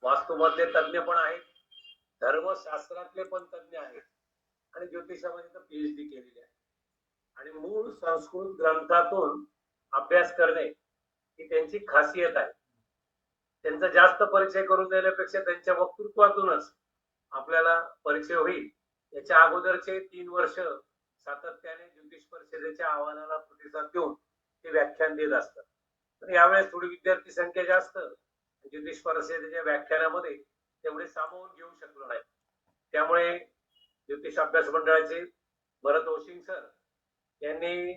वास्तुमधले तज्ञ पण आहेत, धर्मशास्त्रातले पण तज्ञ आहेत आणि ज्योतिषामध्ये तर PhD केलेली आहे. आणि मूळ संस्कृत ग्रंथातून अभ्यास करणे ही त्यांची खासियत आहे. त्यांचा जास्त परिचय करून देण्यापेक्षा त्यांच्या वक्तृत्वातूनच आपल्याला परिचय होईल. याच्या अगोदरचे 3 वर्ष सातत्याने ज्योतिष परिषदेच्या आव्हानाला प्रतिसाद देऊन ते व्याख्यान देत असतात. तर यावेळेस थोडी विद्यार्थी संख्या जास्त, ज्योतिष परिषदेच्या व्याख्यानामध्ये तेवढे सामावून घेऊ शकलो नाही. त्यामुळे ज्योतिष अभ्यास मंडळाचे भरत ओशिंग सर यांनी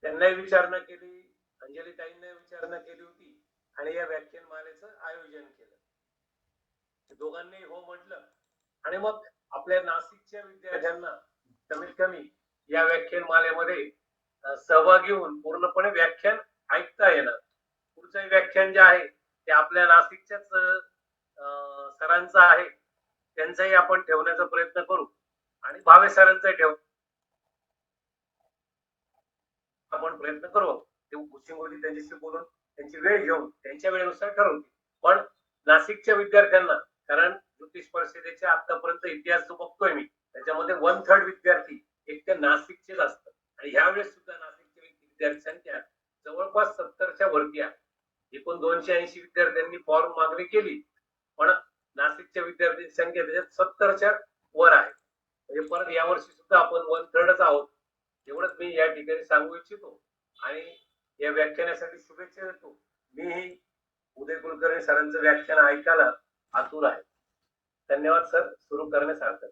त्यांनाही विचारणा केली, अंजलीताईंना विचारणा केली होती आणि या व्याख्यानमालेचं आयोजन केलं. दोघांनी हो म्हटलं आणि मग आपल्या नाशिकच्या विद्यार्थ्यांना कमीत कमी या व्याख्यानमालेमध्ये सहभागी होऊन पूर्णपणे व्याख्यान ऐकता येणार. पुढचं व्याख्यान जे आहे ते आपल्या नाशिकच्याच सरांचं आहे, त्यांचाही आपण ठेवण्याचा प्रयत्न करू आणि भावे सरांचा ठेव आपण प्रयत्न करू. ते उशिंगोली त्यांच्याशी बोलून त्यांची वेळ घेऊन त्यांच्या वेळेनुसार ठरवतील. पण नाशिकच्या विद्यार्थ्यांना, कारण ज्योतिष परिषदेच्या आतापर्यंत इतिहास जो बघतोय मी त्याच्यामध्ये 1/3 विद्यार्थी एक त्या नाशिकचेच असतात आणि ह्यावेळेस सुद्धा नाशिकची विद्यार्थी संख्या जवळपास 70च्या वरती आहे. एकूण 280 विद्यार्थ्यांनी फॉर्म मागणी केली, पण नाशिकच्या विद्यार्थ्यांची संख्या त्याच्यात 70च्या वर आहे. म्हणजे परत यावर्षी सुद्धा आपण 1/3च आहोत. एवढंच मी या ठिकाणी सांगू इच्छितो आणि या व्याख्यानासाठी शुभेच्छा देतो. मी उदय कुलकर्णी सरांचं व्याख्यान ऐकायला आतुर आहे. धन्यवाद सर, सुरू करण्यासारखं.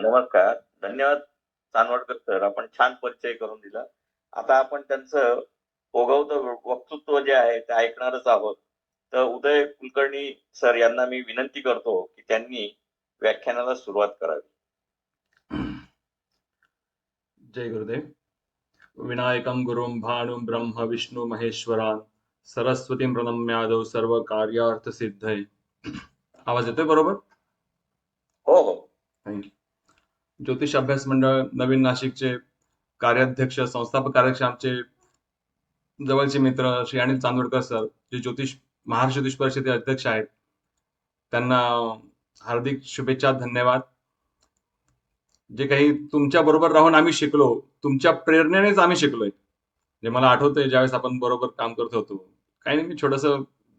नमस्कार, धन्यवाद चांदवडकर सर, आपण छान परिचय करून दिला. आता आपण त्यांचं ओघवतं वक्तृत्व जे आहे ते ऐकणारच आहोत. तर उदय कुलकर्णी सर यांना मी विनंती करतो की त्यांनी व्याख्यानाला सुरुवात करावी. जय गुरुदेव. विनायकं गुरुं भानुं ब्रह्म विष्णु महेश्वरान् सरस्वतीं प्रणम्यादौ सर्व कार्यार्थ सिद्धये. आवाज येतोय बरोबर? हो हो, थँक्यू. ज्योतिष अभ्यास मंडळ नवीन नाशिकचे कार्याध्यक्ष, संस्थापक कार्याध्यक्ष आमचे जवळचे मित्र श्री अनिल चांदवडकर सर, जे महाराष्ट्र ज्योतिष परिषदेचे अध्यक्ष आहेत, त्यांना हार्दिक शुभेच्छा, धन्यवाद. जे काही तुमच्या बरोबर राहून आम्ही शिकलो, तुमच्या प्रेरणेनेच आम्ही शिकलोय. जे मला आठवतंय ज्यावेळेस आपण बरोबर काम करत होतो, काही नाही, मी छोटस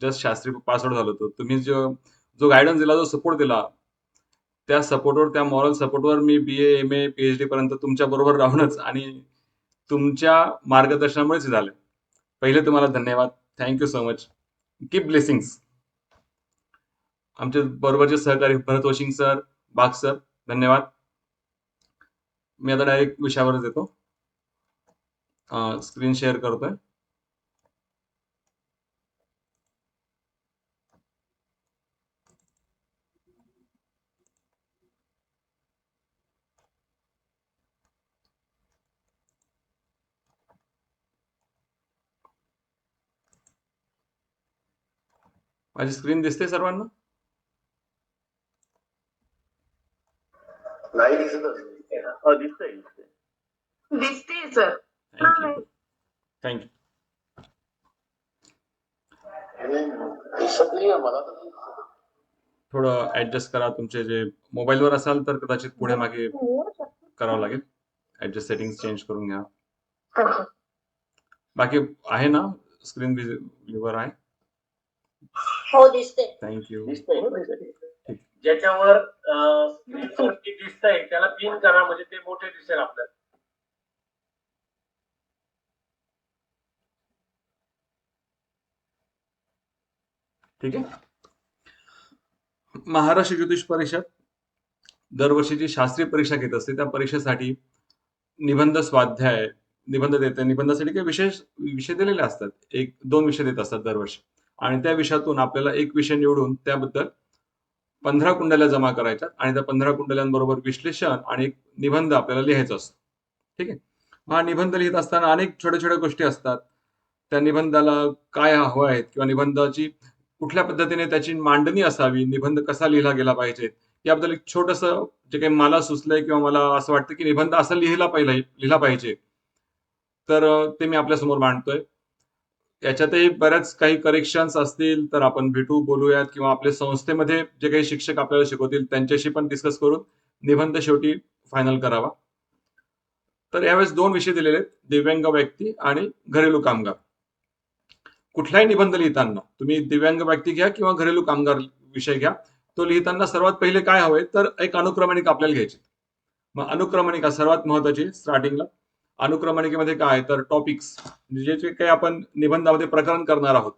जस्ट शास्त्री पास आउट झालो होतो. तुम्ही जो गायडन्स दिला, जो सपोर्ट दिला, त्या सपोर्टवर, त्या मॉरल सपोर्टवर मी BA MA PhD पर्यंत तुमच्या बरोबर राहूनच आणि तुमच्या मार्गदर्शनामुळेच झालं. पहिले तुम्हाला धन्यवाद. Thank you so much. Keep blessings. आमचे बरोबरचे सहकारी भरत ओशिंग सर, बाग सर, धन्यवाद. मी आता डायरेक्ट विषयावरच येतो. स्क्रीन शेअर करतोय. माझी स्क्रीन दिसते सर्वांना? नाही दिसत. दिसते सर. थँक्यू. थँक्यू. थोडं ऍडजस्ट करा. तुमचे जे मोबाईलवर असाल तर कदाचित पुढे मागे करावं लागेल. ऍडजस्ट सेटिंग्स चेंज करून घ्या. बाकी आहे ना, स्क्रीन व्ह्यूवर आहे? हो, दिसते. थँक्यू. ज्याच्यावर स्क्रीनवरती दिसतंय त्याला पिन करा, म्हणजे ते मोठे दिसेल आपल्याला. ठीक आहे. महाराष्ट्र ज्योतिष परिषद दरवर्षीची शास्त्रीय परीक्षा घेत असते. त्या परीक्षेसाठी निबंध स्वाध्याय, निबंध देते. निबंधासाठी काही विशेष विषय दिलेले असतात. 1-2 विषय देत असतात दरवर्षी आणि त्या विषयातून आपल्याला एक विषय निवडून त्याबद्दल 15 कुंडल्या जमा करायच्या आणि त्या 15 कुंडल्यांबरोबर विश्लेषण आणि एक निबंध आपल्याला लिहायचा असतो. ठीक आहे. हा निबंध लिहित असताना अनेक छोट्या छोट्या गोष्टी असतात. त्या निबंधाला काय हवं आहे किंवा निबंधाची कुठल्या पद्धतीने त्याची मांडणी असावी, निबंध कसा लिहिला गेला पाहिजे, याबद्दल एक छोटंसं जे काही मला सुचलंय किंवा मला असं वाटतं की निबंध असं लिहिला पाहिजे, तर ते मी आपल्या समोर मांडतोय. याच्यातही बऱ्याच काही करेक्शन्स असतील तर आपण भेटू, बोलूयात, किंवा आपल्या संस्थेमध्ये जे काही शिक्षक आपल्याला शिकवतील त्यांच्याशी पण डिस्कस करून निबंध शेवटी फायनल करावा. तर यावेळेस 2 विषय दिलेले आहेत, दिव्यांग व्यक्ती आणि घरेलू कामगार. कुठलाही निबंध लिहिताना तुम्ही दिव्यांग व्यक्ती घ्या किंवा घरेलू कामगार विषय घ्या, तो लिहिताना सर्वात पहिले काय हवंय तर एक अनुक्रमणिका आपल्याला घ्यायची. मग अनुक्रमणिका सर्वात महत्वाची स्टार्टिंगला. अनुक्रमणिकेमध्ये काय तर टॉपिक्स, जे जे काही आपण निबंधामध्ये प्रकरण करणार आहोत,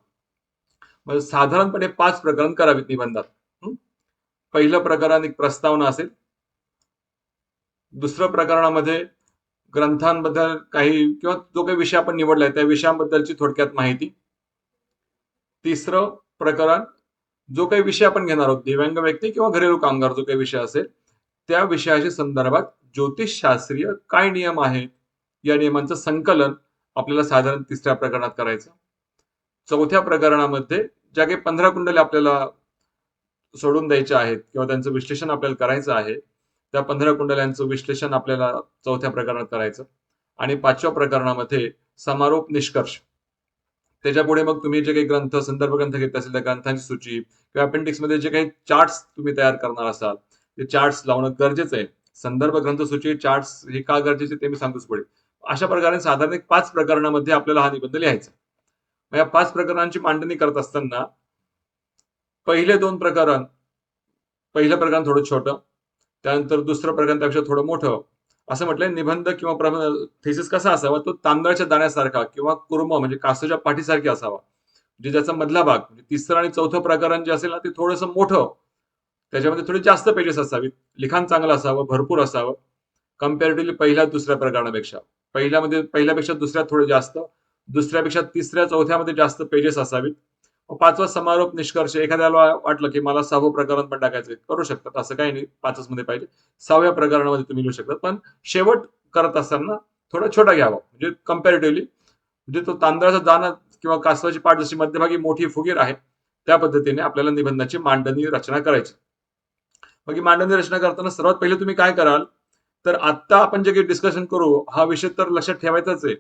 मग साधारणपणे 5 प्रकरण करावीत निबंधात. पहिलं प्रकरण एक प्रस्तावना असेल. दुसरं प्रकरणामध्ये ग्रंथांबद्दल काही किंवा जो काही विषय आपण निवडलाय त्या विषयांबद्दलची थोडक्यात माहिती. तिसरं प्रकरण जो काही विषय आपण घेणार आहोत, दिव्यांग व्यक्ती किंवा घरेलू कामगार जो काही विषय असेल त्या विषयाच्या संदर्भात ज्योतिषशास्त्रीय काय नियम आहेत या नियमांचं संकलन आपल्याला साधारण तिसऱ्या प्रकरणात करायचं. चौथ्या प्रकरणामध्ये ज्या काही 15 कुंडले आपल्याला सोडून द्यायच्या आहेत किंवा त्यांचं विश्लेषण आपल्याला करायचं आहे, त्या 15 कुंडल्यांचं विश्लेषण आपल्याला चौथ्या प्रकरणात करायचं. आणि 5व्या प्रकरणामध्ये समारोप निष्कर्ष. त्याच्यापुढे मग तुम्ही जे काही ग्रंथ संदर्भ ग्रंथ घेत असेल त्या ग्रंथांची सूची किंवा अपेंडिक्स मध्ये जे काही चार्ट्स तुम्ही तयार करणार असाल ते चार्ट्स लावणं गरजेचं आहे. संदर्भ ग्रंथ सूची चार्ट्स हे का गरजेचे ते मी सांगतोच पुढे. अशा प्रकारे साधारण एक 5 प्रकरणामध्ये आपल्याला हा निबंध लिहायचा. या 5 प्रकरणांची मांडणी करत असताना पहिले 2 प्रकरण, पहिलं प्रकरण थोडं छोटं, त्यानंतर दुसरं प्रकरण त्यापेक्षा थोडं मोठं, असं म्हटलंय. निबंध किंवा थेसिस कसा असावा तो तांदळाच्या दाण्यासारखा किंवा कुर्म म्हणजे कासूच्या पाठीसारखी असावा, म्हणजे ज्याचा मधला भाग म्हणजे तिसरं आणि चौथं प्रकरण जे असेल ना ते थोडंसं मोठं, त्याच्यामध्ये थोडे जास्त पेजेस असावीत, लिखाण चांगलं असावं, भरपूर असावं कम्पॅरेटिव्हली पहिल्या दुसऱ्या प्रकरणापेक्षा. पहिल्यापेक्षा दुसऱ्यात थोडे जास्त, दुसऱ्यापेक्षा तिसऱ्या चौथ्यामध्ये जास्त पेजेस असावीत. 5वा समारोप निष्कर्ष. एखाद्याला वाटलं की मला 6वं प्रकरण पण टाकायचं, करू शकतात, असं काही नाही 5च मध्ये पाहिजे. 6व्या प्रकरणामध्ये तुम्ही लिहू शकता, पण शेवट करत असताना थोडा छोटा घ्यावा, म्हणजे कम्पॅरेटिव्हली, म्हणजे तो तांदळाचा दाणा किंवा कासवाची पाठ जशी मध्यभागी मोठी फुगीर आहे त्या पद्धतीने आपल्याला निबंधाची मांडणी रचना करायची. मग ही मांडणी रचना करताना सर्वात पहिले तुम्ही काय कराल तर आता आपण जे काही डिस्कशन करू हा विषय तर लक्षात ठेवायचाच आहे,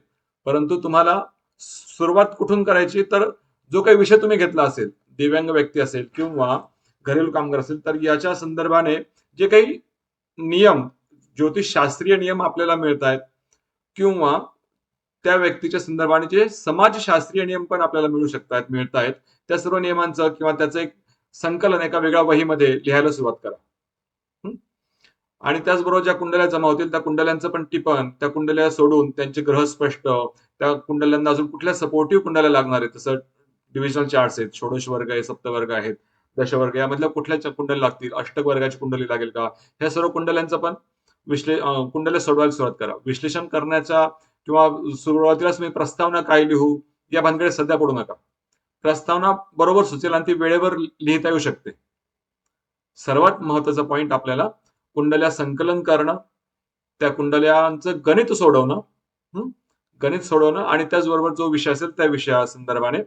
परंतु तुम्हाला सुरुवात कुठून करायची तर जो काही विषय तुम्ही घेतला असेल, दिव्यांग व्यक्ती असेल किंवा घरेलू कामगार असेल, तर याच्या संदर्भाने जे काही नियम, ज्योतिषशास्त्रीय नियम आपल्याला मिळत आहेत किंवा त्या व्यक्तीच्या संदर्भाने जे समाजशास्त्रीय नियम पण आपल्याला मिळत आहेत, त्या सर्व नियमांचं किंवा त्याचं एक संकलन एका वेगळ्या वहीमध्ये लिहायला सुरुवात करा. आणि त्याचबरोबर ज्या कुंडल्या जमा होतील त्या कुंडल्यांचं पण टिपण, त्या कुंडल्या सोडून त्यांचे ग्रह स्पष्ट, त्या कुंडल्यांना अजून कुठल्या सपोर्टिव्ह कुंडल्या लागणार आहेत, जसं डिव्हिजनल चार्ट्स आहेत, षोडश वर्ग आहे, सप्तवर्ग आहेत, दशवर्ग, यामधल्या कुठल्या कुंडल्या लागतील, अष्टक वर्गाची कुंडली लागेल का, ह्या सर्व कुंडल्यांचं पण कुंडल्या सोडवायला सुरुवात करा. विश्लेषण करण्याच्या किंवा सुरुवातीलाच मी प्रस्तावना काय लिहू या भानगडीत सध्या पडू नका. प्रस्तावना बरोबर सुचेल आणि ती वेळेवर लिहिता येऊ शकते. सर्वात महत्वाचा पॉइंट आपल्याला कुंडल्या संकलन करणं, त्या कुंडल्यांचं गणित सोडवणं आणि त्याचबरोबर जो विषय असेल त्या विषया संदर्भाने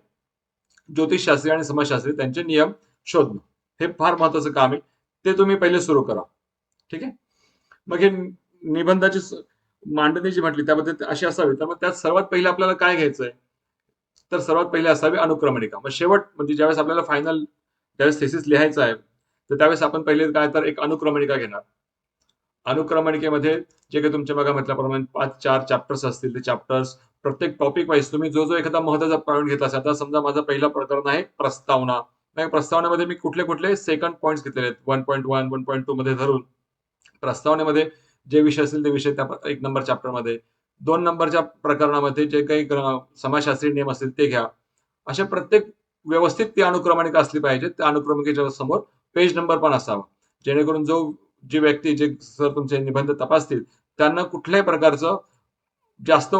ज्योतिषशास्त्री आणि समाजशास्त्री त्यांचे नियम शोधणं, हे फार महत्वाचं काम आहे. ते तुम्ही पहिले सुरू करा. ठीक आहे. मग हे निबंधाची मांडणी जी म्हटली त्याबद्दल अशी असावी, तर मग त्यात सर्वात पहिले आपल्याला काय घ्यायचंय तर सर्वात पहिले असावी अनुक्रमणिका. मग शेवट म्हणजे ज्यावेळेस आपल्याला फायनल ज्यावेळेस थेसिस लिहायचा आहे तर त्यावेळेस आपण पहिले काय तर एक अनुक्रमणिका घेणार. अनुक्रमणिकेमध्ये जे काही तुमच्या बघा म्हटल्याप्रमाणे 5-4 चॅप्टर्स असतील, ते चॅप्टर्स प्रत्येक टॉपिक वाईज तुम्ही जो एखादा महत्वाचा पॉईंट घेतला असेल, आता समजा माझं पहिलं प्रकरण आहे प्रस्तावना, प्रस्तावनेमध्ये मी कुठले सेकंड पॉईंट्स घेतलेले आहेत 1.1 1.2 मध्ये धरून प्रस्तावनेमध्ये जे विषय असतील ते विषय त्या 1 नंबर चॅप्टरमध्ये, 2 नंबरच्या प्रकरणामध्ये जे काही समाजशास्त्रीय नियम असतील ते घ्या. अशा प्रत्येक व्यवस्थित ती अनुक्रमणिका असली पाहिजे. त्या अनुक्रमणिकेच्या समोर पेज नंबर पण असावा, जेणेकरून जी व्यक्ती जे सर तुमचे निबंध तपासतील त्यांना कुठल्याही प्रकारचं जास्त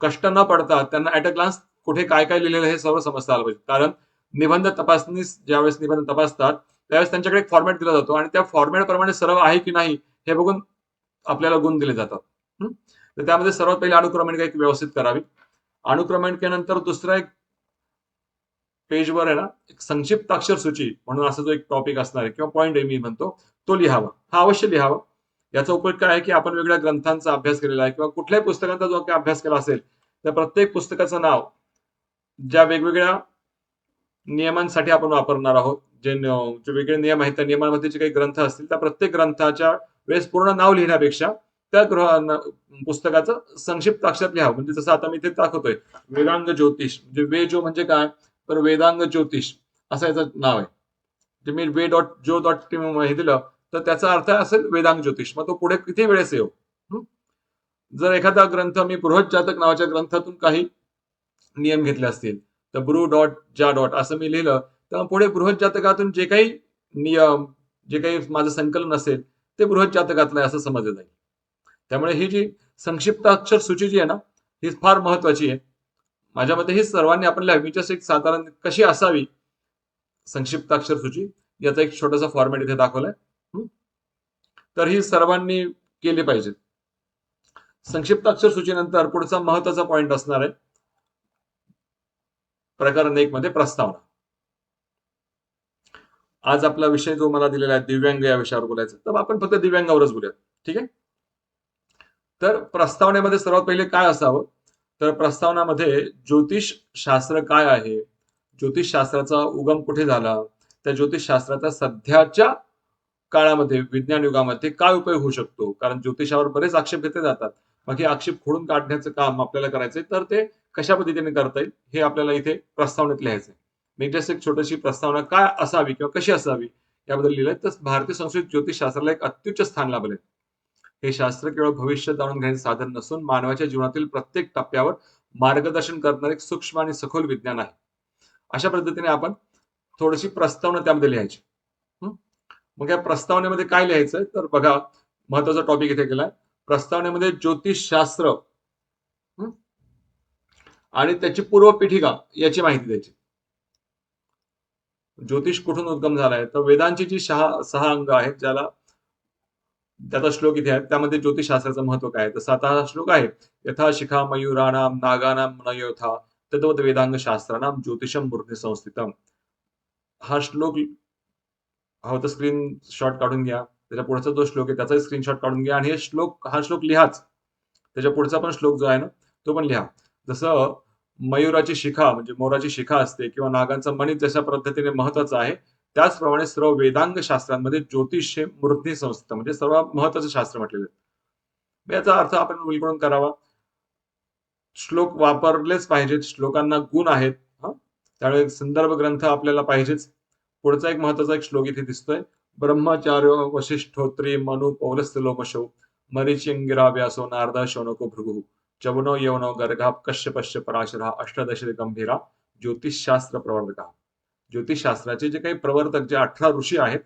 कष्ट न पडता त्यांना ऍट अ ग्लान्स कुठे काय काय लिहिलेलं हे सर्व समजता आलं पाहिजे. कारण निबंध तपासनीस ज्यावेळेस निबंध तपासतात त्यावेळेस त्यांच्याकडे एक फॉर्मॅट दिला जातो आणि त्या फॉर्मॅट प्रमाणे सर्व आहे की नाही हे बघून आपल्याला गुण दिले जातात. तर त्यामध्ये सर्वात पहिले अनुक्रमणिका एक व्यवस्थित करावी. अनुक्रमणिकेनंतर दुसरा एक पेजवर आहे ना एक संक्षिप्ताक्षर सूची म्हणून असा जो एक टॉपिक असणार आहे किंवा पॉईंट आहे मी म्हणतो तो लिहावा. हा अवश्य लिहावा. याचा उपयोग काय आहे की आपण वेगळ्या ग्रंथांचा अभ्यास केलेला आहे किंवा कुठल्याही पुस्तकांचा जो काही अभ्यास केला असेल त्या प्रत्येक पुस्तकाचं नाव ज्या वेगवेगळ्या नियमांसाठी आपण वापरणार आहोत, जे वेगळे नियम आहेत त्या नियमांमध्ये जे काही ग्रंथ असतील त्या प्रत्येक ग्रंथाच्या वेळेस पूर्ण नाव लिहिण्यापेक्षा त्या पुस्तकाचं संक्षिप्त अक्षरात लिहावं. म्हणजे जसं आता मी इथे दाखवतोय, वेदांग ज्योतिष. म्हणजे वेजो म्हणजे काय, तर वेदांग ज्योतिष असं याचं नाव आहे. जे मी वे.जो.टी हे दिलं तर त्याचा अर्थ असेल वेदांग ज्योतिष. मग तो पुढे किती वेळेस येऊ. जर एखादा ग्रंथ मी बृहज्जातक नावाच्या ग्रंथातून काही नियम घेतले असतील तर ब्रू.जा. असं मी लिहिलं तर पुढे बृहज्जातकातून जे काही नियम, जे काही माझं संकलन असेल ते बृहज्जातकातलं आहे असं समजलं जाईल. त्यामुळे ही जी संक्षिप्त अक्षर सूची जी आहे ना, ही फार महत्वाची आहे. माझ्या मते ही सर्वांनी आपण लिहावी. जस्ट एक साधारण कशी असावी संक्षिप्त अक्षर सूची याचा एक छोटासा फॉर्मॅट इथे दाखवलाय. तर ही सर्वांनी केली पाहिजे. संक्षिप्त अक्षर सूचीनंतर पुढचा महत्वाचा पॉइंट असणार आहे प्रकरण 1 मध्ये प्रस्तावना. आज आपला विषय जो मला दिलेला आहे दिव्यांग या विषयावर बोलायचं, तर आपण फक्त दिव्यांगावरच बोलूया. ठीक आहे. तर प्रस्तावनेमध्ये सर्वात पहिले काय असावं, तर प्रस्तावनामध्ये ज्योतिष शास्त्र काय आहे, ज्योतिष शास्त्राचा उगम कुठे झाला, त्या ज्योतिष शास्त्राचा सध्याच्या काळामध्ये विज्ञान युगामध्ये काय उपयोग होऊ शकतो. कारण ज्योतिषावर बरेच आक्षेप घेतले जातात. मग हे आक्षेप खोडून काढण्याचं काम आपल्याला करायचंय, तर ते कशा पद्धतीने करता येईल हे आपल्याला इथे प्रस्तावनेत लिहायचंय. मी जस्ट एक छोटीशी प्रस्तावना काय असावी किंवा कशी असावी याबद्दल लिहिलंय. तर भारतीय संस्कृत ज्योतिषशास्त्राला एक अत्युच्च स्थान लाभले. हे शास्त्र केवळ भविष्य जाणून घेण्याचे साधन नसून मानवाच्या जीवनातील प्रत्येक टप्प्यावर मार्गदर्शन करणारे एक सूक्ष्म आणि सखोल विज्ञान आहे. अशा पद्धतीने आपण थोडीशी प्रस्तावना त्यामध्ये लिहायची. मग या प्रस्तावनेमध्ये काय लिहायचंय, तर बघा महत्वाचा टॉपिक इथे केलाय. प्रस्तावनेमध्ये ज्योतिषशास्त्र आणि त्याची पूर्वपीठिका याची माहिती द्यायची. ज्योतिष कुठून उद्गम झालाय, तर वेदांची जी 6 अंग आहेत, ज्याला त्याचा श्लोक इथे आहे, त्यामध्ये ज्योतिषशास्त्राचं महत्व काय आहे. तर 7 श्लोक आहे. यथा शिखा मयूराणाम नागानाम न यथा तद्वत वेदांग शास्त्रानाम ज्योतिषम मूर्ती संस्थितम. हा श्लोक हवं तर स्क्रीनशॉट काढून घ्या. त्याच्या पुढचा जो श्लोक आहे त्याचा स्क्रीनशॉट काढून घ्या आणि हा श्लोक लिहाच. त्याच्या पुढचा पण श्लोक जो आहे ना तो पण लिहा. जसं मयूराची शिखा म्हणजे मोराची शिखा असते किंवा नागांचा मणी जशा पद्धतीने महत्वाचा आहे, त्याचप्रमाणे सर्व वेदांग शास्त्रांमध्ये ज्योतिष हे मूर्ती संस्थित म्हणजे सर्वात महत्वाचं शास्त्र म्हटलेलं आहे. याचा अर्थ आपण उलगडून करावा. श्लोक वापरलेच पाहिजेत. श्लोकांना गुण आहेत. त्यामुळे संदर्भ ग्रंथ आपल्याला पाहिजेच. पुढचा एक महत्वाचा एक श्लोक इथे दिसतोय. ब्रह्मचार्य वशिष्ठोत्री मनु पौलस्य लोमशो मरीचिंगिरा व्यासो नारद शौनको भृगु चवनो यवनो गर्गा कश्यपश्य पराशरा अष्टादश गंभीरा ज्योतिषशास्त्र प्रवर्तका. ज्योतिषशास्त्राचे जे काही प्रवर्तक जे 18 ऋषी आहेत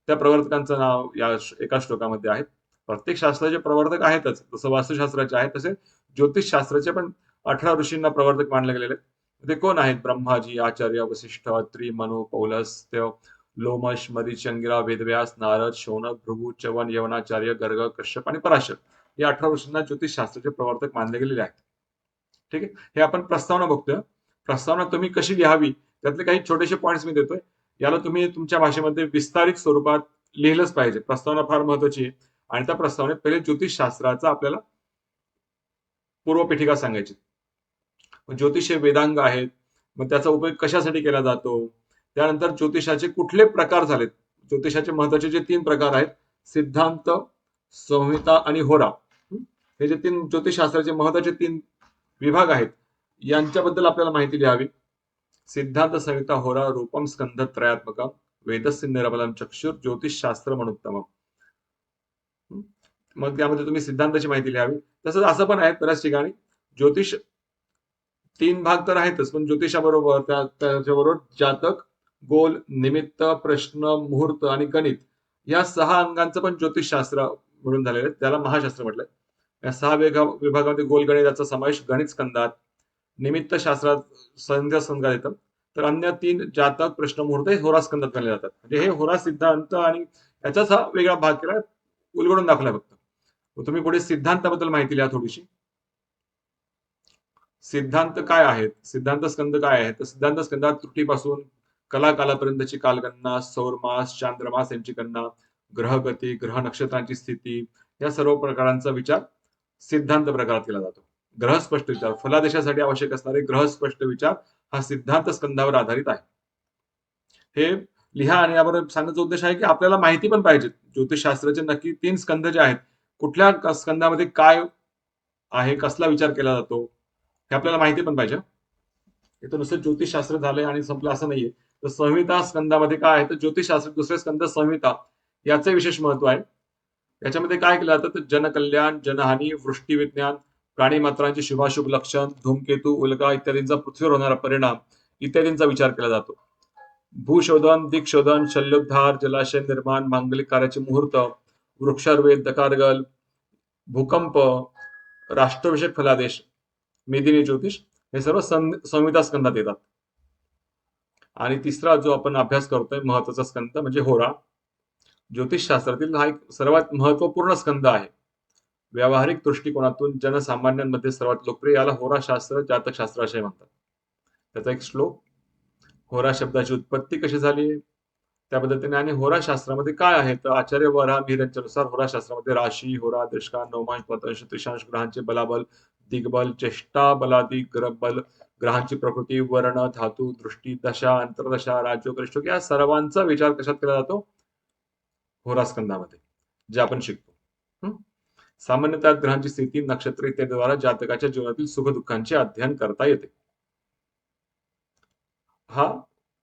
त्या प्रवर्तकांचं नाव या एका श्लोकामध्ये आहे. प्रत्येक शास्त्राचे प्रवर्तक आहेतच. जसं वास्तुशास्त्राचे आहेत तसे ज्योतिषशास्त्राचे पण 18 ऋषींना प्रवर्तक मानले गेलेले. ते कोण आहेत? ब्रह्माजी, आचार्य, वशिष्ठ, अत्री, मनु, पौलस्त्य, लोमश, मरीच, अंगिरा, वेदव्यास, नारद, शौनक, भृगु, चवन, यवनाचार्य, गर्ग, कश्यप आणि पराशर या 18 ऋषींना ज्योतिषशास्त्राचे प्रवर्तक मानले गेलेले आहेत. ठीक आहे. हे आपण प्रस्तावना बघतोय. प्रस्तावना तुम्ही कशी लिहावी त्यातले काही छोटेसे पॉइंट्स मी देतोय. याला तुम्ही तुमच्या भाषेमध्ये विस्तारित स्वरूपात लिहिलंच पाहिजे. प्रस्तावना फार महत्वाची आहे आणि त्या प्रस्तावनेत पहिले ज्योतिषशास्त्राचा आपल्याला पूर्वपीठिका सांगायची. ज्योतिष हे वेदांग आहेत. मग त्याचा उपयोग कशासाठी केला जातो. त्यानंतर ज्योतिषाचे कुठले प्रकार झालेत. ज्योतिषाचे महत्वाचे जे 3 प्रकार आहेत, सिद्धांत, संहिता आणि होरा. हे जे 3 ज्योतिषशास्त्राचे महत्वाचे 3 विभाग आहेत यांच्याबद्दल आपल्याला माहिती लिहावी. सिद्धांत, संहिता, होरा, रूपम स्कंध त्रयात्मकम वेदस्य निरबलम चक्षुर ज्योतिषशास्त्र मनुत्तमम. मग त्यामध्ये तुम्ही सिद्धांताची माहिती लिहावी. तसंच असं पण आहे बऱ्याच ठिकाणी ज्योतिष 3 भाग तर आहेतच, पण ज्योतिषाबरोबर त्याच्याबरोबर जातक, गोल, निमित्त, प्रश्न, मुहूर्त आणि गणित या 6 अंगांचं पण ज्योतिषशास्त्र मिळून झालेलं आहे. त्याला महाशास्त्र म्हटलंय. या 6 विभागामध्ये गोल गणिताचा समावेश गणित स्कंदात, निमित्त शास्त्रात संध्या स्कंदात येतं. तर अन्य 3 जातक, प्रश्न, मुहूर्त हे होरा स्कंदात गणले जातात. म्हणजे हे होरा सिद्धांत आणि याचाच हा वेगळा भाग केला, उलगडून दाखवलाय फक्त. तुम्ही पुढे सिद्धांताबद्दल माहिती लिहा थोडीशी. सिद्धांत काय आहेत, सिद्धांत स्कंद काय आहे. तर सिद्धांत स्कंदात त्रुटीपासून कलाकालापर्यंतची कालगणना, सौरमास, चांद्रमास यांची गणना, ग्रहगती, ग्रह नक्षत्रांची स्थिती या सर्व प्रकारांचा विचार सिद्धांत प्रकारात केला जातो. ग्रहस्पष्ट विचार, फलादेशासाठी आवश्यक असणारे ग्रहस्पष्ट विचार हा सिद्धांत स्कंदावर आधारित आहे. हे लिहा आणि याबरोबर सांगण्याचा उद्देश आहे की आपल्याला माहिती पण पाहिजे ज्योतिषशास्त्राचे नक्की 3 स्कंद जे आहेत, कुठल्या स्कंदामध्ये काय आहे, कसला विचार केला जातो, हे आपल्याला माहिती पण पाहिजे. हे तर नुसतं ज्योतिषशास्त्र झालंय आणि संपलं असं नाहीये. तर संहिता स्कंदामध्ये काय आहे, तर ज्योतिषशास्त्र दुसरे स्कंद संहिता याचे विशेष महत्व आहे. याच्यामध्ये काय केलं जातं, तर जनकल्याण, जनहानी, वृष्टी विज्ञान, प्राणी मात्रांचे शुभाशुभ लक्षण, धूमकेतू, उल्का इत्यादींचा पृथ्वीवर होणारा परिणाम इत्यादींचा विचार केला जातो. भूशोधन, दिक्शोधन, शल्योद्धार, जलाशय निर्माण, मांगलिक कार्याचे मुहूर्त, वृक्षारोपण, दकारगल, भूकंप, राष्ट्राभिषेक फलादेश, मेदिनी ज्योतिष हे सर्व संहिता स्कंदात येतात. आणि तिसरा जो आपण अभ्यास करतोय महत्वाचा स्कंद म्हणजे होरा. ज्योतिषशास्त्रातील हा एक सर्वात महत्वपूर्ण स्कंद आहे. व्यावहारिक दृष्टिकोनातून जनसामान्यांमध्ये सर्वात लोकप्रिय याला होराशास्त्र, जातकशास्त्र असे म्हणतात. त्याचा एक श्लोक, होरा शब्दाची उत्पत्ती कशी झाली त्या पद्धतीने आणि होराशास्त्रामध्ये काय आहे, तर आचार्य वराह मिहिर यांच्यानुसार होराशास्त्रामध्ये राशी, होरा, दृष्का, नवमांश, पंचांश, त्रिशांश ग्रहांचे बलाबल, दिग्बल, चेष्टा बलादी बल, ग्रहांची प्रकृती, वर्ण, धातू, दृष्टी, दशा, अंतर्दशा, राजयोग, रिष्टयोग या सर्वांचा विचार कशात केला जातो, होरास्कंदामध्ये, जे आपण शिकतो. सामान्यतः ग्रहांची स्थिती, नक्षत्र इत्यादीद्वारा जातकाच्या जीवनातील सुखदुःखांचे अध्ययन करता येते. हा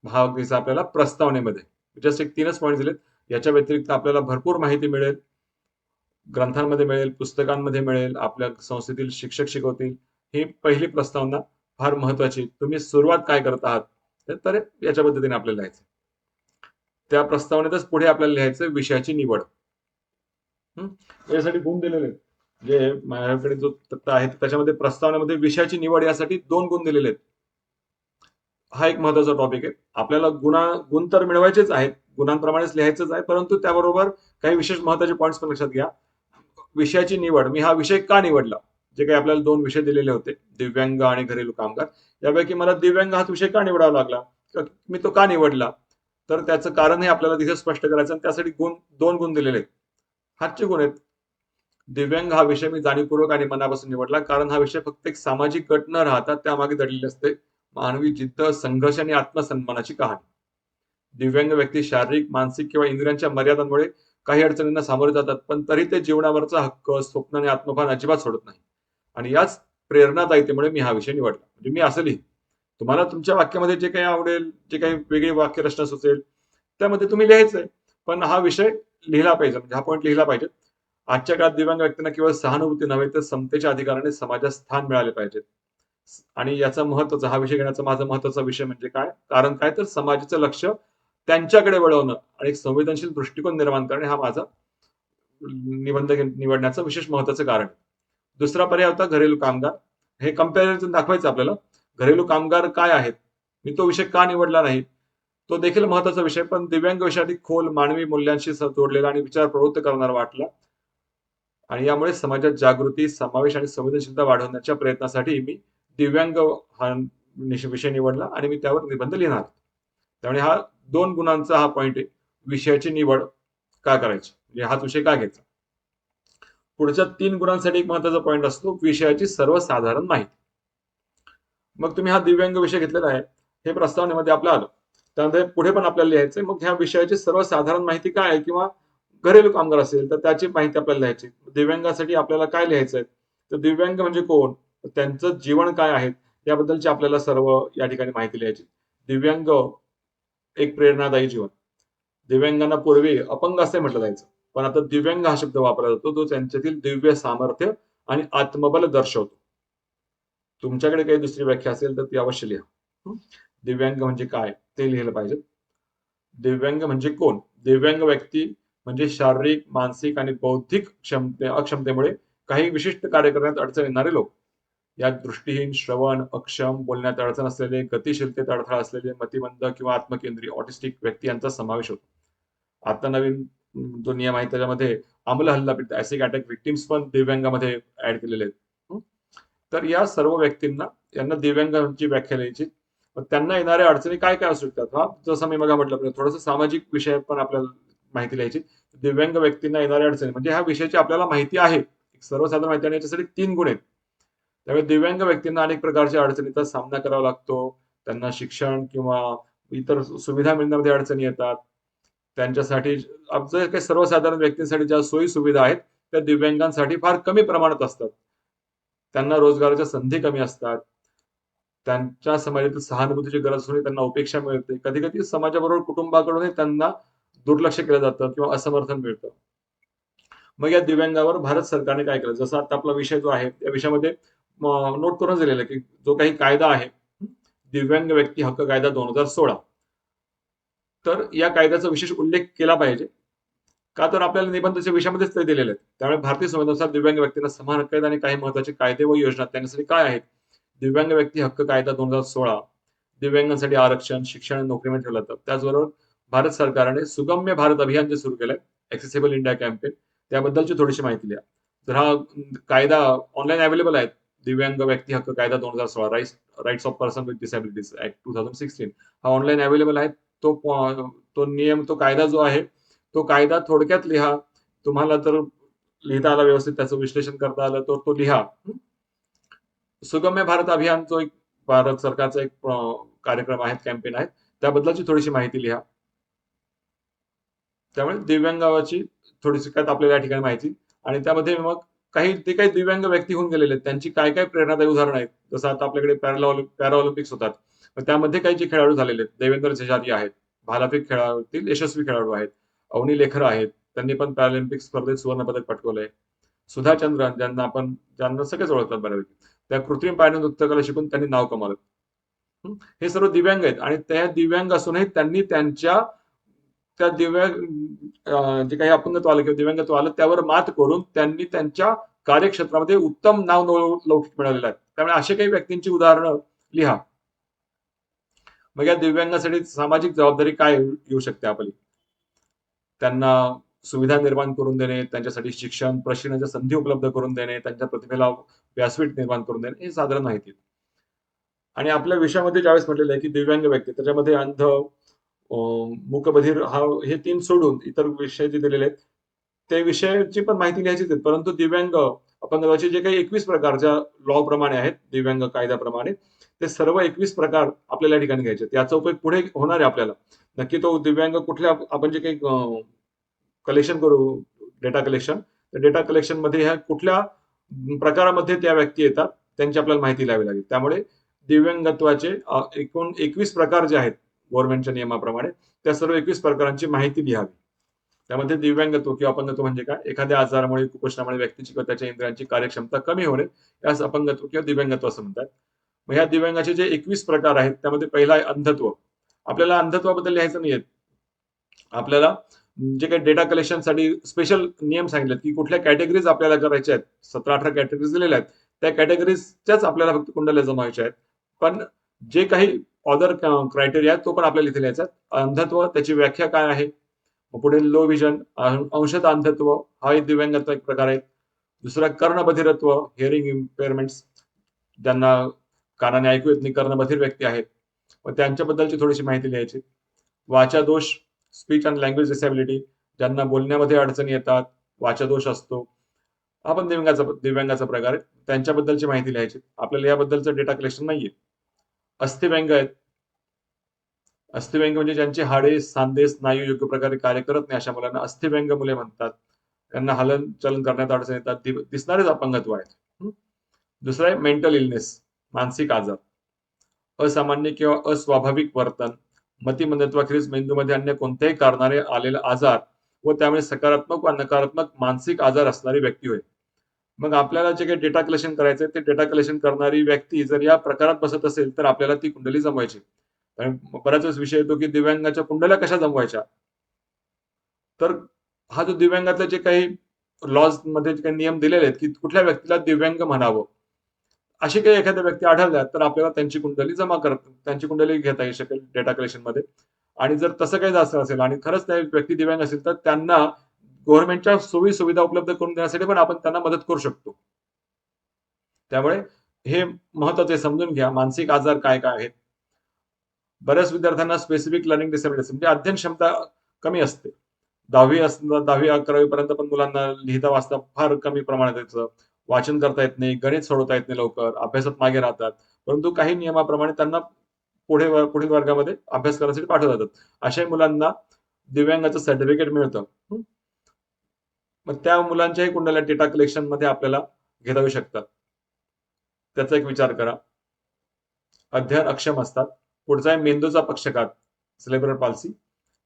भाग दिसा आपल्याला प्रस्तावनेमध्ये जस्ट एक 3च पॉईंट दिलेत. याच्या व्यतिरिक्त आपल्याला भरपूर माहिती मिळेल, ग्रंथांमध्ये मिळेल, पुस्तकांमध्ये मिळेल, आपल्या संस्थेतील शिक्षक शिकवतील. ही पहिली प्रस्तावना फार महत्वाची. तुम्ही सुरुवात काय करत आहात तर याच्या पद्धतीने आपल्याला लिहायचं. त्या प्रस्तावनेतच पुढे आपल्याला लिहायचं विषयाची निवड. यासाठी गुण दिलेले आहेत. जे माझ्याकडे जो तक्ता आहे त्याच्यामध्ये प्रस्तावनेमध्ये विषयाची निवड यासाठी 2 गुण दिलेले आहेत. हा एक महत्वाचा टॉपिक आहे. आपल्याला गुण तर मिळवायचेच आहेत, गुणांप्रमाणेच लिहायचंच आहे, परंतु त्याबरोबर काही विशेष महत्वाचे पॉईंट्स पण लक्षात घ्या. विषयाची निवड, मी हा विषय का निवडला, जे काही आपल्याला 2 विषय दिलेले होते, दिव्यांग आणि घरेलू कामगार, यापैकी मला दिव्यांग हा विषय का निवडावा लागला, मी तो का निवडला, तर त्याचं कारणही आपल्याला तिथे स्पष्ट करायचं आणि त्यासाठी 2 गुण दिलेले आहेत. हातचे गुण आहेत. दिव्यांग हा विषय मी जाणीवपूर्वक आणि मनापासून निवडला कारण हा विषय फक्त एक सामाजिक गट न राहता त्यामागे दडलेली असते मानवी जिद्द, संघर्ष आणि आत्मसन्मानाची कहाणी. दिव्यांग व्यक्ती शारीरिक, मानसिक किंवा इंद्रियांच्या मर्यादांमुळे काही अडचणींना सामोरे जातात, पण तरी ते जीवनावरचा हक्क, स्वप्न आणि आत्मभान अजिबात सोडत नाही. आणि याच प्रेरणादायीतेमुळे मी हा विषय निवडला. म्हणजे मी असं लिहीन, तुम्हाला तुमच्या वाक्यामध्ये जे काही आवडेल, जे काही वेगळी वाक्यरचना सुचेल त्यामध्ये तुम्ही लिहायचंय, पण हा विषय लिहिला पाहिजे, म्हणजे हा पॉईंट लिहिला पाहिजे. आजच्या काळात दिव्यांग व्यक्तींना केवळ सहानुभूती नव्हे तर समतेच्या अधिकाराने समाजात स्थान मिळाले पाहिजे. आणि याचा महत्वाचा हा विषय घेण्याचा माझा महत्वाचा विषय म्हणजे काय, कारण काय, तर समाजाचं लक्ष त्यांच्याकडे वळवणं आणि एक संवेदनशील दृष्टिकोन निर्माण करणे हा माझा निबंध निवडण्याचं विशेष महत्वाचं कारण. दुसरा पर्याय होता घरेलू कामगार. हे कंपॅरिझन दाखवायचं आपल्याला, घरेलू कामगार काय आहेत, मी तो विषय का निवडला नाही, तो देखील महत्वाचा विषय, पण दिव्यांग विषय अधिक खोल, मानवी मूल्यांशी जोडलेला आणि विचार प्रवृत्त करणारा वाटला. आणि यामुळे समाजात जागृती, समावेश आणि संवेदनशीलता वाढवण्याच्या प्रयत्नासाठी मी दिव्यांग हा विषय निवडला आणि मी त्यावर निबंध लिहिणार. त्यामुळे हा 2 गुणांचा हा पॉइंट आहे, विषयाची निवड का करायची, म्हणजे हाच विषय का घ्यायचा. पुढच्या 3 गुणांसाठी एक महत्वाचा पॉइंट असतो विषयाची सर्वसाधारण माहिती. मग तुम्ही हा दिव्यांग विषय घेतलेला आहे, हे प्रस्तावनेमध्ये आपलं आलं, त्यामध्ये पुढे पण आपल्याला लिहायचंय, मग ह्या विषयाची सर्वसाधारण माहिती काय आहे, किंवा घरेलू कामगार असेल तर त्याची माहिती आपल्याला लिहायची. दिव्यांगासाठी आपल्याला काय लिहायचंय, तर दिव्यांग म्हणजे कोण, त्यांचं जीवन काय आहे याबद्दलची आपल्याला सर्व या ठिकाणी माहिती लिहायची. दिव्यांग एक प्रेरणादायी जीवन. दिव्यांगांना पूर्वी अपंग असे म्हटलं जायचं, पण आता दिव्यांग हा शब्द वापरला जातो, तो त्यांच्यातील दिव्य सामर्थ्य आणि आत्मबल दर्शवतो. तुमच्याकडे काही दुसरी व्याख्या असेल तर ती अवश्य लिहा. दिव्यांग म्हणजे काय ते लिहिलं पाहिजे. दिव्यांग म्हणजे कोण, दिव्यांग व्यक्ती म्हणजे शारीरिक, मानसिक आणि बौद्धिक अक्षमतेमुळे काही विशिष्ट कार्य करण्यात अडचण येणारे लोक. यात दृष्टीहीन, श्रवण अक्षम, बोलण्यात अडचण असलेले, गतिशीलतेत अडथळा असलेले, मतिमंद किंवा आत्मकेंद्रीय ऑटिस्टिक व्यक्ती यांचा समावेश होतो. आता नवीन जो नियम आहे त्याच्यामध्ये अंमल हल्ला पीडित, ऍसिड अटॅक विक्टिम्स पण दिव्यांगामध्ये ऍड केलेले आहेत. तर या सर्व व्यक्तींना यांना दिव्यांगाची व्याख्या लिहायची. त्यांना येणाऱ्या अडचणी काय काय असू शकतात, हा जसं मी मग म्हटलं थोडंसं सामाजिक विषय पण आपल्याला माहिती लिहायची. दिव्यांग व्यक्तींना येणाऱ्या अडचणी म्हणजे ह्या विषयाची आपल्याला माहिती आहे, सर्वसाधारण माहिती, आणि याच्यासाठी 3 गुण आहेत. त्यामुळे दिव्यांग व्यक्तींना अनेक प्रकारच्या अडचणीचा सामना करावा लागतो, त्यांना शिक्षण किंवा इतर सुविधा मिळण्यामध्ये अडचणी येतात. त्यांच्यासाठी जे काही सर्वसाधारण व्यक्तींसाठी ज्या सोयी सुविधा आहेत त्या दिव्यांगांसाठी फार कमी प्रमाणात असतात. त्यांना रोजगाराच्या संधी कमी असतात. त्यांच्या समाजातील सहानुभूतीची गरज असूनही त्यांना उपेक्षा मिळते. कधी-कधी समाजाबरोबर कुटुंबाकडूनही त्यांना दुर्लक्ष केलं जातं किंवा असमर्थन मिळतं. मग या दिव्यांगावर भारत सरकारने काय केलं? जसं आता आपला विषय जो आहे, त्या विषयामध्ये नोट करून दिलेलं आहे, की जो काही कायदा आहे, दिव्यांग व्यक्ती हक्क कायदा 2016. तर या कायद्याचा विशेष उल्लेख केला पाहिजे. का तर आपल्याला निबंधाच्या विषयामध्येच ते दिलेले आहेत. त्यामुळे भारतीय संविधानानुसार दिव्यांग व्यक्तींना समान हक्क आहेत आणि काही महत्त्वाचे कायदे व योजना त्यांच्यासाठी काय आहेत? दिव्यांग व्यक्ती हक्क कायदा 2016, दिव्यांगांसाठी आरक्षण, शिक्षण आणि नोकरीमध्ये ठेवलं जातं. त्याचबरोबर भारत सरकारने सुगम्य भारत अभियान जे सुरू केलंय, एक्सेसिबल इंडिया कॅम्पेन, त्याबद्दलची थोडीशी माहिती द्या. तर हा कायदा ऑनलाईन अवेलेबल आहे. दिव्यांग व्यक्ती हक्क कायदा 2016, rights of person with disabilities act 2016 हा ऑनलाईन अवेलेबल आहे. तो नियम, तो कायदा जो आहे, तो कायदा थोडक्यात लिहा. तुम्हाला तर लिहिता आला व्यवस्थित, त्याचं विश्लेषण करता आलं तर तो लिहा. सुगम्य भारत अभियान जो एक भारत सरकारचा एक कार्यक्रम आहे, कॅम्पेन आहे, त्याबद्दलची थोडीशी माहिती लिहा. त्यामुळे दिव्यांगाची थोडीशी काय आपल्याला या ठिकाणी माहिती, आणि त्यामध्ये मग काही दिव्यांग व्यक्ती होऊन गेलेले आहेत, त्यांची काय काय प्रेरणादायी उदाहरणं आहेत. जसं आता आपल्याकडे पॅराऑलिम्पिक्स होतात, तर त्यामध्ये काही जे खेळाडू झालेले आहेत, देवेंद्र झेजारी आहेत, भालाफेक खेळातील यशस्वी खेळाडू आहेत. अवनी लेखर आहेत, त्यांनी पण पॅरालिम्पिक स्पर्धेत सुवर्ण पदक पटकवलंय. सुधा चंद्रन, ज्यांना सगळेच ओळखतात बऱ्यापैकी, त्या कृत्रिम पायाने नृत्यकला शिकून त्यांनी नाव कमावलं. हे सर्व दिव्यांग आहेत आणि त्या दिव्यांग असूनही त्यांनी त्यांच्या त्या जे काही अपंगत्व आलं किंवा दिव्यांगत्व आलं त्यावर मात करून त्यांनी त्यांच्या कार्यक्षेत्रामध्ये उत्तम नाव लौकिक मिळालेलं आहे. त्यामुळे अशा काही व्यक्तींची उदाहरणं लिहा. मग या दिव्यांगासाठी सामाजिक जबाबदारी काय येऊ शकते आपली? त्यांना सुविधा निर्माण करून देणे, त्यांच्यासाठी शिक्षण, प्रशिक्षणाच्या संधी उपलब्ध करून देणे, त्यांच्या प्रतिभेला व्यासपीठ निर्माण करून देणे, हे साधारण माहिती. आणि आपल्या विषयामध्ये ज्यावेळेस म्हटलेलं आहे की दिव्यांग व्यक्ती, त्याच्यामध्ये अंध, मूकबधीर हे 3 सोडून इतर विषय जे दिलेले आहेत ते विषयाची पण माहिती लिहायची आहे. परंतु दिव्यांग अपंगत्वाचे जे काही 21 प्रकारच्या लॉ प्रमाणे आहेत, दिव्यांग कायद्याप्रमाणे, ते सर्व 21 प्रकार आपल्याला या ठिकाणी घ्यायचे आहेत. याचा उपयोग पुढे होणार आहे आपल्याला. नक्की तो दिव्यांग कुठल्या, आपण जे काही कलेक्शन करू, डेटा कलेक्शन, त्या डेटा कलेक्शन मध्ये ह्या कुठल्या प्रकारामध्ये त्या व्यक्ती येतात त्यांची आपल्याला माहिती लिहावी लागेल. त्यामुळे दिव्यांगत्वाचे एकूण 21 प्रकार जे आहेत गव्हर्नमेंटच्या नियमाप्रमाणे, त्या सर्व 21 प्रकारांची माहिती लिहावी. त्यामध्ये दिव्यांगत्व किंवा अपंगत्व म्हणजे काय? एखाद्या आजारामुळे, कुपोषणामुळे व्यक्तीची किंवा त्याच्या इंद्रियांची कार्यक्षमता कमी होणे, यास अपंगत्व किंवा दिव्यांगत्व असं म्हणतात. मग ह्या दिव्यांगाचे जे 21 प्रकार आहेत त्यामध्ये पहिला आहे अंधत्व. आपल्याला अंधत्वाबद्दल लिहायचं नाहीये. आपल्याला जे काही डेटा कलेक्शनसाठी स्पेशल नियम सांगितलेत की कुठल्या कॅटेगरीज आपल्याला करायच्या आहेत, 17-18 कॅटेगरीज दिलेल्या आहेत, त्या कॅटेगरीजच्याच आपल्याला फक्त कुंडल्या जमवायच्या आहेत. पण जे काही अदर क्रायटेरिया तो पण आपल्याला इथे लिहायचा आहे. अंधत्व, त्याची व्याख्या काय आहे? पुढे लो विजन, अंशतः अंधत्व, हा एक दिव्यांगाचा एक प्रकार आहे. दुसरा कर्णबधिरत्व, हिअरिंग इम्पेअरमेंट्स, ज्यांना कानाने ऐकू येत नाही, कर्णबधिर व्यक्ती आहेत, मग त्यांच्याबद्दलची थोडीशी माहिती लिहायची. वाचा दोष, स्पीच अँड लँग्वेज डिसॅबिलिटी, ज्यांना बोलण्यामध्ये अडचणी येतात, वाचा दोष असतो, हा पण दिव्यांगाचा प्रकार आहे, त्यांच्याबद्दलची माहिती लिहायची. आपल्याला याबद्दलचं डेटा कलेक्शन नाहीये. अस्थिव्यंग आहेत. अस्थिव्यंग म्हणजे ज्यांची हाडे, सांधे, स्नायू योग्य प्रकारे कार्य करत नाही, अशा मुलांना अस्थिव्यंग मुले म्हणतात. त्यांना हलन चलन करण्यात अडचण येतात, दिसणारेच अपंगत्व आहेत. दुसरं आहे मेंटल इलनेस, मानसिक आजार, असामान्य किंवा अस्वाभाविक वर्तन, मतिमंदत्वाखेरीज मेंदूमध्ये अन्य कोणत्याही कारणाने आलेला आजार व त्यामुळे सकारात्मक व नकारात्मक मानसिक आजार असणारी व्यक्ती होय. मग आपल्याला जे काही डेटा कलेक्शन करायचंय, ते डेटा कलेक्शन करणारी व्यक्ती जर या प्रकारात बसत असेल तर आपल्याला ती कुंडली जमवायची. कारण बऱ्याच वेळेस विषय येतो की दिव्यांगाच्या कुंडल्या कशा जमवायच्या. तर हा जो दिव्यांगातले जे काही लॉज मध्ये जे काही नियम दिलेले आहेत की कुठल्या व्यक्तीला दिव्यांग म्हणावं, अशी काही एखाद्या व्यक्ती आढळल्या तर आपल्याला त्यांची कुंडली घेता येऊ शकेल डेटा कलेक्शन मध्ये. आणि जर तसं काही जास्त असेल आणि खरंच त्या व्यक्ती दिव्यांग असेल तर त्यांना गव्हर्नमेंटच्या सोयी सुविधा उपलब्ध करून देण्यासाठी पण आपण त्यांना मदत करू शकतो. त्यामुळे हे महत्वाचे समजून घ्या, मानसिक आजार काय काय आहेत. बऱ्याच विद्यार्थ्यांना स्पेसिफिक लर्निंग डिसेबिलिटी म्हणजे अध्ययन क्षमता कमी असते. 10वी-11वी पर्यंत पण मुलांना लिहिता वाचता फार कमी प्रमाणात यायचं, वाचन करता येत नाही, गणित सोडवता येत नाही लवकर, अभ्यासात मागे राहतात. परंतु काही नियमाप्रमाणे त्यांना पुढील वर्गामध्ये अभ्यास करण्यासाठी पाठवले जातात. अशा मुलांना दिव्यांगाचं सर्टिफिकेट मिळतं. मग त्या मुलांच्याही कुंडल्या डेटा कलेक्शन मध्ये आपल्याला घेता येऊ शकतात. त्याचा एक विचार करा. अध्ययन अक्षम असतात. पुढचा आहे मेंदूचा पक्षाघात, सेरेब्रल पॉल्सी.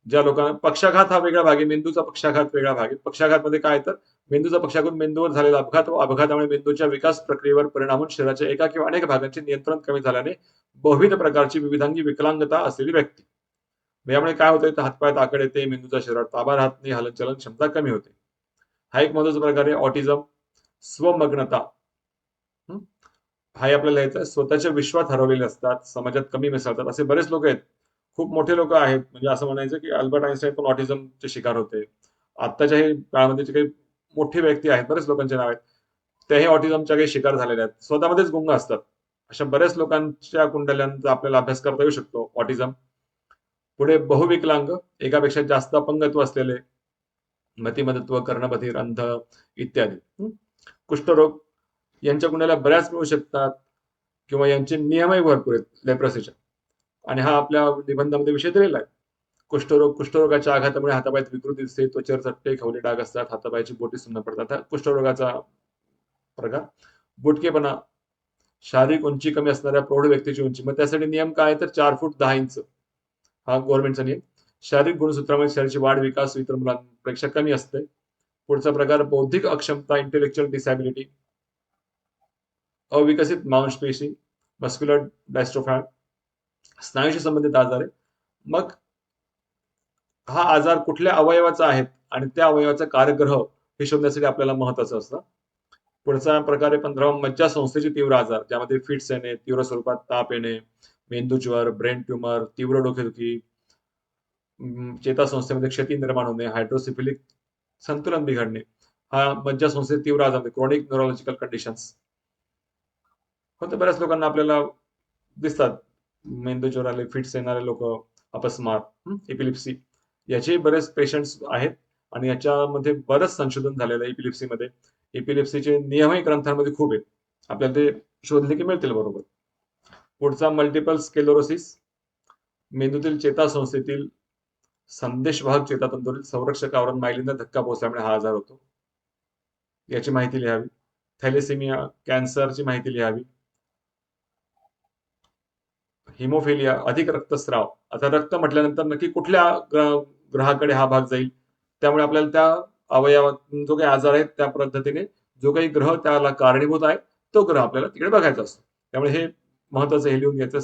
ज्या लोकांना पक्षाघात हा वेगळा भाग आहे, मेंदूचा पक्षाघात वेगळा भाग आहे. पक्षाघात मध्ये काय तर मेंदूचा पक्षाघात मेंदूवर झालेला अपघात व अपघातामुळे मेंदूच्या विकास प्रक्रियेवर परिणाम होऊन शरीराच्या एका किंवा अनेक भागांचे नियंत्रण कमी झाल्याने बहुविध प्रकारची विविधांगी विकलांगता असलेली व्यक्ती. यामुळे काय होतंय तर हातपाय ताकद येते, मेंदूचा शरीरात ताबा राहत नाही, हलनचलन क्षमता कमी होते. हा एक महत्वाचा प्रकार आहे. ऑटिझम, स्वमग्नता. हा आपल्याला यायचा स्वतःच्या विश्वात हरवलेले असतात, समाजात कमी मिसळतात, असे बरेच लोक आहेत. खूप मोठे लोक आहेत, म्हणजे असं म्हणायचं की अल्बर्ट आइन्स्टाईन पण ऑटिझमचे शिकार होते. आत्ताच्या हे काळामध्ये जे काही मोठे व्यक्ती आहेत, बरेच लोकांचे नाव आहेत, तेही ऑटिझमच्या काही शिकार झालेले आहेत, स्वतःमध्येच गुंग असतात. अशा बऱ्याच लोकांच्या कुंडल्यांचा आपल्याला अभ्यास करता येऊ शकतो. ऑटिझम. पुढे बहुविकलांग, एकापेक्षा जास्त अपंगत्व असलेले, मतिमंदत्व, कर्णबधिर, अंध इत्यादी. कुष्ठरोग, यांच्या कुंडल्या बऱ्याच मिळू शकतात किंवा यांचे नियमही भरपूर आहेत लेप्रसीच्या, आणि हा आपल्या निबंधामध्ये विषय दिलेला आहे. कुष्ठरोग, कुष्ठरोगाच्या आघातामुळे हातापायात विकृती दिसते, त्वचेवर चट्टे खवले डाग असतात, हातापायाची बोटे सुन्न पडतात. हा कुष्ठरोगाचा प्रकार. बुटकेपणा, शारीरिक उंची कमी असणाऱ्या प्रौढ व्यक्तीची उंची, मग त्यासाठी नियम काय तर 4 फूट 10 इंच हा गव्हर्नमेंटचा नियम. शारीरिक गुणसूत्रामुळे शरीराची वाढ विकास इतर मुलांपेक्षा कमी असते. पुढचा प्रकार बौद्धिक अक्षमता, इंटेलेक्च्युअल डिसॅबिलिटी, अविकसित मांसपेशी, मस्क्युलर डायस्ट्रोफी, स्नायूशी संबंधित आजार आहे. मग हा आजार कुठल्या अवयवाचा आहे आणि त्या अवयवाचा कार्यग्रह हे शोधण्यासाठी आपल्याला महत्वाचं असतं. पुढचा प्रकार आहे 15वा मज्जा संस्थेचे तीव्र आजार, ज्यामध्ये फिट्स येणे, तीव्र स्वरूपात ताप येणे, मेंदूज्वर, ब्रेन ट्यूमर, तीव्र डोकेदुखी, चेतासंस्थेमध्ये क्षती निर्माण होणे, हायड्रोसिफिलिक संतुलन बिघडणे, हा मज्जा संस्थेचे तीव्र आजार, क्रोनिक न्यूरोलॉजिकल कंडिशन्स होते. बऱ्याच लोकांना आपल्याला दिसतात मेंदूज्वर आले, फिट्स येणारे लोक, अपस्मार, एपिलिप्सी, याचे बरेच पेशंट्स आहेत आणि याच्यामध्ये बरंच संशोधन झालेलं आहे एपिलिप्सीमध्ये. एपिलिप्सीचे नियमही ग्रंथांमध्ये खूप आहेत, आपल्याला ते शोधले की मिळतील बरोबर. पुढचा मल्टिपल स्क्लेरोसिस, मेंदूतील चेतासंस्थेतील संदेशवाहक चेतातंतूतील संरक्षक आवरण मायलिनला धक्का पोहोचल्यामुळे हा आजार होतो, याची माहिती लिहावी. थॅलेसेमिया, कॅन्सरची माहिती लिहावी. हिमोफिलिया, अधिक रक्तस्राव. आता रक्त म्हटल्यानंतर नक्की कुठल्या ग्रहाकडे हा भाग जाईल, त्यामुळे आपल्याला त्या अवयवात जो काही आजार आहे त्या पद्धतीने जो काही ग्रह त्याला कारणीभूत आहे तो ग्रह आपल्याला तिकडे बघायचा असतो. त्यामुळे हे महत्वाचं हे लिहून घ्यायचं.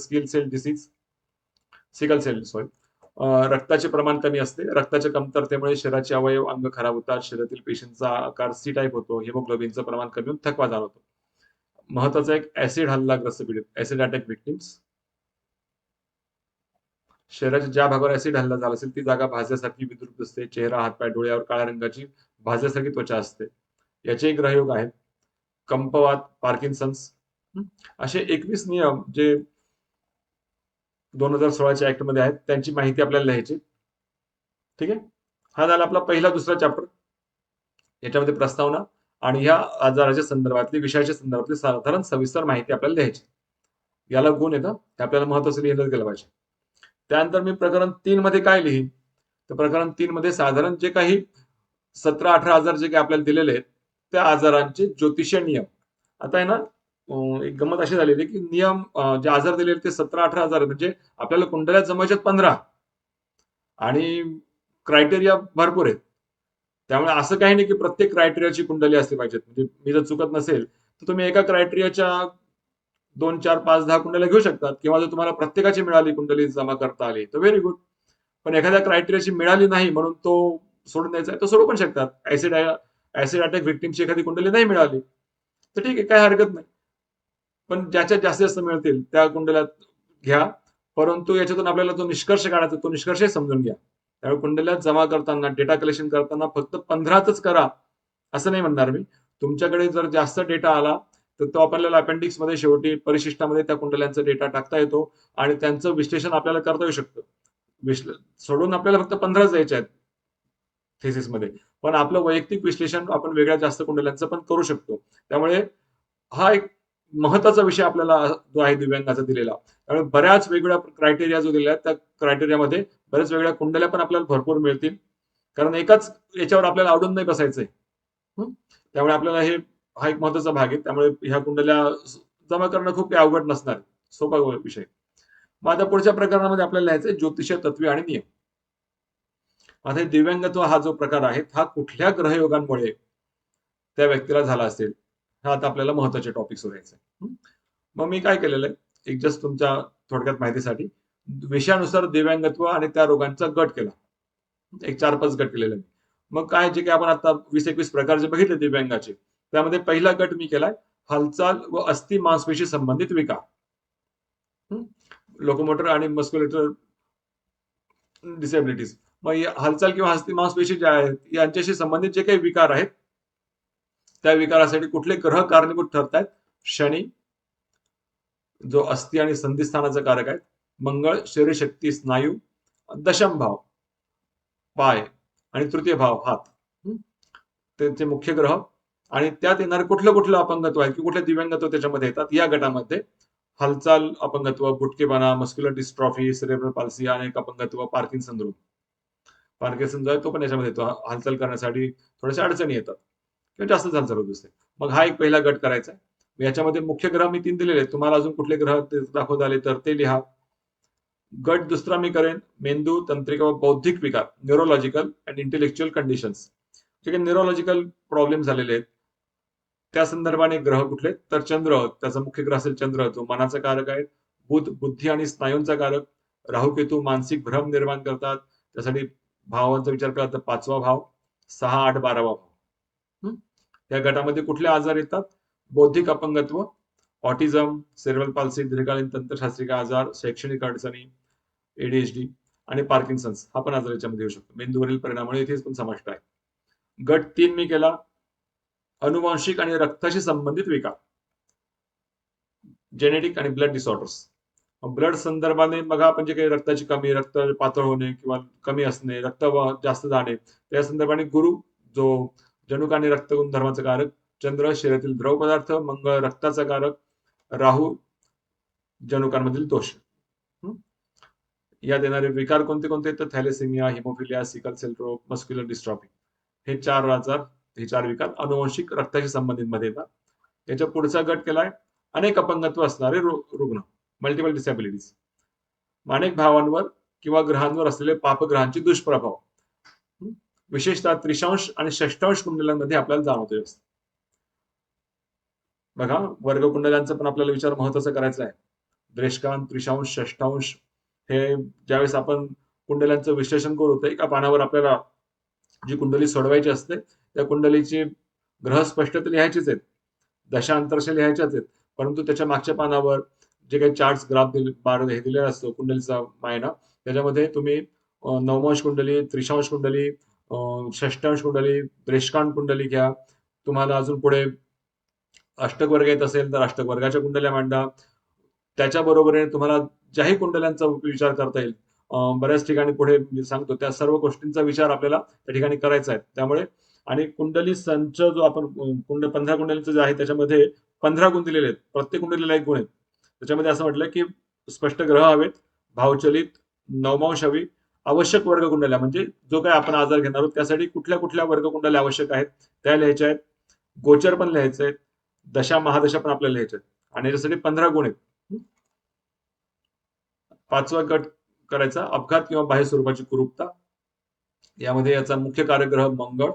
सिकल सेल रक्ताचे प्रमाण कमी असते. रक्ताच्या कमतरतेमुळे शरीराचे अवयव अंग खराब होतात, शरीरातील पेशींचा आकार सी टाईप होतो, हिमोग्लोबिनचं प्रमाण कमी होऊन थकवा जाणवतो. महत्वाचा एक ऍसिड हल्लाग्रस्त पीडित, ऍसिड अटॅक विक्टिम्स. शरीराच्या ज्या भागावर ऍसिड हल्ला झाला असेल ती जागा भाजल्यासारखी विद्रुप असते, चेहरा, हातपाय, डोळ्यावर काळ्या रंगाची भाजल्यासारखी त्वचा असते. याचेही ग्रहयोग आहेत. कंपवात, पार्किन्सन्स, असे 21 नियम जे 2016च्या ऍक्ट मध्ये आहेत, त्यांची माहिती आपल्याला लिहायची. ठीक आहे. हा झाला आपला पहिला दुसरा चॅप्टर. याच्यामध्ये प्रस्तावना आणि ह्या आजाराच्या संदर्भातली, विषयाच्या संदर्भातली साधारण सविस्तर माहिती आपल्याला लिहायची. याला गुण येतं, हे आपल्याला महत्वाचं लिहिलं गेलं पाहिजे. त्यानंतर मी प्रकरण 3 मध्ये काय लिहीन तर प्रकरण 3 मध्ये साधारण जे काही 17-18 आजार जे काही आपल्याला दिलेले आहेत त्या आजारांचे ज्योतिषीय नियम. आता आहे ना, एक गंमत अशी झालेली की नियम जे आजार दिलेले ते 17-18 आजार, म्हणजे आपल्याला कुंडल्या जमायच्यात 15 आणि क्रायटेरिया भरपूर आहेत. त्यामुळे असं काही नाही की प्रत्येक क्रायटेरियाची कुंडली असली पाहिजेत. म्हणजे मी जर चुकत नसेल तर तुम्ही एका क्रायटेरियाच्या 2, 4, 5, 10 कुंडल्या घेऊ शकतात, किंवा जर तुम्हाला प्रत्येकाची मिळाली कुंडली जमा करता आली तर व्हेरी गुड. पण एखाद्या क्रायटेरियाची मिळाली नाही म्हणून तो सोडून द्यायचा आहे, तो सोडू पण शकतात. ऍसिड अटॅक व्हिक्टिमची एखादी कुंडली नाही मिळाली तर ठीक आहे, काय हरकत नाही. पण ज्याच्यात जास्तीत जास्त मिळतील त्या कुंडल्यात घ्या, परंतु याच्यातून आपल्याला जो निष्कर्ष काढायचा तो निष्कर्ष समजून घ्या. त्यामुळे कुंडल्यात जमा करताना, डेटा कलेक्शन करताना फक्त 15च करा असं नाही म्हणणार मी. तुमच्याकडे जर जास्त डेटा आला तर तो आपल्याला अपेंडिक्स मध्ये शेवटी परिशिष्टामध्ये त्या कुंडल्यांचा डेटा टाकता येतो आणि त्यांचं विश्लेषण आपल्याला करता येऊ शकतं. सोडून आपल्याला फक्त 15 द्यायचे आहेत थेसिस मध्ये, पण आपलं वैयक्तिक विश्लेषण आपण वेगळ्या जास्त कुंडल्यांचं पण करू शकतो. त्यामुळे हा एक महत्वाचा विषय आपल्याला जो आहे दिव्यांगाचा दिलेला, त्यामुळे बऱ्याच वेगवेगळ्या क्रायटेरिया जो दिलेला आहे त्या क्रायटेरियामध्ये बऱ्याच वेगळ्या कुंडल्या पण आपल्याला भरपूर मिळतील, कारण एकाच याच्यावर आपल्याला आवडून नाही बसायचंय. त्यामुळे आपल्याला हा एक महत्वाचा भाग आहे. त्यामुळे ह्या कुंडल्या जमा करणं खूप काही अवघड नसणार, सोपा विषय. मग आता पुढच्या प्रकरणामध्ये आपल्याला लिहायचंय ज्योतिष तत्वे आणि नियम. आता हे दिव्यांगत्व हा जो प्रकार आहे हा कुठल्या ग्रहयोगांमुळे त्या व्यक्तीला झाला असेल, हा आता आपल्याला महत्वाचे टॉपिक सोडायचे. मग मी काय केलेलं आहे, एक जस्ट तुमच्या थोडक्यात माहितीसाठी विषयानुसार दिव्यांगत्व आणि त्या रोगांचा गट केला. एक 4-5 गट केलेले. मग काय जे काही आपण आता 20-21 प्रकार जे बघितले दिव्यांगाचे, त्यामध्ये पहिला गट मी केलाय हालचाल व अस्थि मांसपेशी संबंधित विकार, लोकोमोटर आणि मस्क्युलेटर डिसेबिलिटीज. मग हालचाल किंवा अस्थि मांसपेशी ज्या आहेत यांच्याशी संबंधित जे काही विकार आहेत त्या विकारासाठी कुठले ग्रह कारणीभूत ठरतायत? शनी जो अस्थि आणि संधिस्थानाचा कारक आहे, मंगळ शरीरशक्ती स्नायू, दशम भाव पाय आणि तृतीय भाव हात, त्यांचे मुख्य ग्रह. आणि त्यात येणारे कुठलं अपंगत्व आहे की कुठले दिव्यांगत्व त्याच्यामध्ये येतात या गटामध्ये हालचाल अपंगत्व, गुटकेपणा, मस्क्युलर डिस्ट्रॉफी, सेरेब्रल पाल्सी आणि एक अपंगत्व पार्किन्सन रोग. पार्किन्सन जो आहे तो पण याच्यामध्ये येतो. हालचाल करण्यासाठी थोड्याशा अडचणी येतात किंवा जास्त हालचाल होत असते. मग हा एक पहिला गट करायचा आहे. याच्यामध्ये मुख्य ग्रह मी 3 दिलेले आहेत. तुम्हाला अजून कुठले ग्रह दाखवता आले तर ते लिहा. गट दुसरा मी करेन मेंदू, तंत्रिका व बौद्धिक विकार, न्यूरोलॉजिकल अँड इंटेलेक्च्युअल कंडिशन्स. जे काही न्यूरोलॉजिकल प्रॉब्लेम झालेले आहेत त्या संदर्भाने ग्रह कुठले तर चंद्र, त्याचा मुख्य ग्रह असेल चंद्र, जो मनाचा कारक आहे. बुध बुद्धी आणि स्नायूंचा कारक. राहू केतू मानसिक भ्रम निर्माण करतात, त्यासाठी भावांचा विचार केला तर 5वा भाव, 6, 8, 12वा भाव. या गटामध्ये कुठले आजार येतात? बौद्धिक अपंगत्व, ऑटिझम, सेरेब्रल पाल्सी, दीर्घकालीन तंत्रशास्त्रीय आजार, शैक्षणिक अडचणी, एडीएचडी आणि पार्किन्सन्स हा पण आजार याच्यामध्ये येऊ शकतो. मेंदूवरील परिणामामुळे इथेच पण समाविष्ट आहे. गट 3 मी केला अनुवांशिक आणि रक्ताशी संबंधित विकार, जेनेटिक आणि ब्लड डिसऑर्डर्स. ब्लड संदर्भाने बघा आपण जे काही रक्ताची कमी, रक्त पातळ होणे किंवा कमी असणे, रक्त जास्त जाणे, त्या संदर्भाने गुरु जो जनुक आणि रक्त गुणधर्माचा कारक, चंद्र शरीरातील द्रव पदार्थ, मंगळ रक्ताचा कारक, राहू जनुकांमधील दोष. यात येणारे विकार कोणते कोणते तर थॅलेसेमिया, हिमोफिलिया, सिकल सेल रोग, मस्क्युलर डिस्ट्रॉफी. हे 4 आजार, हे 4 विकार अनुवंशिक रक्ताशी संबंधित मध्ये येतात. याच्या पुढचा गट केलाय अनेक अपंगत्व असणारे रुग्ण, मल्टिपल डिसॅबिलिटीज. अनेक भावांवर किंवा ग्रहांवर असलेले पापग्रहांचे दुष्प्रभाव, विशेषतः त्रिशांश आणि षष्ठांश कुंडलांमध्ये आपल्याला जाणवते जास्त. बघा वर्ग कुंडल्यांचा पण आपल्याला विचार महत्वाचा करायचा आहे. द्रेष्कांत, त्रिशांश, षष्ठांश हे ज्यावेळेस आपण कुंडल्यांचं विश्लेषण करू तर एका पानावर आपल्याला जी कुंडली सोडवायची असते त्या कुंडलीची ग्रह स्पष्ट तर लिहायचीच आहेत, दशांतर्श लिहायच्याच आहेत, परंतु त्याच्या मागच्या पानावर जे काही चार्ट्स ग्राफ हे दिलेला असतो कुंडलीचा मायना, त्याच्यामध्ये तुम्ही नवमांश कुंडली, त्रिशांश कुंडली, षष्ठांश कुंडली, द्रेष्कांत कुंडली घ्या. तुम्हाला अजून पुढे अष्टक वर्ग येत असेल तर अष्टक वर्गाच्या कुंडल्या मांडा. त्याच्या बरोबरीने तुम्हाला ज्याही कुंडल्यांचा विचार करता येईल, बऱ्याच ठिकाणी पुढे मी सांगतो त्या सर्व गोष्टींचा विचार आपल्याला त्या ठिकाणी करायचा आहे. त्यामुळे आणि कुंडली संच जो आपण 15 कुंडलीचं जे आहे त्याच्यामध्ये 15 गुण दिलेले आहेत, प्रत्येक कुंडलीला 1 गुण आहे. त्याच्यामध्ये असं म्हटलं की स्पष्ट ग्रह हवेत, भावचलित, नवमांश हवी, आवश्यक वर्ग कुंडल्या म्हणजे जो काही आपण आजार घेणार आहोत त्यासाठी कुठल्या कुठल्या वर्ग कुंडल्या आवश्यक आहेत त्या लिहायच्या आहेत. गोचर पण लिहायचं आहे, दशा महादशा पण आपल्याला लिहायच्या आहेत आणि याच्यासाठी 15 गुण आहेत. 5वा गट करायचा अपघात किंवा बाह्य स्वरूपाची कुरूपता. यामध्ये याचा मुख्य कारकग्रह मंगळ,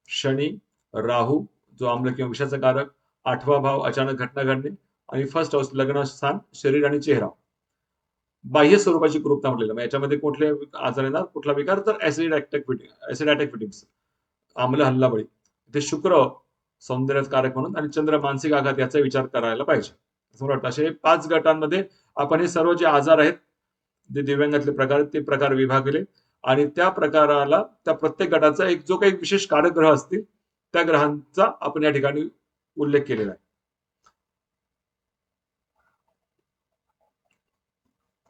शनी, राहू जो आम्ल किंवा विषाचा कारक, 8वा भाव अचानक घटना घडणे आणि फर्स्ट हाऊस लग्न स्थान, शरीर आणि चेहरा. बाह्य स्वरूपाची कुरूपता म्हटलेलं याच्यामध्ये कुठले आजार येणार, कुठला विकार तर ऍसिड अटॅक फिटिंग्स, आम्ल हल्लाबळी. ते शुक्र सौंदर्याचा कारक म्हणून आणि चंद्र मानसिक आघात याचा विचार करायला पाहिजे. असं वाटतं असे 5 गटांमध्ये आपण हे सर्व जे आजार आहेत जे दिव्यांगातले प्रकार ते प्रकार विभागले आणि त्या प्रकाराला त्या प्रत्येक गटाचा एक जो काही विशेष कारकग्रह असतील त्या ग्रहांचा आपण या ठिकाणी उल्लेख केलेला आहे.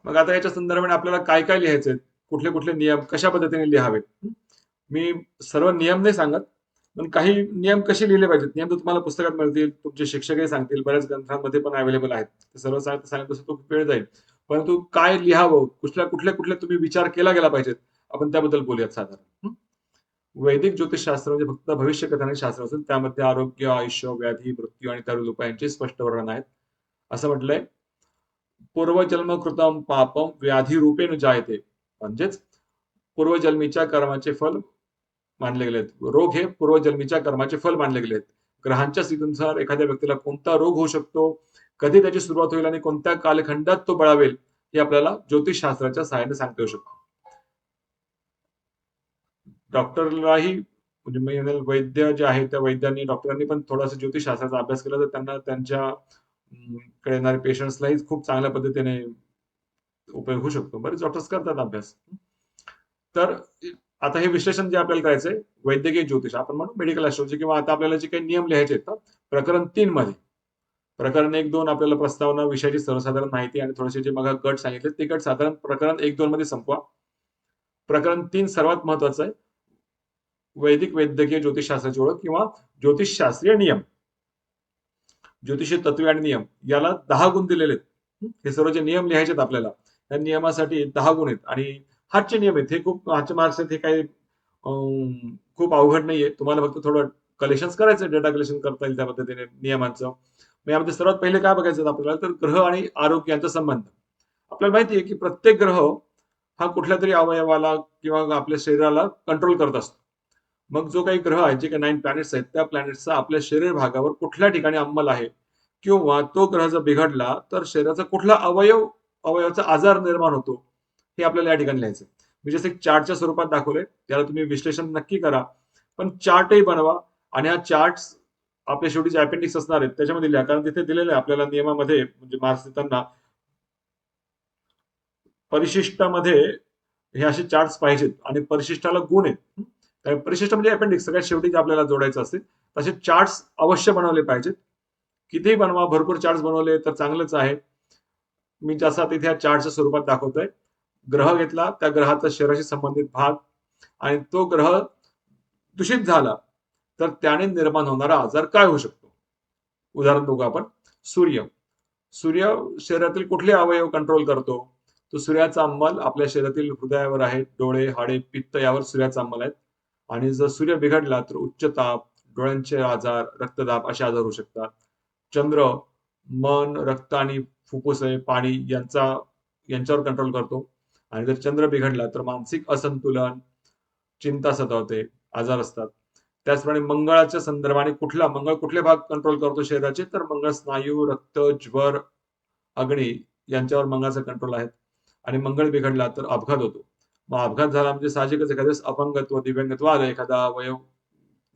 मग आता याच्या संदर्भाने आपल्याला काय काय लिहायचंय, कुठले कुठले नियम कशा पद्धतीने लिहावेत. मी सर्व नियम नाही सांगत, पण काही नियम कसे लिहिले पाहिजेत, नियम तर तुम्हाला पुस्तकात मिळतील, तुमचे शिक्षकही सांगतील, बऱ्याच ग्रंथांमध्ये पण अवेलेबल आहेत. ते सर्व सांगत तसं तो खूप वेळ जाईल. परंतु काय लिहावं, कुठल्या तुम्ही विचार केला गेला पाहिजेत, आपण त्याबद्दल बोलूयात साधारण. वैदिक ज्योतिषशास्त्र म्हणजे फक्त भविष्य कथाने शास्त्र असून त्यामध्ये आरोग्य, आयुष्य, व्याधी, मृत्यू आणि त्यावर उपायांचे स्पष्ट वर्णन आहेत. असं म्हटलंय, पूर्वजन्म कृतम पापम व्याधी रूपेण जायते, म्हणजेच पूर्वजन्मीच्या कर्माचे फल मानले गेले आहेत. रोग हे पूर्वजन्मीच्या कर्माचे फल मानले गेले आहेत. ग्रहांच्या स्थितीनुसार एखाद्या व्यक्तीला कोणता रोग होऊ शकतो, कधी त्याची सुरुवात होईल आणि कोणत्या कालखंडात तो बळावेल, हे आपल्याला ज्योतिषशास्त्राच्या सहाय्याने सांगता येऊ शकतो. डॉक्टरलाही म्हणजे मी म्हणेल वैद्य जे आहे त्या वैद्यांनी डॉक्टरांनी पण थोडासा ज्योतिषशास्त्राचा अभ्यास केला तर त्यांना त्यांच्या कडे येणारे पेशंट्सलाही खूप चांगल्या पद्धतीने उपयोग होऊ शकतो. बरेच डॉक्टर्स करतात अभ्यास. तर आता हे विश्लेषण जे आपल्याला करायचंय वैद्यकीय ज्योतिष आपण म्हणू मेडिकल ऍस्ट्रोलॉजी, किंवा आता आपल्याला जे काही नियम लिहायचे आहेत प्रकरण 3 मध्ये, प्रकरण 1-2 आपल्याला प्रस्तावना, विषयाची सर्वसाधारण माहिती आणि थोडेसे जे मग गट सांगितले ते गट साधारण प्रकरण 1-2 मध्ये संपवा. प्रकरण 3 सर्वात महत्वाचं आहे, वैदिक वैद्यकीय ज्योतिषशास्त्राची ओळख किंवा ज्योतिषशास्त्रीय नियम. ज्योतिषीय तत्वे आणि नियम याला 10 गुण दिलेले आहेत. हे सर्व जे नियम लिहायचे आहेत आपल्याला, त्या नियमासाठी 10 गुण आहेत आणि हातचे नियम आहेत. हे खूप हातचे मार्क्स आहेत. हे काही खूप अवघड नाहीये. तुम्हाला फक्त थोडं कलेक्शन करायचं, डेटा कलेक्शन करता येईल त्या पद्धतीने नियमांचं. यामध्ये सर्वात पहिले काय बघायचं आपल्याला, तर ग्रह आणि आरोग्य यांचा संबंध. आपल्याला माहिती आहे की प्रत्येक ग्रह हा कुठल्या तरी अवयवाला किंवा आपल्या शरीराला कंट्रोल करत असतो. मग जो काही ग्रह आहे, जे काही 9 प्लॅनेट्स आहेत, त्या प्लॅनेट्सचा आपल्या शरीर भागावर कुठल्या ठिकाणी अंमल आहे, किंवा तो ग्रह जर बिघडला तर शरीराचा कुठला अवयवाचा आजार निर्माण होतो, हे आपल्याला या ठिकाणी लिहायचं. मी जसं एक चार्टच्या स्वरूपात दाखवलंय, त्याला तुम्ही विश्लेषण नक्की करा, पण चार्टही बनवा आणि हा चार्ट आपल्या शेवटी जे अपेंडिक्स असणार आहेत त्याच्यामध्ये लिहा, कारण तिथे दिलेलं आहे आपल्याला नियमामध्ये, म्हणजे मार्क्स देताना परिशिष्टामध्ये हे असे चार्ट्स पाहिजेत आणि परिशिष्टाला गुण आहेत. परिशिष्ट म्हणजे अपेंडिक्स, सगळ्यात शेवटी जे आपल्याला जोडायचं असते तसे चार्ट्स अवश्य बनवले पाहिजेत. कितीही बनवा, भरपूर चार्ट्स बनवले तर चांगलंच आहे. मी जसा तिथे या चार्टच्या स्वरूपात दाखवतोय, ग्रह घेतला, त्या ग्रहाचा शरीराशी संबंधित भाग, आणि तो ग्रह दूषित झाला तर त्याने निर्माण होणारा आजार काय होऊ शकतो. उदाहरण बघू आपण. सूर्य शरीरातील कुठले अवयव कंट्रोल करतो, तो सूर्याचा अंमल आपल्या शरीरातील हृदयावर आहे. डोळे, हाडे, पित्त यावर सूर्याचा अंमल आहे. आणि जर सूर्य बिघडला तर उच्च ताप, डोळ्यांचे आजार, रक्तदाब असे आजार होऊ शकतात. चंद्र मन, रक्त आणि फुफ्फुसे, पाणी यांच्यावर कंट्रोल करतो. आणि जर चंद्र बिघडला तर मानसिक असंतुलन, चिंता सतावते, आजार असतात. त्याचप्रमाणे मंगळाच्या संदर्भाने मंगळ कुठले भाग कंट्रोल करतो शरीराचे, तर मंगळ स्नायू, रक्त, ज्वर, अग्नी यांच्यावर मंगळाचा कंट्रोल आहे. आणि मंगळ बिघडला तर अपघात होतो. मग अपघात झाला म्हणजे साहजिकच एखाद्यास अपंगत्व, दिव्यांगत्व आलं, एखादा अवयव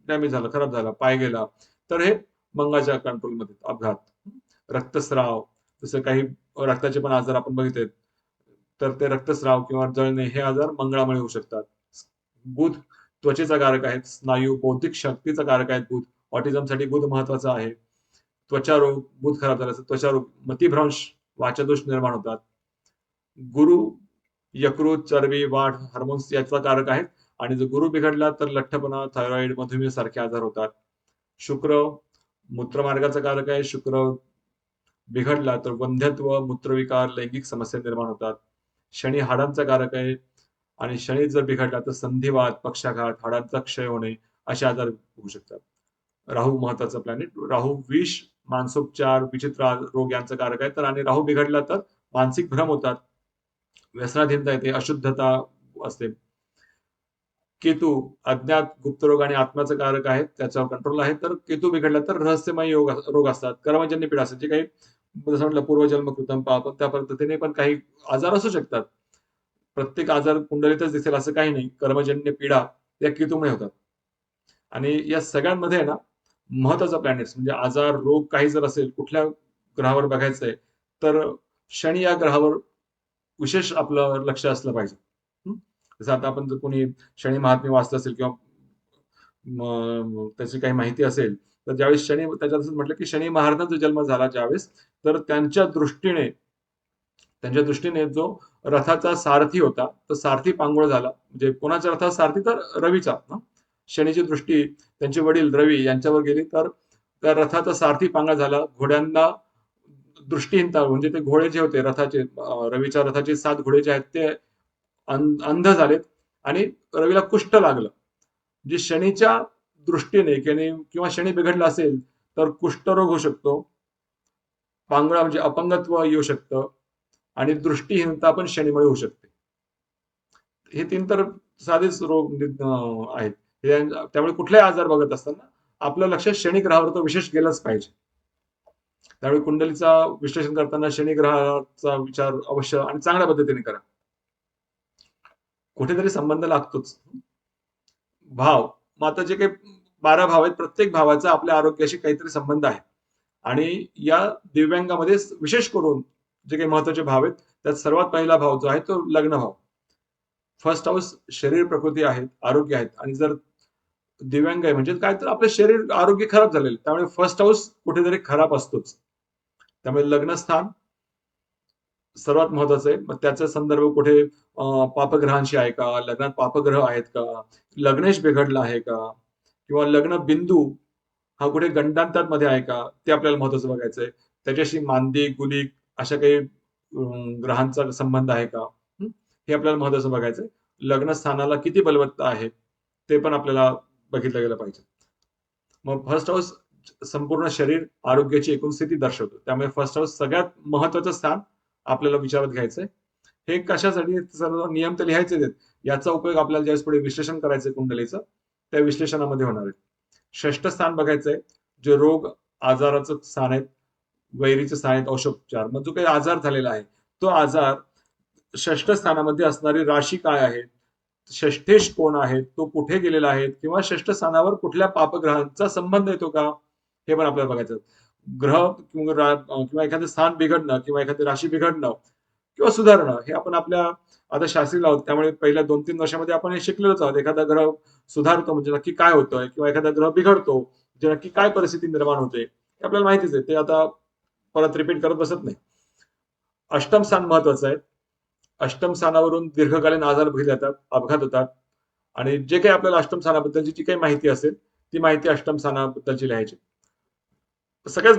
डॅमेज झाला, खराब झाला, पाय गेला, तर हे मंगळाच्या कंट्रोलमध्ये अपघात. रक्तस्राव, जसं काही रक्ताचे पण आजार आपण बघितले, तर ते रक्तस्राव किंवा जळणे हे आजार मंगळामुळे होऊ शकतात. बुध त्वचेचा कारक आहेत. स्नायू, बौद्धिक शक्तीचा कारक आहेत बुध. ऑटिझमसाठी बुध महत्वाचा आहे. त्वचारोग, बुध खराब झाला तर त्वचारोग, मतिभ्रंश, वाचादोष निर्माण होतात. गुरु यकृत, चरबी, वाढ, हार्मोन्स याचा कारक आहेत. आणि जर गुरु बिघडला तर लठ्ठपणा, थायरॉइड, मधुमेह सारखे आजार होतात. शुक्र मूत्रमार्गाचा कारक आहे. शुक्र बिघडला तर वंध्यत्व, मूत्रविकार, लैंगिक समस्या निर्माण होतात. शनी हाडांचा कारक आहे आणि शनी जर बिघडला तर संधिवात, पक्षाघात, हाडांचा क्षय होणे असे आजार होऊ शकतात. राहू महत्वाचा प्लॅनेट. राहू विष, मानसोपचार, विचित्र रोग यांचा कारक आहे. तर आणि राहू बिघडला तर मानसिक भ्रम होतात, व्यसनाधीनता येते, अशुद्धता असते. केतू अज्ञात, गुप्तरोग आणि आत्म्याचं कारक आहे, त्याच्यावर कंट्रोल आहे. तर केतू बिघडला तर रहस्यमय रोग असतात, कर्मजन्य पीडा असतात, जे काही जसं म्हटलं पूर्वजन्म कृतम पाप, त्या पद्धतीने पण काही आजार असू शकतात. प्रत्येक आजार कुंडलीतच दिसेल असं काही नाही. कर्मजन्य पीडा या केतूमुळे होतात. आणि या सगळ्यांमध्ये ना महत्वाचा प्लॅनेट्स म्हणजे आजार, रोग काही जर असेल, कुठल्या ग्रहावर बघायचंय, तर शनी या ग्रहावर विशेष आपलं लक्ष असलं पाहिजे. जसं आता आपण जर कोणी शनी महात्म्य वाचलं असेल किंवा त्याची काही माहिती असेल, तर ज्यावेळेस शनी, त्याच्यात म्हटलं की शनी महाराजांचा जन्म झाला ज्यावेळेस, तर त्यांच्या दृष्टीने जो रथाचा सारथी होता, तो सारथी पांगुळ झाला. म्हणजे कोणाच्या रथाचा सारथी, तर रवीचा. शनीची दृष्टी त्यांचे वडील रवी यांच्यावर गेली तर त्या रथाचा सारथी पांगळा झाला, घोड्यांना दृष्टीहीनता म्हणजे ते घोडे जे होते रथाचे रवीच्या रथाचे 7 घोडे जे आहेत ते अंध झालेत आणि रवीला कुष्ठ लागलं. जे शनीच्या दृष्टीने किंवा शनी बिघडला असेल तर कुष्ठरोग होऊ शकतो, पांगळा म्हणजे अपंगत्व येऊ शकतं आणि दृष्टीहीनता पण शनीमुळे होऊ शकते. हे 3 तर साधेच रोग आहेत. त्यामुळे कुठलाही आजार बघत असताना आपलं लक्ष शनी ग्रहावर तर विशेष गेलंच पाहिजे. त्यामुळे कुंडलीचा विश्लेषण करताना शनी ग्रहाचा विचार अवश्य आणि चांगल्या पद्धतीने करा. कुठेतरी संबंध लागतोच. भाव, मग आता जे काही 12 भाव आहेत, प्रत्येक भावाचा आपल्या आरोग्याशी काहीतरी संबंध आहे आणि या दिव्यांगामध्ये विशेष करून जे काही महत्वाचे भाव आहेत त्यात सर्वात पहिला भाव जो आहे तो लग्न भाव. फर्स्ट हाऊस शरीर प्रकृती आहेत, आरोग्य आहेत आणि जर दिव्यांग आहे म्हणजे काय तर आपलं शरीर आरोग्य खराब झालेलं, त्यामुळे फर्स्ट हाऊस कुठेतरी खराब असतोच. त्यामुळे लग्नस्थान सर्वात महत्वाचं आहे. मग त्याचा संदर्भ कुठे पापग्रहांशी आहे का, लग्नात पापग्रह आहेत का, लग्नेश बिघडला आहे का, किंवा लग्न बिंदू हा कुठे गंडांतामध्ये आहे का, ते आपल्याला महत्वाचं बघायचंय. त्याच्याशी मांदी गुलिक अशा काही ग्रहांचा संबंध आहे का, हे आपल्याला महत्वाचं बघायचंय. लग्नस्थानाला किती बलवत्ता आहे ते पण आपल्याला बघितलं गेलं पाहिजे. मग फर्स्ट हाऊस संपूर्ण शरीर आरोग्याची एकूण स्थिती दर्शवतो, त्यामुळे फर्स्ट हाऊस सगळ्यात महत्वाचं स्थान आपल्याला विचारात घ्यायचंय. हे कशासाठी सर्व नियम तर लिहायचे आहेत, याचा उपयोग आपल्याला ज्यावेळेस पुढे विश्लेषण करायचंय कुंडलीचं त्या विश्लेषणामध्ये होणार आहे. 6ष्ठ स्थान बघायचंय, जे रोग आजाराचं स्थान आहेत, वैरीचे स्थान आहेत, औषधोपचार. मग जो काही आजार झालेला आहे तो आजार 6ष्ठ स्थानामध्ये असणारी राशी काय आहे, षष्ठेश कोण आहेत, तो कुठे गेलेला आहे, किंवा 6ष्ठ स्थानावर कुठल्या पापग्रहांचा संबंध येतो का, हे पण आपल्याला बघायचं. ग्रह किंवा एखादं स्थान बिघडणं किंवा एखादी राशी बिघडणं किंवा सुधारणं हे आपण आपल्या आता शास्त्री आहोत, त्यामुळे पहिल्या 2-3 वर्षामध्ये आपण हे शिकलेलोच आहोत. एखादा ग्रह सुधारतो म्हणजे नक्की काय होतंय, किंवा एखादा ग्रह बिघडतो म्हणजे नक्की काय परिस्थिती निर्माण होते हे आपल्याला माहितीच आहे. ते आता परत रिपीट करत बसत नाही. अष्टम स्थान महत्वाचं आहे. अष्टम स्थानावरून दीर्घकालीन आजार बघितले जातात, अपघात होतात आणि जे काही आपल्याला अष्टम स्थानाबद्दलची जी काही माहिती असेल ती माहिती अष्टम स्थानाबद्दलची लिहायची. सगळ्याच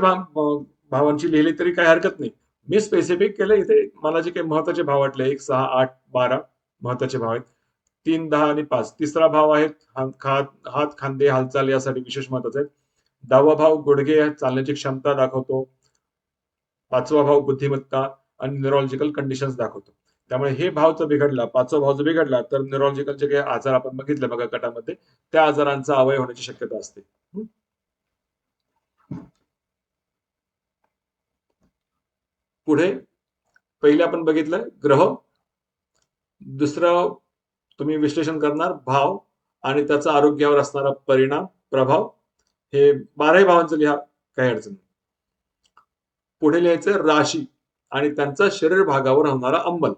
भावांची लिहिली तरी काही हरकत नाही. मी स्पेसिफिक केलं इथे, मला जे काही महत्वाचे भाव वाटले 1, 6, 8, 12 महत्वाचे भाव आहेत. 3, 10 आणि 5. तिसरा भाव आहे हात खांदे हालचाल यासाठी विशेष महत्वाचे आहेत. 10वा भाव गुडघे चालण्याची क्षमता दाखवतो. 5वा भाव बुद्धिमत्ता आणि न्यूरोलॉजिकल कंडिशन्स दाखवतो. त्यामुळे हे भाव जर बिघडला, 5वा भाव जर बिघडला तर न्यूरोलॉजिकल जे काही आजार आपण बघितले बघा गटामध्ये, त्या आजारांचा अवय होण्याची शक्यता असते. पुढे पहिले आपण बघितलं ग्रह, दुसरं तुम्ही विश्लेषण करणार भाव आणि त्याचा आरोग्यावर असणारा परिणाम प्रभाव. हे 12 भावांचं लिहा, काही अडचण नाही. पुढे लिहायचं राशी आणि त्यांचा शरीर भागावर होणारा अंमल.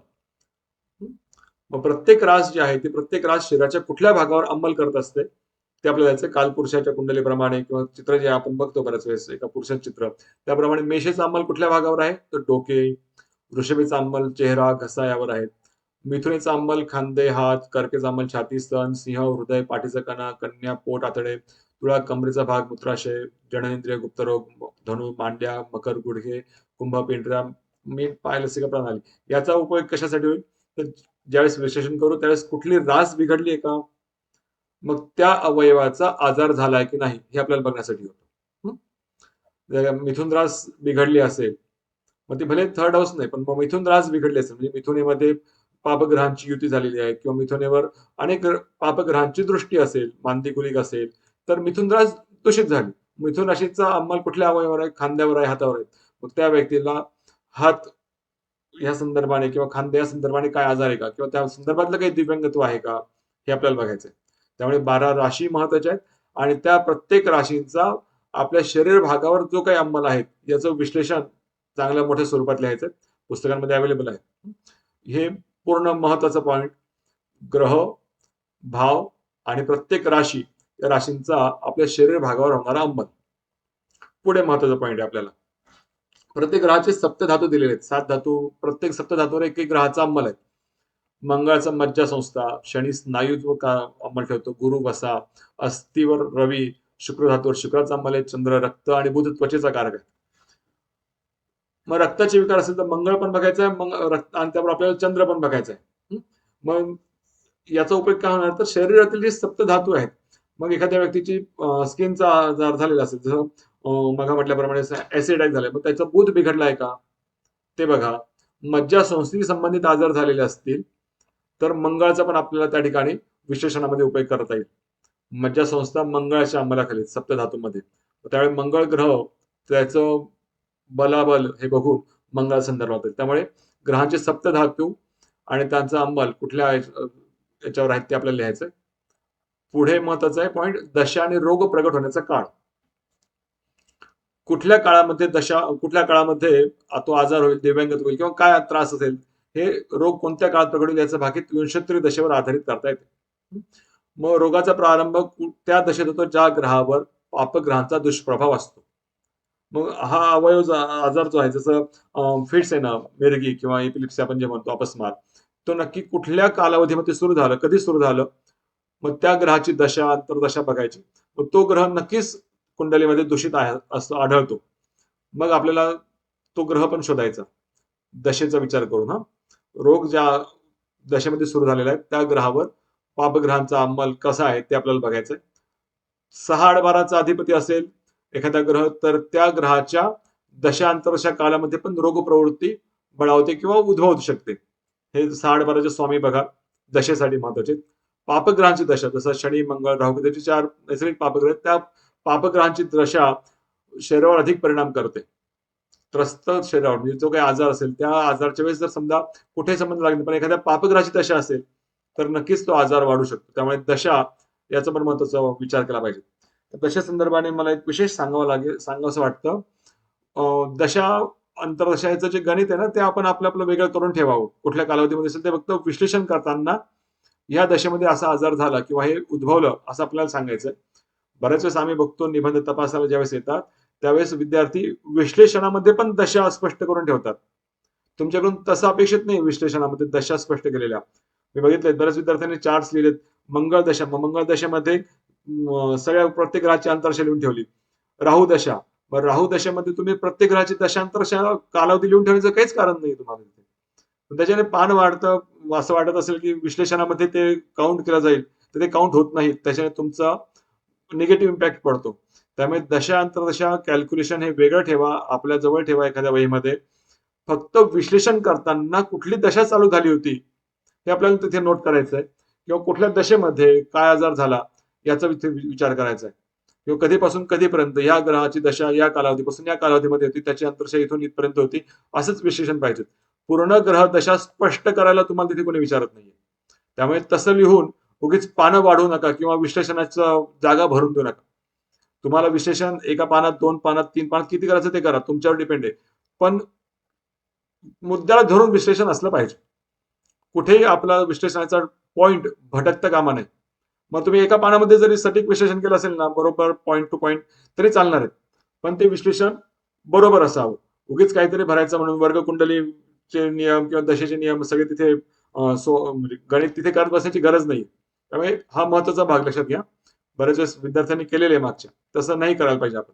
मग प्रत्येक रास जी आहे ती प्रत्येक रास शरीराच्या कुठल्या भागावर अंमल करत असते ते आपल्याला यायचं. कालपुरुषाच्या कुंडलीप्रमाणे किंवा चित्र जे आपण बघतो बऱ्याच वेळेस एका पुरुषाचं चित्र, त्याप्रमाणे मेषेचा अंमल कुठल्या भागावर आहे तर डोके, वृषभेचा अंमल चेहरा घसा यावर आहे, मिथुनीचा अंमल खांदे हात, कर्केचा अंमल छाती स्तन, सिंह हृदय, पाठीचा कणा, कन्या पोट आतडे, तुळा कमरेचा भाग मूत्राशय, जननेंद्रिय गुप्तरोग, धनु मांड्या, मकर गुडघे, कुंभ पिंढरा, मी पाय लसिका प्रणाली. याचा उपयोग कशासाठी होईल तर ज्यावेळेस विश्लेषण करू त्यावेळेस कुठली रास बिघडली आहे का, मग त्या अवयवाचा आजार झालाय की नाही हे आपल्याला बघण्यासाठी होतं. जर मिथुन रास बिघडली असेल मग ती भले थर्ड हाऊस नाही पण मग मिथुन रास बिघडली असेल म्हणजे मिथुनेमध्ये पापग्रहांची युती झालेली आहे किंवा मिथुनेवर अनेक पापग्रहांची दृष्टी असेल, मांदिकुलिक असेल तर मिथुन रास दूषित झाली. मिथुन राशीचा अंमल कुठल्या अवयवावर आहे, खांद्यावर आहे, हातावर आहे. मग त्या व्यक्तीला हात या संदर्भाने किंवा खांद्या या संदर्भाने काय आजार आहे का किंवा त्या संदर्भातलं काही दिव्यांगत्व आहे का हे आपल्याला बघायचंय. त्यामुळे 12 राशी महत्वाच्या आहेत आणि त्या प्रत्येक राशींचा आपल्या शरीर भागावर जो काही अंमल आहे याचं विश्लेषण चांगल्या मोठ्या स्वरूपात लिहायचं, पुस्तकांमध्ये अवेलेबल आहे. हे पूर्ण महत्वाचं पॉइंट, ग्रह, भाव आणि प्रत्येक राशी या राशींचा आपल्या शरीर भागावर होणारा अंमल. पुढे महत्वाचा पॉइंट आहे आपल्याला, प्रत्येक ग्रहाचे सप्तधातू दिलेले आहेत, 7 धातू, प्रत्येक सप्तधातूवर एक एक ग्रहाचा अंमल आहे. मंगळाचा मज्जा संस्था, शनी स्नायूत्व का अंमल ठेवतो, गुरु वसा, अस्थिवर रवी, शुक्र धातूवर शुक्राचा अंमल आहे, चंद्र रक्त आणि बुध त्वचेचा कारक आहे. मग रक्ताचे विकार असेल तर मंगळ पण बघायचा आहे, मग रक्त आणि त्यावर आपल्याला चंद्र पण बघायचा आहे. मग याचा उपयोग काय होणार तर शरीरातील जे सप्त धातू आहेत, मग एखाद्या व्यक्तीची स्किनचा आजार झालेला असेल, जसं मग म्हटल्याप्रमाणे ऍसिड अटॅक झालाय, मग त्याचा बुध बिघडलाय का ते बघा. मज्जा संस्थेशी संबंधित आजार झालेले असतील तर मंगळाचा पण आपल्याला त्या ठिकाणी विश्लेषणामध्ये उपयोग करता येईल. मज्जा संस्था मंगळाच्या अंमलाखाली सप्तधातूमध्ये, त्यावेळी मंगळ ग्रह त्याचं बलाबल हे बघून मंगळ संदर्भात येईल. त्यामुळे ग्रहांचे सप्तधातू आणि त्यांचा अंमल कुठल्या याच्यावर आहेत ते आपल्याला लिहायचंय. पुढे महत्वाचा आहे पॉइंट, दशा आणि रोग प्रगट होण्याचा काळ. कुठल्या काळामध्ये तो आजार होईल, दिव्यांगत होईल किंवा काय त्रास असेल, हे रोग कोणत्या काळात प्रगट होईल याचं भाकीत विंशोत्तरी दशेवर आधारित करता येते. मग रोगाचा प्रारंभ त्या दशेत होतो ज्या ग्रहावर पापग्रहांचा दुष्प्रभाव असतो. मग हा अवयव आजार जो आहे, जसं फिट्स आहे ना, मिरगी किंवा एपिलिप्सी आपण जे म्हणतो अपस्मार, तो नक्की कुठल्या कालावधीमध्ये सुरू झालं, कधी सुरू झालं, मग त्या ग्रहाची दशा अंतर्दशा बघायची. मग तो ग्रह नक्कीच कुंडलीमध्ये दूषित आहे असं आढळतो, मग आपल्याला तो ग्रह पण शोधायचा दशेचा विचार करून. रोग ज्या दशेमध्ये सुरू झालेला आहे त्या ग्रहावर पापग्रहांचा अंमल कसा आहे ते आपल्याला बघायचंय. 6-8-12चा अधिपती असेल एखादा ग्रह तर त्या ग्रहाच्या दशांतरशा कालामध्ये पण रोग प्रवृत्ती बळावते किंवा उद्भवू शकते. हे 6-8-12चे स्वामी बघा दशेसाठी महत्वाचे. पापग्रहांची दशा, जसं शनी मंगळ राहू त्याचे 4 नैसर्गिक पापग्रह, त्या पापग्रहांची दशा शरीरावर अधिक परिणाम करते. त्रस्त शरीरावर म्हणजे जो काही आजार असेल त्या आजारच्या वेळेस जर समजा कुठे संबंध लागले पण एखाद्या पापग्रहाची दशा असेल तर नक्कीच तो आजार वाढू शकतो. त्यामुळे दशा याचा पण महत्वाचा विचार केला पाहिजे. तर दशा संदर्भाने मला एक विशेष सांगावं वाटतं. दशा अंतरदशा याचं जे गणित आहे ना ते आपण आपलं वेगळं करून ठेवावं. कुठल्या कालावधीमध्ये असेल ते फक्त विश्लेषण करताना या दशेमध्ये असा आजार झाला किंवा हे उद्भवलं असं आपल्याला सांगायचंय. बऱ्याच वेळेस आम्ही बघतो निबंध तपासायला ज्यावेळेस येतात त्यावेळेस विद्यार्थी विश्लेषणामध्ये पण दशा स्पष्ट करून ठेवतात. तुमच्याकडून तसं अपेक्षित नाही विश्लेषणामध्ये दशा स्पष्ट केलेल्या. मी बघितलंय बऱ्याच विद्यार्थ्यांनी चार्ट्स लिहिलेत. मंगळ दशेमध्ये सगळ्या प्रत्येक ग्रहाची अंतरशा लिहून ठेवली. राहू दशा, राहू दशेमध्ये तुम्ही प्रत्येक ग्रहाची दशांतरशा कालावधी लिहून ठेवण्याचं काहीच कारण नाही तुम्हाला. त्याच्याने पान वाढतं, असं वाटत असेल की विश्लेषणामध्ये ते काउंट केलं जाईल तर ते काउंट होत नाही, त्याच्याने तुमचा निगेटिव्ह इम्पॅक्ट पडतो. त्यामुळे दशा अंतरदशा कॅल्क्युलेशन हे वेगळं ठेवा, आपल्या जवळ ठेवा एखाद्या वहीमध्ये. फक्त विश्लेषण करताना कुठली दशा चालू झाली होती हे आपल्याला तिथे नोट करायचंय, किंवा कुठल्या दशेमध्ये काय आजार झाला याचा विचार करायचा आहे, किंवा कधीपासून कधीपर्यंत या ग्रहाची दशा या कालावधीपासून या कालावधीमध्ये होती, त्याची अंतरशा इथून इथपर्यंत होती, असंच विश्लेषण पाहिजे. पूर्ण ग्रह दशा स्पष्ट करायला तुम्हाला तिथे कोणी विचारत नाहीये. त्यामुळे तसं लिहून उगीच पानं वाढवू नका किंवा विश्लेषणाचं जागा भरून देऊ नका. तुम्हाला विश्लेषण एका पानात, 2 पानात, 3 पानात किती करायचं ते करा, तुमच्यावर डिपेंड आहे. पण मुद्द्याला धरून विश्लेषण असलं पाहिजे. कुठेही आपला विश्लेषणाचा पॉइंट भटकता कामा नये. मग तुम्ही एका पानामध्ये जरी सटीक विश्लेषण केलं असेल ना, बरोबर पॉइंट टू पॉइंट, तरी चालणार आहे. पण ते विश्लेषण बरोबर असावं. उगीच काहीतरी भरायचं म्हणून वर्गकुंडलीचे नियम किंवा दशेचे नियम सगळे तिथे म्हणजे गणित तिथे करत बसायची गरज नाही. त्यामुळे हा महत्वाचा भाग लक्षात घ्या. बरेच वेळेस विद्यार्थ्यांनी केलेले आहे मागच्या, तसं नाही करायला पाहिजे आपण.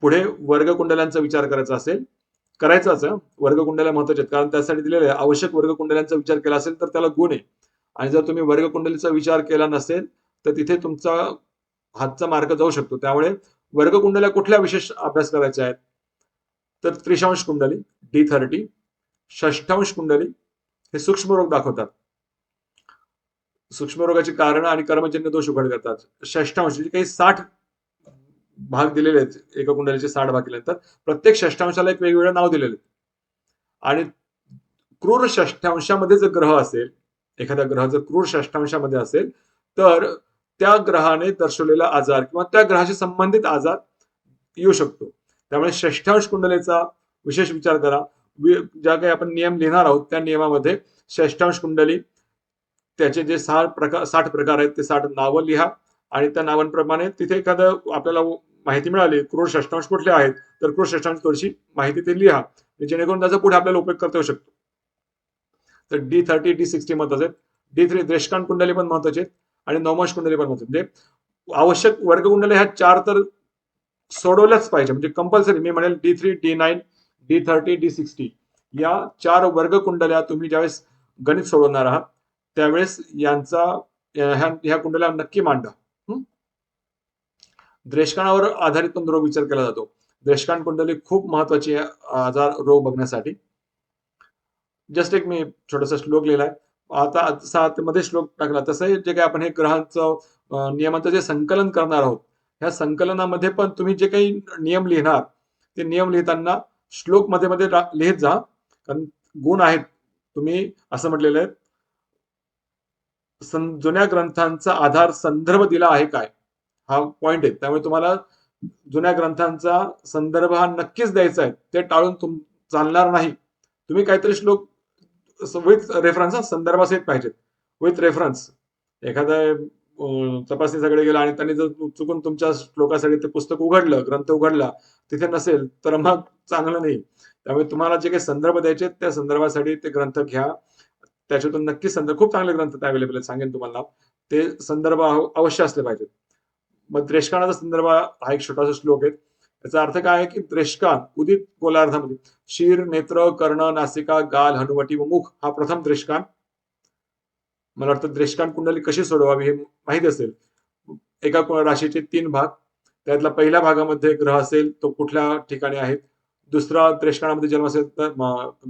पुढे वर्गकुंडल्यांचा विचार करायचाच वर्गकुंडल्या महत्वाचे आहेत, कारण त्यासाठी दिलेले आहे आवश्यक वर्गकुंडल्यांचा विचार केला असेल तर त्याला गुण आहे. आणि जर तुम्ही वर्गकुंडलीचा विचार केला नसेल तर तिथे तुमचा हातचा मार्ग जाऊ शकतो. त्यामुळे वर्गकुंडल्या कुठल्या विशेष अभ्यास करायच्या आहेत तर त्रिशांश कुंडली D30, षष्ठांश कुंडली हे सूक्ष्म रोग दाखवतात, सूक्ष्म रोगाची कारण आणि कर्मजन्य दोष उघड करतात. षष्ठांश काही 60 भाग दिलेले आहेत, एका कुंडलीचे 60 भाग केल्यानंतर प्रत्येक षष्ठांशाला एक वेगवेगळं नाव दिलेलं आहे. आणि क्रूर षष्ठांशामध्ये जर ग्रह असेल, एखादा ग्रह जर क्रूर षष्ठांशामध्ये असेल तर त्या ग्रहाने दर्शवलेला आजार किंवा त्या ग्रहाशी संबंधित आजार येऊ शकतो. त्यामुळे षष्ठांश कुंडलीचा विशेष विचार करा. ज्या काही आपण नियम लिहिणार आहोत त्या नियमामध्ये षष्ठांश कुंडली त्याचे जे 60 प्रकार आहेत ते 60 नावं लिहा, आणि त्या नावांप्रमाणे तिथे एखादं आपल्याला माहिती मिळाली क्रूर षष्ठांश कुठले आहेत तर क्रूर षष्ठांश थोडीशी माहिती ते लिहा, जेणेकरून त्याचा पुढे आपल्याला उपयोग करता येऊ शकतो. तर D30 D60 महत्वाचे आहेत. D3 द्रेष्कान कुंडली पण महत्वाचे आहेत आणि नवमाश कुंडली पण महत्वाचे. म्हणजे आवश्यक वर्ग कुंडल्या ह्या 4 तर सोडवल्याच पाहिजे, म्हणजे कंपल्सरी मी म्हणेल D3 D9 D30 D60 या 4 वर्ग कुंडल्या तुम्ही ज्यावेळेस गणित सोडवणार आहात त्यावेळेस ह्या कुंडल्या नक्की मांडा. द्रेष्कानावर आधारित पण रोग विचार केला जातो. द्रेष्कान कुंडली खूप महत्वाची आहे आजार रोग बघण्यासाठी. जस्ट एक मी छोटासा श्लोक लिहिलाय. आता मध्ये श्लोक टाकला. तसं जे काही आपण हे ग्रहांचं नियमांचं जे संकलन करणार आहोत ह्या संकलनामध्ये पण तुम्ही जे काही नियम लिहिणार ते नियम लिहिताना श्लोक मध्ये मध्ये लिहित जा, कारण गुण आहेत. तुम्ही असं म्हटलेलं आहे जुन्या ग्रंथांचा आधार संदर्भ दिला आहे काय, हा पॉइंट आहे. त्यामुळे तुम्हाला जुन्या ग्रंथांचा संदर्भ हा नक्कीच द्यायचा आहे, ते टाळून चालणार नाही. तुम्ही काहीतरी श्लोक विथ रेफरन्स संदर्भासहित पाहिजेत, विथ रेफरन्स. एखादा तपासणीकडे गेला आणि त्यांनी जर चुकून तुमच्या श्लोकासाठी ते पुस्तक उघडलं, ग्रंथ उघडला, तिथे नसेल तर मग चांगलं नाही. त्यामुळे तुम्हाला जे काही संदर्भ द्यायचे त्या संदर्भासाठी ते ग्रंथ घ्या. त्याच्यातून नक्की संदर्भ, खूप चांगले ग्रंथ अवेलेबल आहेत, सांगेन तुम्हाला. ते संदर्भ अवश्य असले पाहिजेत. मग द्रेष्कानाचा संदर्भ हा एक छोटासा श्लोक आहे. याचा अर्थ काय आहे की द्रेष्कान उदित गोलार्धामध्ये शीर, नेत्र, कर्ण, नासिका, गाल, हनुवटी व मुख हा प्रथम द्रेष्कान. मला वाटतं द्रेष्कान कुंडली कशी सोडवावी हे माहिती असेल. एका राशीचे 3 भाग, त्यातला पहिल्या भागामध्ये ग्रह असेल तो कुठल्या ठिकाणी आहेत. दुसरा द्रेष्कानामध्ये जन्म असेल तर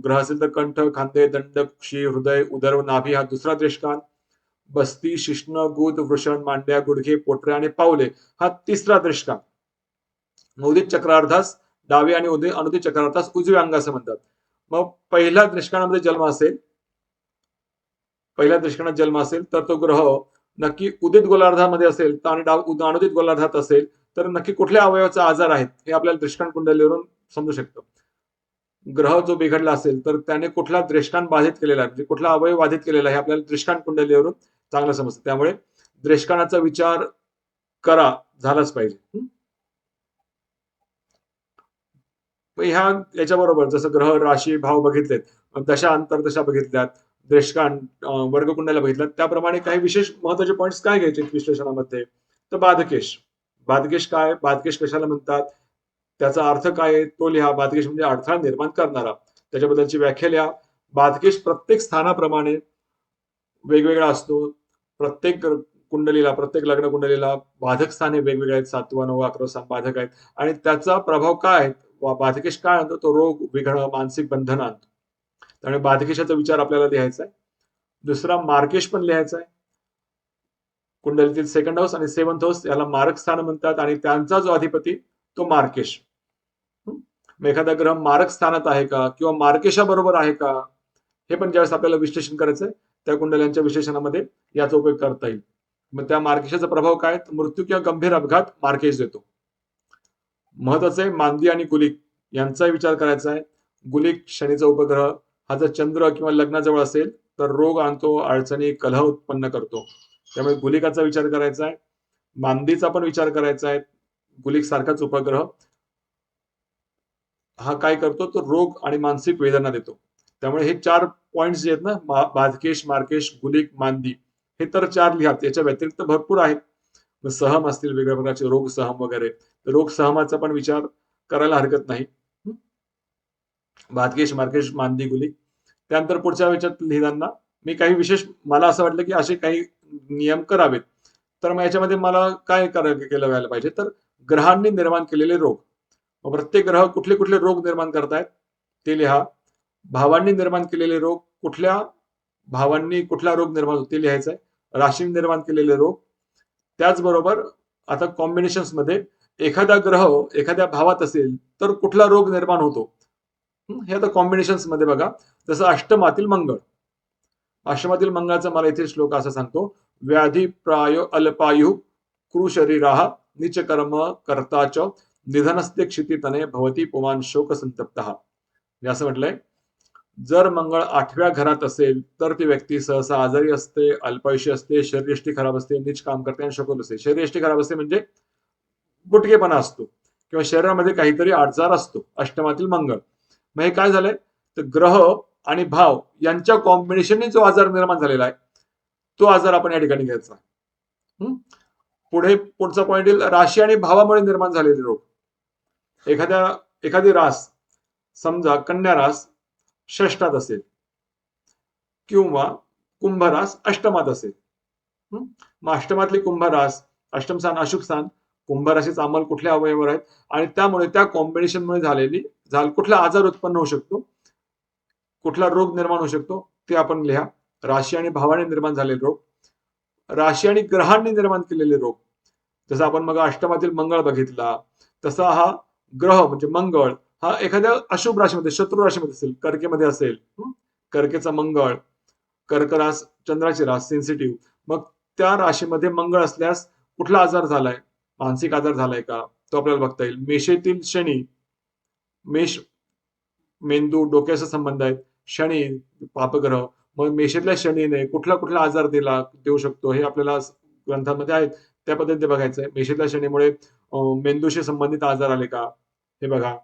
ग्रह असेल तर कंठ, खांदे, दंड, कुक्षी, हृदय, उदर व नाभी हा दुसरा द्रेष्कान. बस्ती, शिश्न, गुद, वृषण, मांड्या, गुडघे, पोटरे आणि पावले हा तिसरा द्रेष्कान. उदित चक्रार्धास डावे आणि अनुदित चक्रार्थास उजव्या अंग असं म्हणतात. मग पहिल्या द्रेष्कानामध्ये पहिल्या द्रेष्कानात जन्म असेल तर तो ग्रह नक्की उदित गोलार्धामध्ये असेल आणि अनुदित गोलार्धात असेल तर नक्की कुठल्या अवयवाचा आजार आहेत हे आपल्याला द्रेष्कान कुंडलीवरून समजू शकतं. ग्रह जो बिघडला असेल तर त्याने कुठला द्रेष्कान बाधित केलेला आहे, म्हणजे कुठला अवयव बाधित केलेला आहे आपल्याला द्रेष्कान कुंडलीवरून चांगलं समजतं. त्यामुळे द्रेष्कानाचा विचार करा, झालाच पाहिजे. याच्याबरोबर जसं ग्रह, राशी, भाव बघितलेत, दशा अंतरदशा बघितल्यात, द्रेष्कान वर्गकुंडल्या बघितल्यात, त्याप्रमाणे काही विशेष महत्वाचे पॉइंट्स काय घ्यायचे विश्लेषणामध्ये. तर बाधकेश. बाधकेश काय, बाधकेश कशाला म्हणतात, त्याचा अर्थ काय तो लिहा. बाधकेश म्हणजे अडथळा निर्माण करणारा, त्याच्याबद्दलची व्याख्या लिहा. बाधकेश प्रत्येक स्थानाप्रमाणे वेगवेगळा असतो. प्रत्येक कुंडलीला, प्रत्येक लग्न कुंडलीला बाधक स्थाने वेगवेगळे आहेत. 7, 9, 11 स्थान बाधक आहेत आणि त्याचा प्रभाव काय आहे, बाधकेश काय आणतो, तो रोग, विघ्न, मानसिक बंधन आणतो. त्यामुळे बाधकेशाचा विचार आपल्याला लिहायचा आहे. दुसरा मार्केश पण लिहायचा आहे. कुंडलीतील 2nd हाऊस आणि 7th हाऊस याला मारक स्थान म्हणतात आणि त्यांचा जो अधिपती तो मार्केश. एखादा ग्रह मारक स्थानात आहे का किंवा मार्केशा बरोबर आहे का हे पण ज्यावेळेस आपल्याला विश्लेषण करायचंय त्या कुंडल्यांच्या विश्लेषणामध्ये याचा उपयोग करता येईल. मग त्या मार्केशाचा प्रभाव काय, मृत्यू किंवा गंभीर अपघात मार्केश देतो. महत्वाचं आहे मांदी आणि गुलिक यांचा विचार करायचा आहे. गुलिक शनीचा उपग्रह हा जर चंद्र किंवा लग्नाजवळ असेल तर रोग आणतो, अडचणी, कलह उत्पन्न करतो. त्यामुळे गुलिकाचा विचार करायचा आहे. मांदीचा पण विचार करायचा आहे. गुलिक सारखाच उपग्रह हा काय करतो, तो रोग आणि मानसिक वेदना देतो. त्यामुळे हे 4 पॉइंट्स जे आहेत ना, बाधकेश, मार्केश, गुलिक, मांदी, हे तर 4 लिहा. याच्या व्यतिरिक्त भरपूर आहेत. सहम असतील, वेगवेगळ्या प्रकारचे रोग सहम वगैरे, रोग सहमाचा पण विचार करायला हरकत नाही. बाधकेश, मार्केश, मांदी, गुलिक. त्यानंतर पुढच्या विचारात लिहिताना मी काही विशेष मला असं वाटलं की असे काही नियम करावेत. तर मग याच्यामध्ये मला काय केलं व्हायला पाहिजे, तर ग्रहांनी निर्माण केलेले रोग. प्रत्येक ग्रह कुठले कुठले रोग निर्माण करतायत ते लिहा. भावांनी निर्माण केलेले रोग, कुठल्या भावांनी कुठला रोग निर्माण होतो ते लिहायचं आहे. राशींनी निर्माण केलेले रोग. त्याचबरोबर आता कॉम्बिनेशन्स मध्ये एखादा ग्रह एखाद्या भावात असेल तर कुठला रोग निर्माण होतो हे आता कॉम्बिनेशन्स मध्ये बघा. जसं अष्टमातील मंगळ. अष्टमातील मंगळाचा मला इथे श्लोक असा सांगतो, व्याधी प्राय अल्पायु क्रूशरीराह नीच कर्म कर्ताच निधनस्ते क्षितितने भवती पुमान शोक संतप्तः. असं म्हटलंय, जर मंगळ 8व्या घरात असेल तर ती व्यक्ती सहसा आजारी असते, अल्पायुषी असते, शरीरयष्टी खराब असते, नीच काम करते आणि शोकत असते. शरीरयष्टी खराब असते म्हणजे बुटकेपणा असतो किंवा शरीरामध्ये काहीतरी आजार असतो. अष्टमातील मंगळ. मग हे काय झालंय, तर ग्रह आणि भाव यांच्या कॉम्बिनेशनने जो आजार निर्माण झालेला आहे तो आजार आपण या ठिकाणी घ्यायचा. पुढचा पॉइंट येईल, राशी आणि भावामुळे निर्माण झालेले रोग. एखादी रास, समजा कन्या रास षष्ठात असेल किंवा कुंभ रास अष्टमात असेल. मग अष्टमातली कुंभ रास, अष्टम स्थान अशुभ स्थान, कुंभ राशीचा अंमल कुठल्या अवयवावर आहेत आणि त्यामुळे त्या कॉम्बिनेशनमुळे कुठला आजार उत्पन्न होऊ शकतो, कुठला रोग निर्माण होऊ शकतो ते आपण लिहा. राशी आणि भावाने निर्माण झालेले रोग, राशी आणि ग्रहांनी निर्माण केलेले रोग. जसं आपण मग अष्टमातील मंगळ बघितला, तसा हा ग्रह म्हणजे मंगळ हा एखाद्या अशुभ राशीमध्ये, शत्रू राशीमध्ये असेल, कर्केमध्ये असेल, कर्केचा मंगळ, कर्क रास चंद्राची रास सेन्सिटिव्ह, मग त्या राशीमध्ये मंगळ असल्यास कुठला आजार झालाय, मानसिक आजार झालाय का तो आपल्याला बघता येईल. मेषेतील शनी, मेष मेंदू डोक्याचा संबंध आहेत, शनी पापग्रह, मग मेषेतल्या शनीने कुठला आजार देऊ शकतो हे आपल्याला ग्रंथांमध्ये आहेत, त्या पद्धतीने बघायचंय. मेषेतल्या शनीमुळे मेंदूशी संबंधित आजार आले का हे बघा.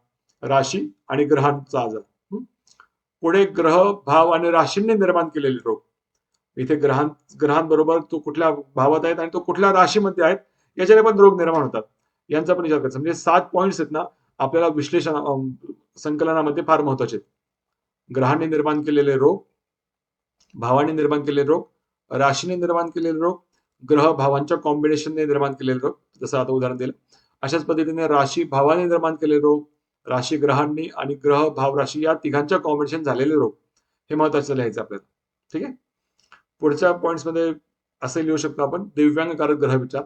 राशी आणि ग्रहांचा आजार. पुढे ग्रह, भाव आणि राशींनी निर्माण केलेले रोग. इथे ग्रहांबरोबर तो कुठल्या भावात आहेत आणि तो कुठल्या राशीमध्ये आहेत याच्याने पण रोग निर्माण होतात, यांचा पण विचार करायचा. म्हणजे 7 पॉइंट्स आहेत ना आपल्याला विश्लेषण संकलनामध्ये फार महत्वाचे आहेत. ग्रहांनी निर्माण केलेले रोग, भावाने निर्माण केलेले रोग, राशीने निर्माण केलेले रोग, ग्रह भावांच्या कॉम्बिनेशनने निर्माण केलेले रोग. जसं आता उदाहरण दिलं, अशाच पद्धतीने राशी भावाने निर्माण केलेले रोग, राशी ग्रहांनी आणि ग्रह भाव राशी या तिघांच्या कॉम्बिनेशन झालेले रोग, हे महत्वाचं लिहायचं आपल्याला. ठीक आहे. पुढच्या पॉइंट्स मध्ये असं लिहू शकतो आपण, दिव्यांगकारक ग्रह विचार.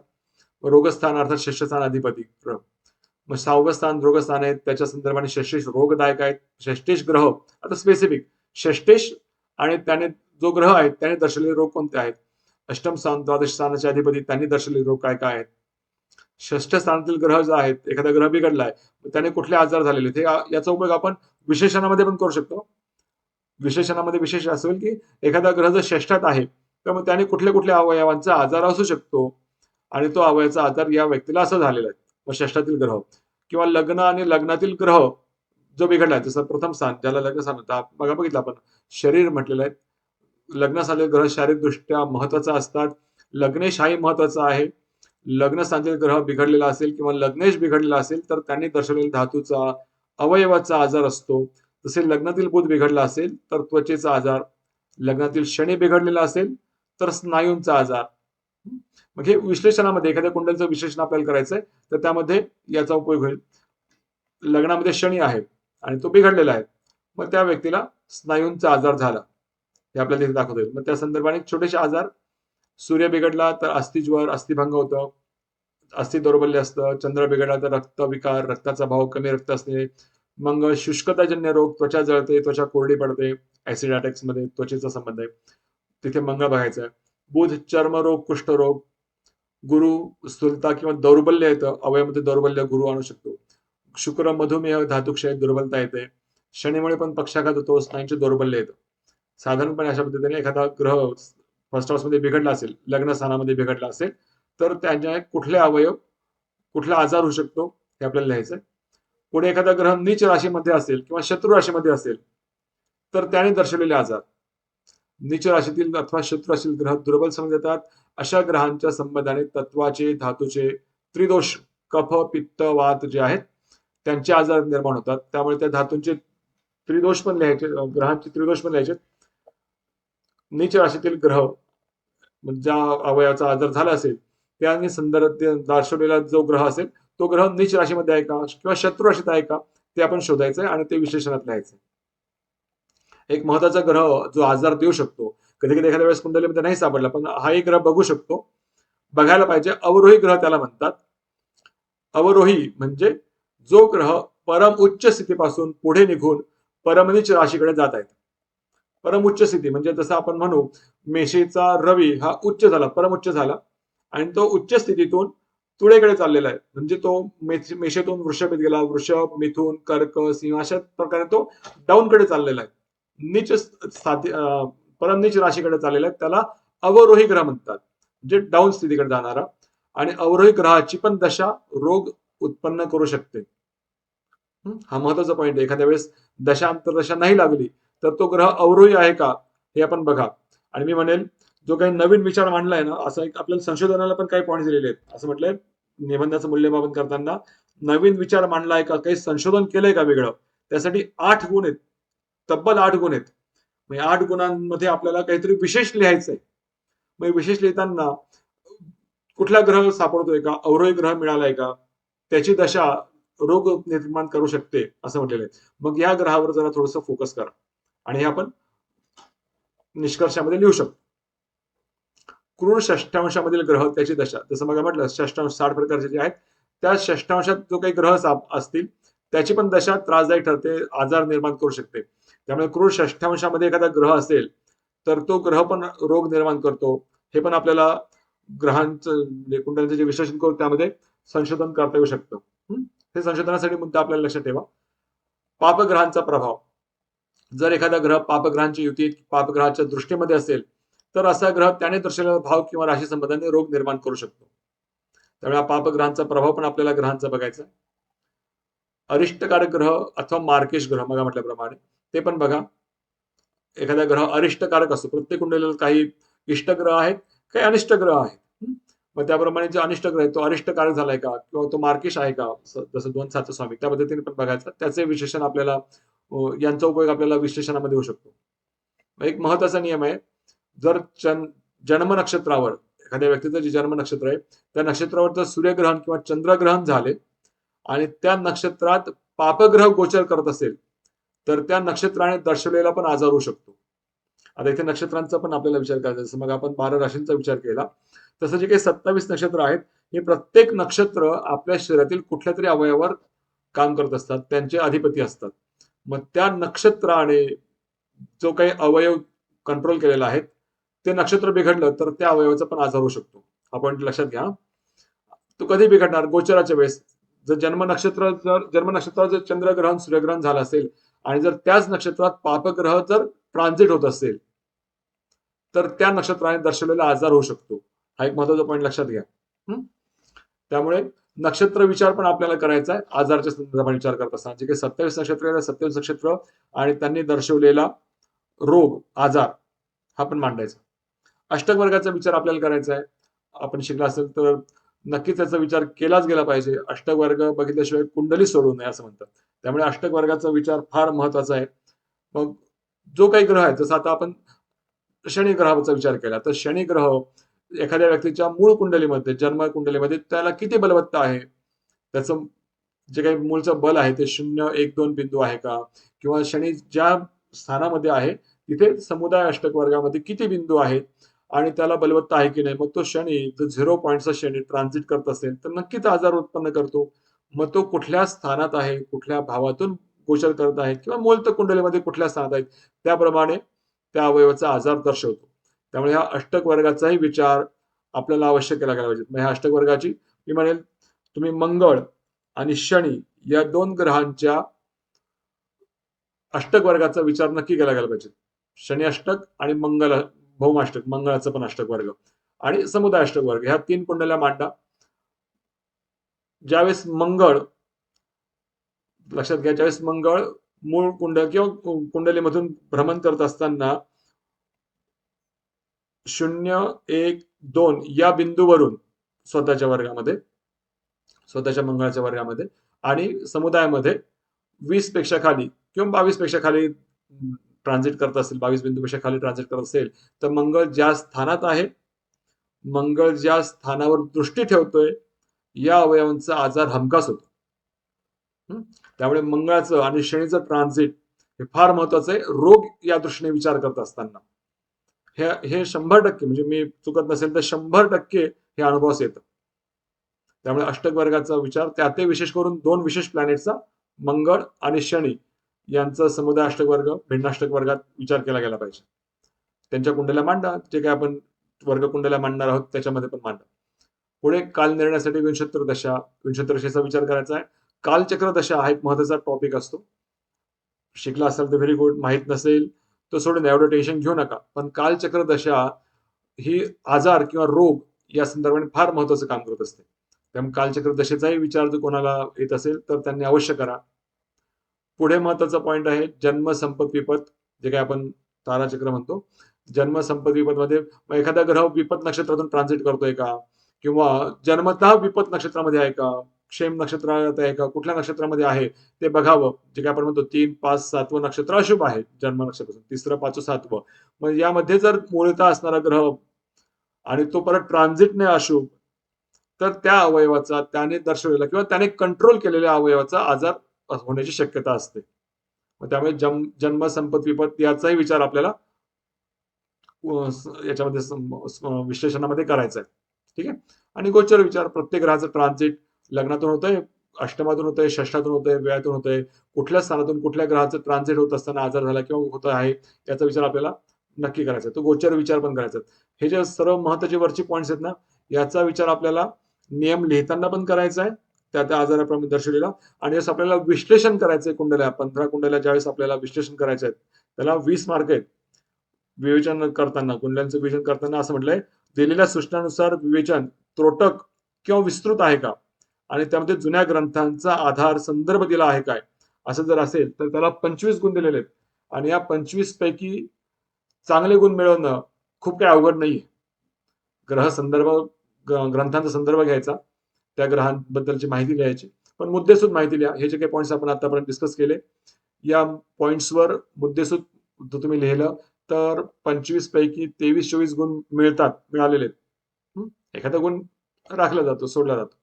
रोगस्थान अर्थात षष्ठस्थान अधिपती. मग 6वं स्थान रोगस्थान आहे, त्याच्या संदर्भाने षष्ठेश रोगदायक आहेत. षष्ठेश ग्रह आता स्पेसिफिक षष्ठेश आणि त्याने जो ग्रह आहेत त्याने दर्शवलेले रोग कोणते आहेत. अष्टम स्थान द्वादश स्थानाचे अधिपती त्यांनी दर्शवलेले रोग काय काय आहेत. षष्ठ स्थानातील ग्रह जो आहेत, एखादा ग्रह बिघडलाय त्याने कुठले आजार झालेले ते याचा उपयोग आपण विशेषणामध्ये पण करू शकतो. विशेषणामध्ये विशेष असं होईल की एखादा ग्रह जर षष्ठात आहे तर मग त्याने कुठल्या अवयवांचा आजार असू शकतो आणि तो अवयवाचा आजार या व्यक्तीला असं झालेला आहे. मग षष्ठातील ग्रह किंवा लग्न आणि लग्नातील ग्रह जो बिघडलाय, जसं प्रथम स्थान ज्याला लग्न स्थान होतं, बघितलं आपण शरीर म्हटलेलं आहे. लग्न झालेले ग्रह शारीरिकदृष्ट्या महत्वाचा असतात. लग्नेश हाही महत्वाचा आहे. लग्न स्थानातील ग्रह बिघडलेला असेल किंवा लग्नेश बिघडलेला असेल तर त्यांनी दर्शवलेल्या धातूचा अवयवाचा आजार असतो. जसे लग्नातील बुध बिघडला असेल तर त्वचेचा आजार, लग्नातील शनी बिघडलेला असेल तर स्नायूंचा आजार. मग हे विश्लेषणामध्ये एखाद्या कुंडलीचं विश्लेषण आपल्याला करायचंय तर त्यामध्ये याचा उपयोग होईल. लग्नामध्ये शनी आहे आणि तो बिघडलेला आहे, मग त्या व्यक्तीला स्नायूंचा आजार झाला हे आपल्याला तिथे दाखवता येईल. मग त्या संदर्भाने छोटेसे आजार, सूर्य बिघडला तर अस्थिज्वर, अस्थिभंग होतं, अस्थि दौर्बल्य असतं. चंद्र बिघडला तर रक्तविकार, रक्ताचा भाव कमी, रक्त असणे. मंगळ शुष्कताजन्य रोग, त्वचा जळते, त्वचा कोरडी पडते, ऍसिड अटॅक्स मध्ये त्वचेचा संबंध आहे, तिथे मंगळ बघायचं आहे. बुध चर्मरोग, कुष्ठरोग. गुरु स्थूलता किंवा दौर्बल्य येतं, अवयवामध्ये दौर्बल्य गुरु आणू शकतो. शुक्र मधुमेह, धातुक्षय, दुर्बलता येते. शनीमुळे पण पक्षाघात होतो, स्नायूंचे दौर्बल्य येतं. साधारणपणे अशा पद्धतीने एखादा ग्रह फर्स्ट हाऊस मध्ये बिघडला असेल, लग्न स्थानामध्ये बिघडला असेल तर त्याच्या कुठले अवयव, कुठला आजार होऊ शकतो हे आपल्याला लिहायचंय. पुढे एखादा ग्रह नीच राशीमध्ये असेल किंवा शत्रू राशीमध्ये असेल तर त्याने दर्शवलेले आजार. नीच राशीतील अथवा शत्रू राशीतील ग्रह दुर्बल समजले जातात. अशा ग्रहांच्या संबंधाने तत्वाचे, धातूचे त्रिदोष, कफ, पित्त, वात जे आहेत त्यांचे आजार निर्माण होतात. त्यामुळे त्या धातूंचे त्रिदोष पण लिहायचे, ग्रहांचे त्रिदोष पण लिहायचे. नीच राशीतील ग्रह ज्या अवयवाचा आजार झाला असेल त्याने संदर्भ दर्शवलेला जो ग्रह असेल तो ग्रह नीच राशीमध्ये आहे का किंवा शत्रू राशीत आहे का ते आपण शोधायचंय आणि ते विश्लेषणात लिहायचंय. एक महत्वाचा ग्रह जो आजार देऊ शकतो, कधी कधी एखाद्या वेळेस कुंडलीमध्ये नाही सापडला पण हा एक ग्रह बघू शकतो, बघायला पाहिजे. अवरोही ग्रह त्याला म्हणतात. अवरोही म्हणजे जो ग्रह परम उच्च स्थितीपासून पुढे निघून परमनीच राशीकडे जात आहेत. परम उच्च स्थिती म्हणजे जसं आपण म्हणू मेषेचा रवी हा उच्च झाला, परम उच्च झाला आणि तो उच्च स्थितीतून तुळेकडे चाललेला आहे. म्हणजे तो मेषेतून वृषभेत गेला, वृषभ, मिथुन, कर्क, सिंह अशा प्रकारे तो डाऊन कडे चाललेला आहे. नीच परम नीच राशीकडे चाललेला आहे, त्याला अवरोही ग्रह म्हणतात, म्हणजे डाऊन स्थितीकडे जाणारा. आणि अवरोही ग्रहाची पण दशा रोग उत्पन्न करू शकते. हा महत्वाचा पॉईंट आहे. एखाद्या वेळेस दशा अंतरदशा नाही लागली तर तो ग्रह अवरोही आहे का हे आपण बघा. आणि मी म्हणेल जो काही नवीन विचार मांडलाय ना, असं एक आपल्याला संशोधनाला पण काही पॉईंट दिलेले आहेत. असं म्हटलंय निबंधाचं मूल्यमापन करताना नवीन विचार मांडलाय का, काही संशोधन केलंय का वेगळं, त्यासाठी 8 गुण आहेत, तब्बल 8 गुण आहेत. म्हणजे 8 गुणांमध्ये आपल्याला काहीतरी विशेष लिहायचंय. मग विशेष लिहिताना कुठला ग्रह सापडतोय का, अवरोही ग्रह मिळालाय का, त्याची दशा रोग निर्माण करू शकते असं म्हटलेलं आहे. मग या ग्रहावर जरा थोडंसं फोकस करा आणि हे आपण निष्कर्षामध्ये लिहू शकतो. क्रूर षष्ठांशामधील ग्रह त्याची दशा, जसं मग म्हटलं षष्ठांश 60 प्रकारचे जे आहेत, त्या षष्ठांशात जो काही ग्रह असतील त्याची पण दशा त्रासदायक ठरते, आजार निर्माण करू शकते. त्यामुळे क्रूर षष्ठांशामध्ये एखादा ग्रह असेल तर तो ग्रह पण रोग निर्माण करतो. हे पण आपल्याला ग्रहांचं कुंडलीचं जे विश्लेषण करू त्यामध्ये संशोधन करता येऊ शकतं. हे संशोधनासाठी मुद्दा आपल्याला लक्षात ठेवा. पापग्रहांचा प्रभाव, जर एखादा ग्रह पापग्रहांची युती पापग्रहाच्या दृष्टीमध्ये असेल तर असा ग्रह त्याने दर्शवलेला भाव किंवा राशी संबंधाने रोग निर्माण करू शकतो. त्यामुळे पापग्रहांचा प्रभाव पण आपल्याला ग्रहांचा बघायचा. अरिष्टकारक ग्रह अथवा मार्केश ग्रह मग म्हटल्याप्रमाणे ते पण बघा. एखादा ग्रह अरिष्टकारक असतो, प्रत्येक कुंडलीला काही इष्ट ग्रह आहेत, काही अनिष्ट ग्रह आहेत. मग त्याप्रमाणे जो अनिष्ट ग्रह आहे तो अरिष्टकारक झालाय का किंवा तो मार्केश आहे का, जसं 2 7 स्वामी त्या पद्धतीने पण बघायचं. त्याचे विश्लेषण आपल्याला यांचा उपयोग आपल्याला विश्लेषणामध्ये होऊ शकतो. एक महत्वाचा नियम आहे, जर जन्म नक्षत्रावर एखाद्या व्यक्तीचं जे जन्म नक्षत्र आहे त्या नक्षत्रावर जर सूर्यग्रहण किंवा चंद्रग्रहण झाले आणि त्या नक्षत्रात पापग्रह गोचर करत असेल तर त्या नक्षत्राने दर्शवलेला पण आजार होऊ शकतो. आता इथे नक्षत्रांचा पण आपल्याला विचार करायचा. जसं मग आपण 12 राशींचा विचार केला तसं जे काही 27 नक्षत्र आहेत हे प्रत्येक नक्षत्र आपल्या शरीरातील कुठल्या तरी अवयवावर काम करत असतात, त्यांचे अधिपती असतात. मग त्या नक्षत्राने जो काही अवयव कंट्रोल केलेला आहे ते नक्षत्र बिघडलं तर त्या अवयवाचा पण आजार होऊ शकतो. हा पॉईंट लक्षात घ्या. तो कधी बिघडणार, गोचराच्या वेळेस. जर जन्म नक्षत्रावर जर चंद्रग्रहण सूर्यग्रहण झालं असेल आणि जर त्याच नक्षत्रात पापग्रह जर ट्रान्झिट होत असेल तर त्या नक्षत्राने दर्शवलेला आजार होऊ शकतो. हा एक महत्वाचा पॉईंट लक्षात घ्या. त्यामुळे नक्षत्र विचार पण आपल्याला करायचा आहे आजारच्या संदर्भात विचार करत असताना. जे काही 27 नक्षत्र 27 नक्षत्र आणि त्यांनी दर्शवलेला रोग आजार हा पण मांडायचा. अष्टक वर्गाचा विचार आपल्याला करायचा आहे. आपण शिकला असेल तर नक्कीच त्याचा विचार केलाच गेला पाहिजे. अष्टक वर्ग बघितल्याशिवाय कुंडली सोडू नये असं म्हणतात. त्यामुळे अष्टक वर्गाचा विचार फार महत्वाचा आहे. मग जो काही ग्रह आहे, जसं आता आपण शनी ग्रहाचा विचार केला तर शनी ग्रह एखाद्या व्यक्तीच्या मूळ कुंडलीमध्ये जन्म कुंडलीमध्ये त्याला किती बलवत्ता आहे, त्याचं जे काही मूळचं बल आहे ते 0 1 2 बिंदू आहे का, किंवा शनी ज्या स्थानामध्ये आहे तिथे समुदाय अष्टक वर्गामध्ये किती बिंदू आहेत आणि त्याला बलवत्ता आहे की नाही. मग तो शनी जर 0 पॉईंटचा शनी ट्रान्झिट करत असेल तर नक्कीच आजार उत्पन्न करतो. मग तो कुठल्या स्थानात आहे, कुठल्या भावातून गोचर करत आहे किंवा मूलत कुंडलीमध्ये कुठल्या स्थानात आहेत त्याप्रमाणे त्या अवयवाचा आजार दर्शवतो. त्यामुळे ह्या अष्टक वर्गाचाही विचार आपल्याला अवश्य केला गेला पाहिजे. मग ह्या अष्टक वर्गाची मी म्हणेल तुम्ही मंगळ आणि शनी या 2 ग्रहांच्या अष्टक वर्गाचा विचार नक्की केला गेला पाहिजे. शनी अष्टक आणि मंगळ भौमाष्टक, मंगळाचं पण अष्टक वर्ग आणि समुदाय अष्टक वर्ग ह्या 3 कुंडल्या मांडा. ज्यावेळेस मंगळ लक्षात घ्या, ज्यावेळेस मंगळ मूळ किंवा कुंडलीमधून भ्रमण करत असताना 0 1 2 या बिंदूवरून स्वतःच्या वर्गामध्ये, स्वतःच्या मंगळाच्या वर्गामध्ये आणि समुदायामध्ये 20 पेक्षा खाली किंवा 22 पेक्षा खाली ट्रान्झिट करत असेल, 22 बिंदूपेक्षा खाली ट्रान्झिट करत असेल तर मंगळ ज्या स्थानात आहे, मंगळ ज्या स्थानावर दृष्टी ठेवतोय या अवयवांचा आजार हमखास होतो. त्यामुळे मंगळाचं आणि शनीचं ट्रान्झिट हे फार महत्वाचं आहे रोग या दृष्टीने विचार करत असताना. हे 100% म्हणजे मी चुकत नसेल तर 100% हे अनुभवास येतं. त्यामुळे अष्टक वर्गाचा विचार त्यातही विशेष करून 2 विशेष प्लॅनेटचा मंगळ आणि शनी यांचा समुदाय अष्टक वर्ग भिन्नाष्टक वर्गात विचार केला गेला पाहिजे. त्यांच्या कुंडल्या मांडा, जे काही आपण वर्ग कुंडल्या मांडणार आहोत त्याच्यामध्ये पण मांडा. पुढे काल निर्णयासाठी विंशोत्तर दशा दशेचा विचार करायचा आहे. कालचक्र दशा हा एक महत्वाचा टॉपिक असतो. शिकला असाल तर व्हेरी गुड, माहित नसेल तर सोडून एवढं टेन्शन घेऊ नका. पण कालचक्र दशा ही आजार किंवा रोग या संदर्भाने फार महत्वाचं काम करत असते. त्यामुळे कालचक्र दशेचाही विचार जर कोणाला येत असेल तर त्यांनी अवश्य करा. पुढे महत्वाचा पॉइंट आहे जन्म संपत विपत जे काही आपण ताराचक्र म्हणतो. जन्म संपत विपत मध्ये मग एखादा ग्रह विपत नक्षत्रातून ट्रान्झिट करतोय का, किंवा जन्मतः विपत नक्षत्रामध्ये आहे का, क्षेम नक्षत्रात आहे का, कुठल्या नक्षत्रामध्ये आहे ते बघावं. जे काय आपण म्हणतो 3, 5, 7वं नक्षत्र अशुभ आहे जन्म नक्षत्र, 3रं, 5वं, 7वं. मग यामध्ये जर मूळतः असणारा ग्रह आणि तो परत ट्रान्झिटने अशुभ, तर त्या अवयवाचा त्याने दर्शवलेला किंवा त्याने कंट्रोल केलेल्या अवयवाचा आजार होण्याची शक्यता असते. मग त्यामुळे जन्म संपत विपत याचाही विचार आपल्याला याच्यामध्ये विश्लेषणामध्ये करायचा आहे. ठीक आहे. आणि गोचर विचार, प्रत्येक ग्रहाचं ट्रान्झिट लग्नातून होतंय, अष्टमातून होतंय, षष्ठातून होतंय, व्ययातून होतंय, कुठल्या स्थानातून कुठल्या ग्रहाचं ट्रान्झिट होत असताना आजार झाला किंवा होत आहे याचा विचार आपल्याला नक्की करायचा. तो गोचर विचार पण करायचा. हे जे सर्व महत्वाचे वरची पॉईंट्स आहेत ना, याचा विचार आपल्याला नियम लिहिताना पण करायचा आहे, त्या त्या आजाराप्रमाणे दर्शवलेला. आणि जसं आपल्याला विश्लेषण करायचंय कुंडल्या, 15 कुंडल्या ज्यावेळेस आपल्याला विश्लेषण करायचे आहेत, त्याला 20 मार्क आहेत. विवेचन करताना, कुंडल्यांचं विवेचन करताना असं म्हटलंय, दिलेल्या सूचनानुसार विवेचन त्रोटक किंवा विस्तृत आहे का, आणि त्यामध्ये जुन्या ग्रंथांचा आधार संदर्भ दिला आहे काय, असं जर असेल तर त्याला 25 गुण दिलेले आहेत. आणि या 25 पैकी चांगले गुण मिळवणं खूप काही अवघड नाहीये. ग्रह संदर्भ, ग्रंथांचा संदर्भ घ्यायचा, त्या ग्रहांबद्दलची माहिती लिहायची, पण मुद्देसूद माहिती लिहा. हे जे काही पॉईंट्स आपण आतापर्यंत डिस्कस केले, या पॉईंट्सवर मुद्देसूद तुम्ही लिहिलं तर 25 पैकी 23-24 गुण मिळालेले आहेत. एखादा गुण राखला जातो, सोडला जातो,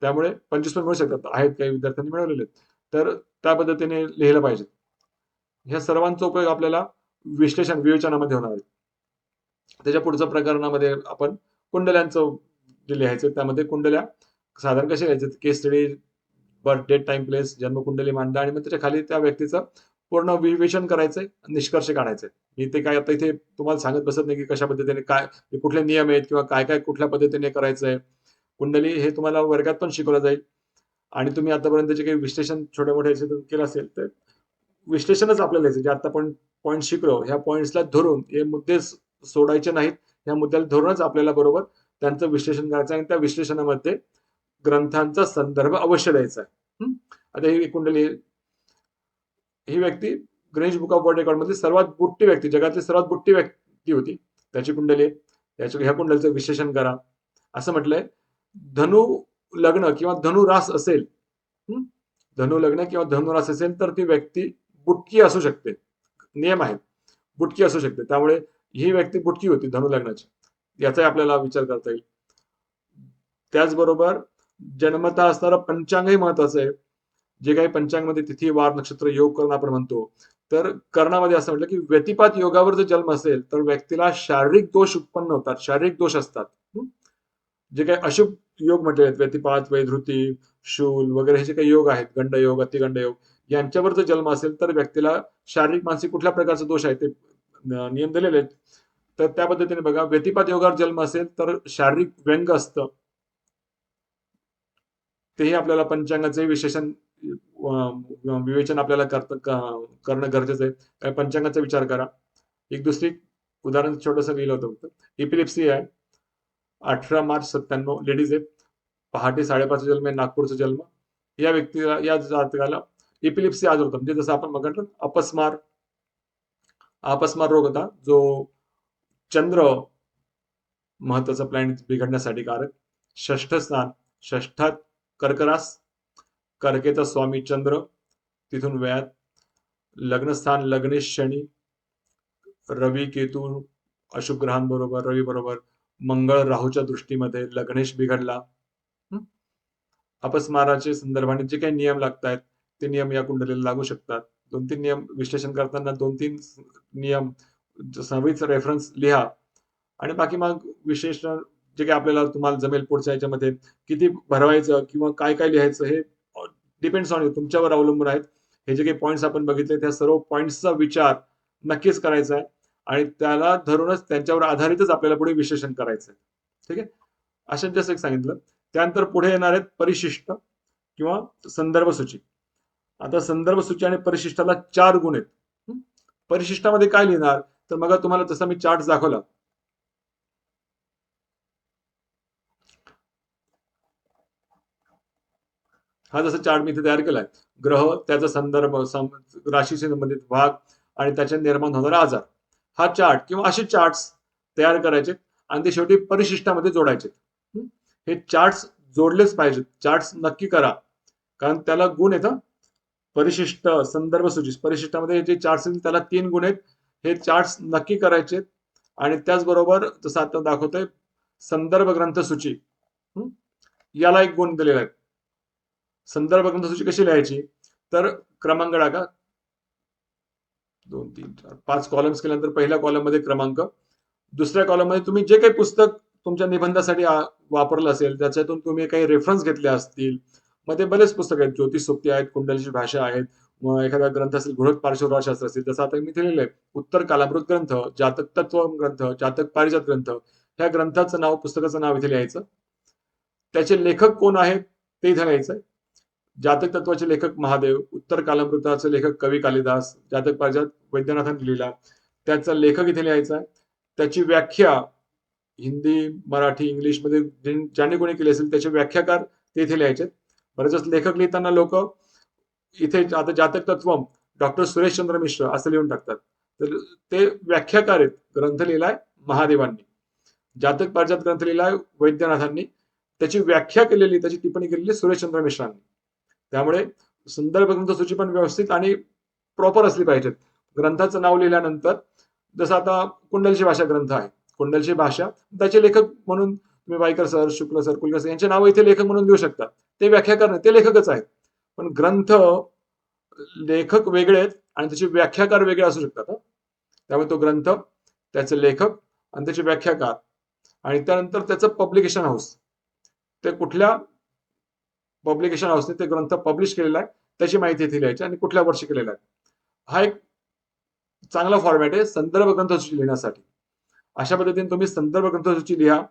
त्यामुळे 25 पण मिळू शकतात, आहेत काही विद्यार्थ्यांनी मिळवलेले आहेत. तर त्या पद्धतीने लिहिलं पाहिजे. ह्या सर्वांचा उपयोग आपल्याला विश्लेषण विवेचनामध्ये होणार आहे. त्याच्या पुढच्या प्रकरणामध्ये आपण कुंडल्यांचं जे लिहायचं, त्यामध्ये कुंडल्या साधारण कसे लिहायचे, case study, birth date, time, place, जन्मकुंडली मांडा, आणि मग त्याच्या खाली त्या व्यक्तीचं पूर्ण विवेचन करायचंय, निष्कर्ष काढायचे. मी ते काय आता इथे तुम्हाला सांगत बसत नाही की कशा पद्धतीने काय कुठले नियम आहेत किंवा काय काय कुठल्या पद्धतीने करायचंय. कुंडली हे तुम्हाला वर्गात पण शिकवलं जाईल, आणि तुम्ही आतापर्यंत जे काही विश्लेषण छोट्या मोठ्या केलं असेल तर विश्लेषणच आपल्याला जे आता आपण पॉईंट शिकलो, ह्या पॉईंट्सला धरून हे मुद्दे सोडायचे नाहीत. ह्या मुद्द्याला धरूनच आपल्याला बरोबर त्यांचं विश्लेषण करायचं आहे, आणि त्या विश्लेषणामध्ये ग्रंथांचा संदर्भ अवश्य द्यायचा आहे. आता ही कुंडली, ही व्यक्ती Greenwich book of world record मधली सर्वात बुट्टी व्यक्ती, जगातली सर्वात बुट्टी व्यक्ती होती, त्याची कुंडली, ह्या कुंडलीचं विश्लेषण करा. असं म्हटलंय, धनु लग्न किंवा धनु रास असेल, धनु लग्न किंवा धनु रास असेल तर ती व्यक्ती बुटकी असू शकते. नियम आहेत, बुटकी असू शकते. त्यामुळे ही व्यक्ती बुटकी होती धनु लग्नाची, याचाही आपल्याला विचार करता येईल. त्याचबरोबर जन्मतः असणारं पंचांगही महत्वाचं आहे. जे काही पंचांगमध्ये तिथी, वार, नक्षत्र, योग, कर्ण आपण म्हणतो, तर कर्णामध्ये असं म्हटलं की व्यतिपात योगावर जर जन्म असेल तर व्यक्तीला शारीरिक दोष उत्पन्न होतात, शारीरिक दोष असतात. जे काही अशुभ योग म्हटले आहेत, व्यतिपात, वैधृती, शूल वगैरे हे जे काही योग आहेत, गंडयोग, अतिगंडयोग, यांच्यावर जर जन्म असेल तर व्यक्तीला शारीरिक मानसिक कुठल्या प्रकारचे दोष आहेत ते नियम दिलेले आहेत. तर त्या पद्धतीने बघा, व्यतिपात योगावर जन्म असेल तर शारीरिक व्यंग असतं, तेही आपल्याला पंचांगाचे विशेषण विवेचन आपल्याला करणं गरजेचं आहे. पंचांगाचा विचार करा. एक दुसरी उदाहरण छोटंसं लिहिलं होतं फक्त. इपिलिप्सी आहे, 18 मार्च 97, लेडीज आहे, पहाटे 5:30 जन्म आहे, नागपूरचा जन्म. या व्यक्तीला, या जातकाला इपिलिप्सी आजार होता, म्हणजे जसं आपण म्हटलं अपस्मार रोग होता, जो चंद्र महत्वाचा प्लॅनेट बिघडण्यासाठी कारक. षष्ठ स्थान, षष्ठात कर्करास, कर्केचा स्वामी चंद्र, तिथून व्यात. लग्नस्थान लग्नेश शनी, रवी केतू अशुभ ग्रहांबरोबर, रवी बरोबर, मंगळ राहूच्या दृष्टीमध्ये लग्नेश बिघडला. अपस्माराचे संदर्भाने जे काही नियम लागतात ते नियम या कुंडलीला लागू शकतात. 2-3 नियम विश्लेषण करताना 2-3 नियम सवयीचा रेफरन्स लिहा, आणि बाकी मग विश्लेषण जे काही आपल्याला तुम्हाला जमेल पुढच्या याच्यामध्ये किती भरवायचं किंवा काय काय लिहायचं हे डिपेंड्स ऑन यू, तुमच्यावर अवलंबून आहेत. हे जे काही पॉईंट्स आपण बघितले त्या सर्व पॉईंट्सचा विचार नक्कीच करायचा आहे, आणि त्याला धरूनच त्यांच्यावर आधारितच आपल्याला पुढे विश्लेषण करायचं आहे. ठीक आहे. अशा जसं एक सांगितलं. त्यानंतर पुढे येणार आहेत परिशिष्ट किंवा संदर्भ सूची. आता संदर्भ सूची आणि परिशिष्टाला 4 गुण आहेत. परिशिष्टामध्ये काय लिहिणार, तर मग तुम्हाला जसा मी चार्ट दाखवला, हा जसा चार्ट मी इथे तयार केलाय, ग्रह, त्याचा संदर्भ, राशीशी संबंधित भाग, आणि त्याचे निर्माण होणारा आजार. हा चार्ट किंवा असे चार्ट्स तयार करायचे आणि ते शेवटी परिशिष्टामध्ये जोडायचे. हे चार्ट्स जोडलेच पाहिजेत. चार्ट्स नक्की करा, कारण त्याला गुण आहेत. परिशिष्ट, संदर्भ सूची, परिशिष्टामध्ये जे चार्ट्स आहेत त्याला 3 गुण आहेत. हे चार्ट्स नक्की करायचे. आणि त्याचबरोबर जसं आता दाखवतोय संदर्भ ग्रंथ सूची, याला 1 गुण दिलेला आहे. संदर्भ ग्रंथ सूची कशी लिहायची, तर क्रमांक टाका. 2 3 4 5 कॉलम्स केल्यानंतर पहिल्या कॉलम मध्ये क्रमांक, दुसऱ्या कॉलम मध्ये तुम्ही जे काही पुस्तक तुमच्या निबंधासाठी वापरलं असेल त्याच्यातून तुम्ही काही रेफरन्स घेतले असतील. मध्ये बरेच पुस्तक आहेत, ज्योतिष सोप्ती आहेत, कुंडलीची भाषा आहेत, एखादा ग्रंथ असेल, गृहस्थ पार्श्वशास्त्र असेल, जसं आता मी लिहिलेलं आहे उत्तर कालामृत ग्रंथ, जातक तत्व ग्रंथ, जातक पारिजात ग्रंथ. ह्या ग्रंथाचं नाव, पुस्तकाचं नाव इथे लिहायचं. त्याचे लेखक कोण आहेत ते इथे लिहायचं. जातक तत्वाचे लेखक महादेव, उत्तर कालामृताचे लेखक कवी कालिदास, जातक पारिजात वैद्यनाथांनी लिहिला, त्याचा लेखक इथे लिहायचा आहे. त्याची व्याख्या हिंदी, मराठी, इंग्लिश मध्ये ज्यांनी कोणी केली असेल त्याचे व्याख्याकार ते इथे लिहायचे. बरेच लेखक लिहिताना लोक इथे आता जातक तत्वम डॉक्टर सुरेशचंद्र मिश्र असं लिहून टाकतात, तर ते व्याख्याकार आहेत. ग्रंथ लिहिलाय महादेवांनी, जातक पारिजात ग्रंथ लिहिलाय वैद्यनाथांनी, त्याची व्याख्या केलेली, त्याची टिप्पणी केलेली सुरेशचंद्र मिश्रांनी. त्यामुळे संदर्भ ग्रंथ सूची पण व्यवस्थित आणि प्रॉपर असली पाहिजे. ग्रंथाचं नाव लिहिल्यानंतर, जसं आता कुंडलीची भाषा ग्रंथ आहे, कुंडलीची भाषा, त्याचे लेखक म्हणून तुम्ही वाईकर सर, शुक्ल सर, कुलकर सर यांचे नाव इथे लेखक म्हणून लिहू शकता. ते व्याख्याकार नाही, ते लेखकच आहेत. पण ग्रंथ लेखक वेगळे आहेत आणि त्याचे व्याख्याकार वेगळे असू शकतात. त्यामुळे तो ग्रंथ, त्याचे लेखक आणि त्याचे व्याख्याकार, आणि त्यानंतर त्याचं पब्लिकेशन हाऊस, ते कुठल्या पब्लिकेशन हाऊसने ते ग्रंथ पब्लिश केलेला आहे त्याची माहिती इथे लिहायची आणि कुठल्या वर्षी केलेला आहे. हा एक चांगला फॉर्मॅट आहे संदर्भ ग्रंथसूची लिहिण्यासाठी. अशा पद्धतीने तुम्ही संदर्भ ग्रंथसूची लिहा.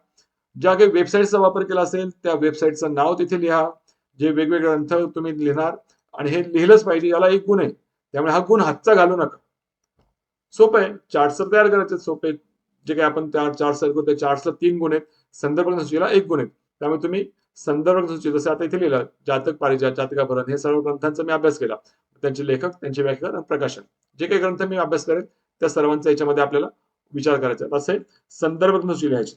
ज्या काही वेबसाईटचा वापर केला असेल त्या वेबसाईटचं नाव तिथे लिहा, जे वेगवेगळे ग्रंथ तुम्ही लिहिणार, आणि हे लिहिलंच पाहिजे. याला 1 गुण आहे, त्यामुळे हा गुण हातचा घालू नका. सोपं आहे. चार्ट्स तयार करायचे सोपे, जे काही आपण त्या चार्ट्स तयार करतो त्या चार्ट्सला 3 गुण आहेत, संदर्भ ग्रंथसूचीला 1 गुण आहे. त्यामुळे तुम्ही संदर्भ ग्रंथसूची, जसं आता इथे लिहिलं जातक पारिजात, जातकाभरण, हे सर्व ग्रंथांचा मी अभ्यास केला, त्यांचे लेखक, त्यांचे व्याख्याकार आणि प्रकाशन, जे काही ग्रंथ मी अभ्यास करेन त्या सर्वांचा याच्यामध्ये आपल्याला विचार करायचा. असं संदर्भ ग्रंथसूची लिहायची.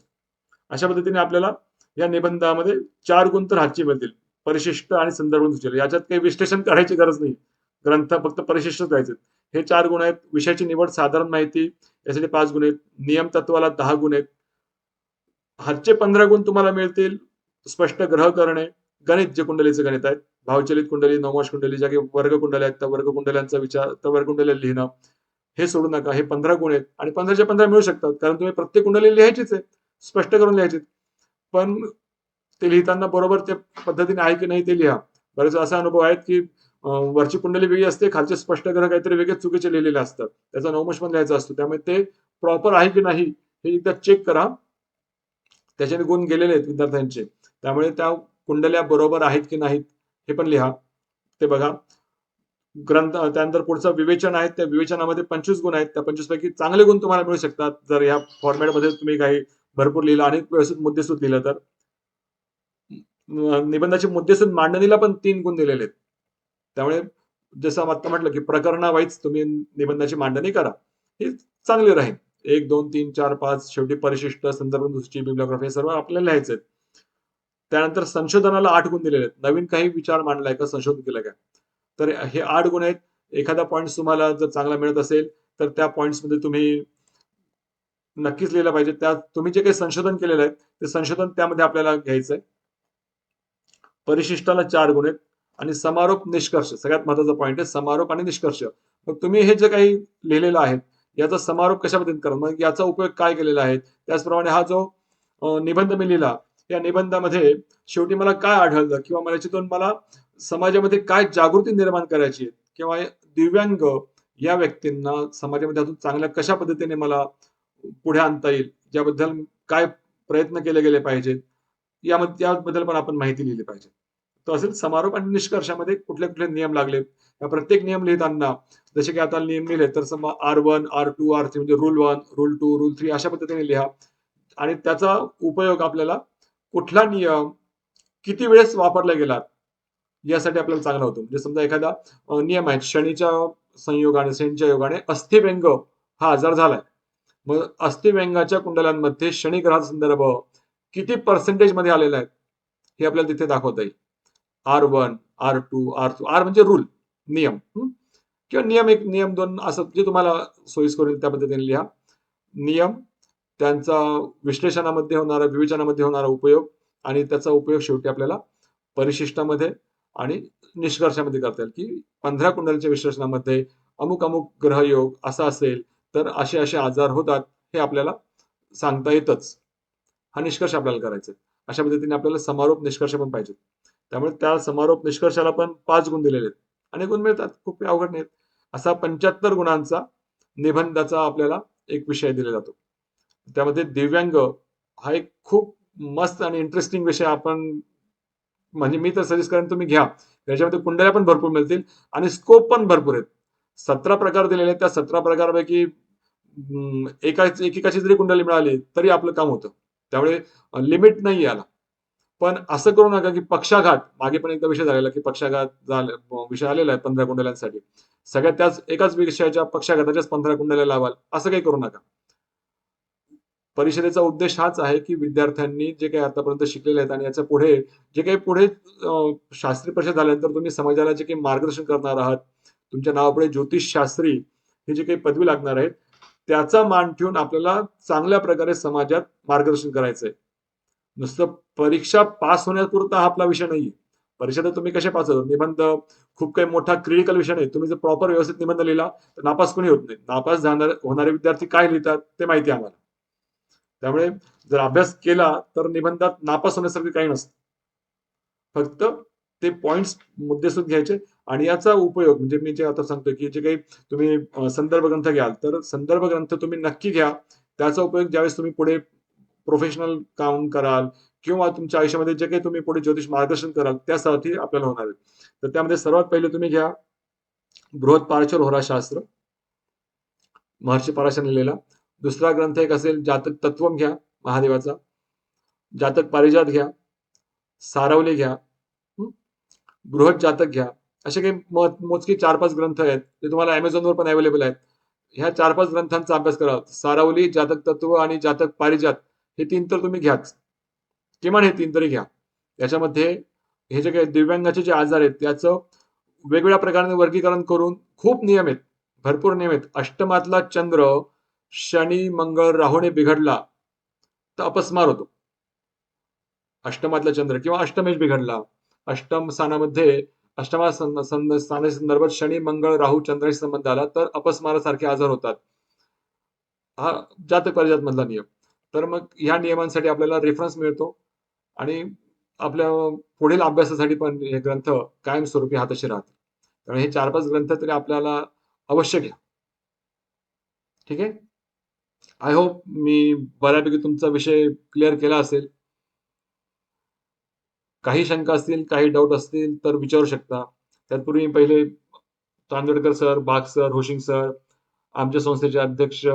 अशा पद्धतीने आपल्याला या निबंधामध्ये 4 गुण तर हातची मिळतील, परिशिष्ट आणि संदर्भ ग्रंथसूची. याच्यात काही विश्लेषण करायची गरज नाही, ग्रंथ फक्त परिशिष्ट द्यायचे. हे 4 गुण आहेत. विषयाची निवड, साधारण माहिती, यासाठी 5 गुण आहेत. नियम तत्वाला 10 गुण आहेत. हातचे 15 गुण तुम्हाला मिळतील स्पष्ट ग्रह करणे, गणित, जे कुंडलीचे गणित आहेत, भावचलित कुंडली, नवमाश कुंडली, ज्या काही वर्ग कुंडल्या आहेत त्या वर्ग कुंडल्यांचा विचार, त्या वर्ग कुंडल्या लिहिणं, हे सोडू नका. हे 15 गुण आहेत आणि 15च्या 15 मिळू शकतात, कारण तुम्ही प्रत्येक कुंडली लिहायचीच आहे, स्पष्ट करून लिहायची. पण ते लिहिताना बरोबर त्या पद्धतीने आहे की नाही ते लिहा. बरेच असा अनुभव आहेत की वरची कुंडली वेगळी असते, खालचे स्पष्ट ग्रह काहीतरी वेगळे चुकीचे लिहिलेले असतात, त्याचा नवमश पण लिहायचा असतो. त्यामुळे ते प्रॉपर आहे की नाही हे एकदा चेक करा. त्याच्याने गुण गेलेले आहेत विद्यार्थ्यांचे, त्यामुळे त्या कुंडल्या बरोबर आहेत की नाहीत हे पण लिहा, ते बघा. ग्रंथ, त्यानंतर पुढचं विवेचन आहे, त्या विवेचनामध्ये 25 गुण आहेत. त्या 25 पैकी चांगले गुण तुम्हाला मिळू शकतात जर या फॉर्मॅटमध्ये तुम्ही काही भरपूर लिहिलं आणि व्यवस्थित मुद्देसूद लिहिलं तर. निबंधाची मुद्देसूद मांडणीला पण 3 गुण दिलेले आहेत. त्यामुळे जसं आता म्हटलं की प्रकरणावाईज तुम्ही निबंधाची मांडणी करा, हे चांगले राहील. 1 2 3 4 5 शेवटी परिशिष्ट, संदर्भ ग्रंथसूची, बिब्लिओग्राफी हे सर्व आपल्याला लिहायचं आहे. त्यानंतर संशोधनाला 8 गुण दिलेले आहेत. नवीन काही विचार मांडलाय का, संशोधन केलं का, तर हे 8 गुण आहेत. एखादा पॉईंट तुम्हाला जर चांगला मिळत असेल तर त्या पॉइंट्स मध्ये तुम्ही नक्कीच लिहिलं पाहिजे. त्या तुम्ही जे काही संशोधन केलेलं आहे ते संशोधन त्यामध्ये आपल्याला घ्यायचं आहे. परिशिष्टाला 4 गुण आहेत आणि समारोप, निष्कर्ष सगळ्यात महत्वाचा पॉईंट आहे, समारोप आणि निष्कर्ष. मग तुम्ही हे जे काही लिहिलेलं आहे याचा समारोप कशा पद्धतीने करा, मग याचा उपयोग काय केलेला आहे. त्याचप्रमाणे हा जो निबंध मी लिहिला, या निबंधामध्ये शेवटी मला काय आढळलं, किंवा मला याच्यातून मला समाजामध्ये काय जागृती निर्माण करायची आहे, किंवा दिव्यांग या व्यक्तींना समाजामध्ये अजून चांगल्या कशा पद्धतीने मला पुढे आणता येईल, याबद्दल काय प्रयत्न केले गेले पाहिजेत, याबद्दल पण आपण माहिती लिहिली पाहिजे. तो असेल समारोप. आणि निष्कर्षामध्ये कुठले कुठले नियम लागले, प्रत्येक नियम लिहिताना जसे की आता नियम लिहिले तर R1 R2 R3 म्हणजे रूल 1 रूल 2 रूल 3 अशा पद्धतीने लिहा. आणि त्याचा उपयोग आपल्याला कुठला नियम किती वेळेस वापरला गेला यासाठी आपल्याला चांगला होतो. म्हणजे समजा एखादा नियम आहे, शनीच्या संयोगाने सेंटच्या योगाने अस्थिव्यंग हा आजार झालाय. मग अस्थिव्यंगाच्या कुंडलांमध्ये शनी ग्रहाचा संदर्भ किती पर्सेंटेज मध्ये आलेला आहे हे आपल्याला तिथे दाखवता येईल. R1, R2, R2, R म्हणजे रूल, नियम, किंवा नियम 1, नियम 2 असं जे तुम्हाला सोयीस्कर होईल त्या पद्धतीने लिहा. नियम, त्यांचा विश्लेषणामध्ये होणारा, विवेचनामध्ये होणारा उपयोग आणि त्याचा उपयोग शेवटी आपल्याला परिशिष्टामध्ये आणि निष्कर्षामध्ये करता येईल की 15 कुंडलीच्या विश्लेषणामध्ये अमुक अमुक ग्रहयोग असा असेल तर असे असे आजार होतात हे आपल्याला सांगता येतच. हा निष्कर्ष आपल्याला करायचा आहे. अशा पद्धतीने आपल्याला समारोप निष्कर्ष पण पाहिजे. त्यामुळे त्या समारोप निष्कर्षाला पण 5 गुण दिलेले आहेत. आणि गुण मिळतात, खूप अवघड नाहीत. असा 75 गुणांचा निबंधाचा आपल्याला एक विषय दिला जातो. त्यामध्ये दिव्यांग हा एक खूप मस्त आणि इंटरेस्टिंग विषय आपण, म्हणजे मी तर सजेस्ट करेन तुम्ही घ्या. त्याच्यामध्ये कुंडल्या पण भरपूर मिळतील आणि स्कोप पण भरपूर आहेत. 17 प्रकार दिलेले आहेत. त्या 17 प्रकारापैकी एकेकाची जरी कुंडली मिळाली तरी आपलं काम होतं. त्यामुळे लिमिट नाही याला. पण असं करू नका की पक्षाघात, मागे पण एकदा विषय झालेला की पक्षाघात विषय आलेला आहे 15 कुंडल्यांसाठी. सगळ्यात त्याच एकाच विषयाच्या पक्षाघाताच्याच 15 कुंडल्या लावाल असं काही करू नका. परिषदेचा उद्देश हाच आहे की विद्यार्थ्यांनी जे काही आतापर्यंत शिकलेले आहेत आणि याच्या पुढे जे काही पुढे शास्त्री परिषद झाल्यानंतर तुम्ही समाजाला जे काही मार्गदर्शन करणार आहात, तुमच्या नावापुढे ज्योतिष शास्त्री ही जी काही पदवी लागणार आहे त्याचा मान ठेवून आपल्याला चांगल्या प्रकारे समाजात मार्गदर्शन करायचंय. नुसतं परीक्षा पास होण्यापुरता हा आपला विषय नाहीये. परीक्षेत तुम्ही कसे पास होतात, निबंध खूप काही मोठा क्रिटिकल विषय नाही. तुम्ही जर प्रॉपर व्यवस्थित निबंध लिहिला तर नापास कोणी होत नाही. नापास होणारे विद्यार्थी काय लिहितात ते माहिती आहे आम्हाला. त्यामुळे जर अभ्यास केला तर निबंधात नापास होण्यासारखं काही नसतं. फक्त ते पॉइंट्स मुद्देसूद घ्यायचे आणि याचा उपयोग म्हणजे मी जे आता सांगतोय की जे काही तुम्ही संदर्भ ग्रंथ घ्याल तर संदर्भ ग्रंथ तुम्ही नक्की घ्या. त्याचा उपयोग ज्यावेळेस तुम्ही पुढे प्रोफेशनल काम कराल किंवा तुमच्या आयुष्यामध्ये जे काही तुम्ही पुढे ज्योतिष मार्गदर्शन कराल त्यासाठी आपल्याला होणार आहे. तर त्यामध्ये सर्वात पहिले तुम्ही घ्या बृहत्पाराशर होराशास्त्र, महर्षी पराशर लिहिलेला. दुसरा ग्रंथ एक असेल जातक तत्वम घ्या महादेवाचा, जातक पारिजात घ्या, सारवली घ्या, बृहत जातक घ्या. असे काही मोजके 4-5 ग्रंथ आहेत ते तुम्हाला अमेझॉनवर पण अवेलेबल आहेत. ह्या 4-5 ग्रंथांचा अभ्यास करा. सारावली, जातक तत्व आणि जातक पारिजात हे 3 तर तुम्ही घ्याच, किमान हे 3 तरी घ्या. याच्यामध्ये हे जे काही दिव्यांगाचे जे आजार आहेत त्याचं वेगवेगळ्या प्रकारे वर्गीकरण करून खूप नियम आहेत, भरपूर नियम आहेत. अष्टमातला चंद्र शनी मंगळ राहूने बिघडला तर अपस्मार होतो. अष्टमातला चंद्र किंवा अष्टमेश बिघडला, अष्टम स्थानामध्ये अष्टमा स्थानाच्या संदर्भात शनी मंगळ राहू चंद्राशी संबंध आला तर अपस्मारासारखे आजार होतात. हा जातक पारिजात मधला नियम. तर मग ह्या नियमांसाठी आपल्याला रेफरन्स मिळतो आणि आपल्या पुढील अभ्यासासाठी पण हे ग्रंथ कायमस्वरूपी हाताशी राहतात. त्यामुळे हे 4-5 ग्रंथ तरी आपल्याला अवश्य घ्या. ठीक आहे. आय होप मी बऱ्यापैकी तुमचा विषय क्लिअर केला असेल. काही शंका असतील, काही डाऊट असतील तर विचारू शकता. त्यापूर्वी पहिले चांदोडकर सर, बाग सर, होशिंग सर, आमच्या संस्थेचे अध्यक्ष,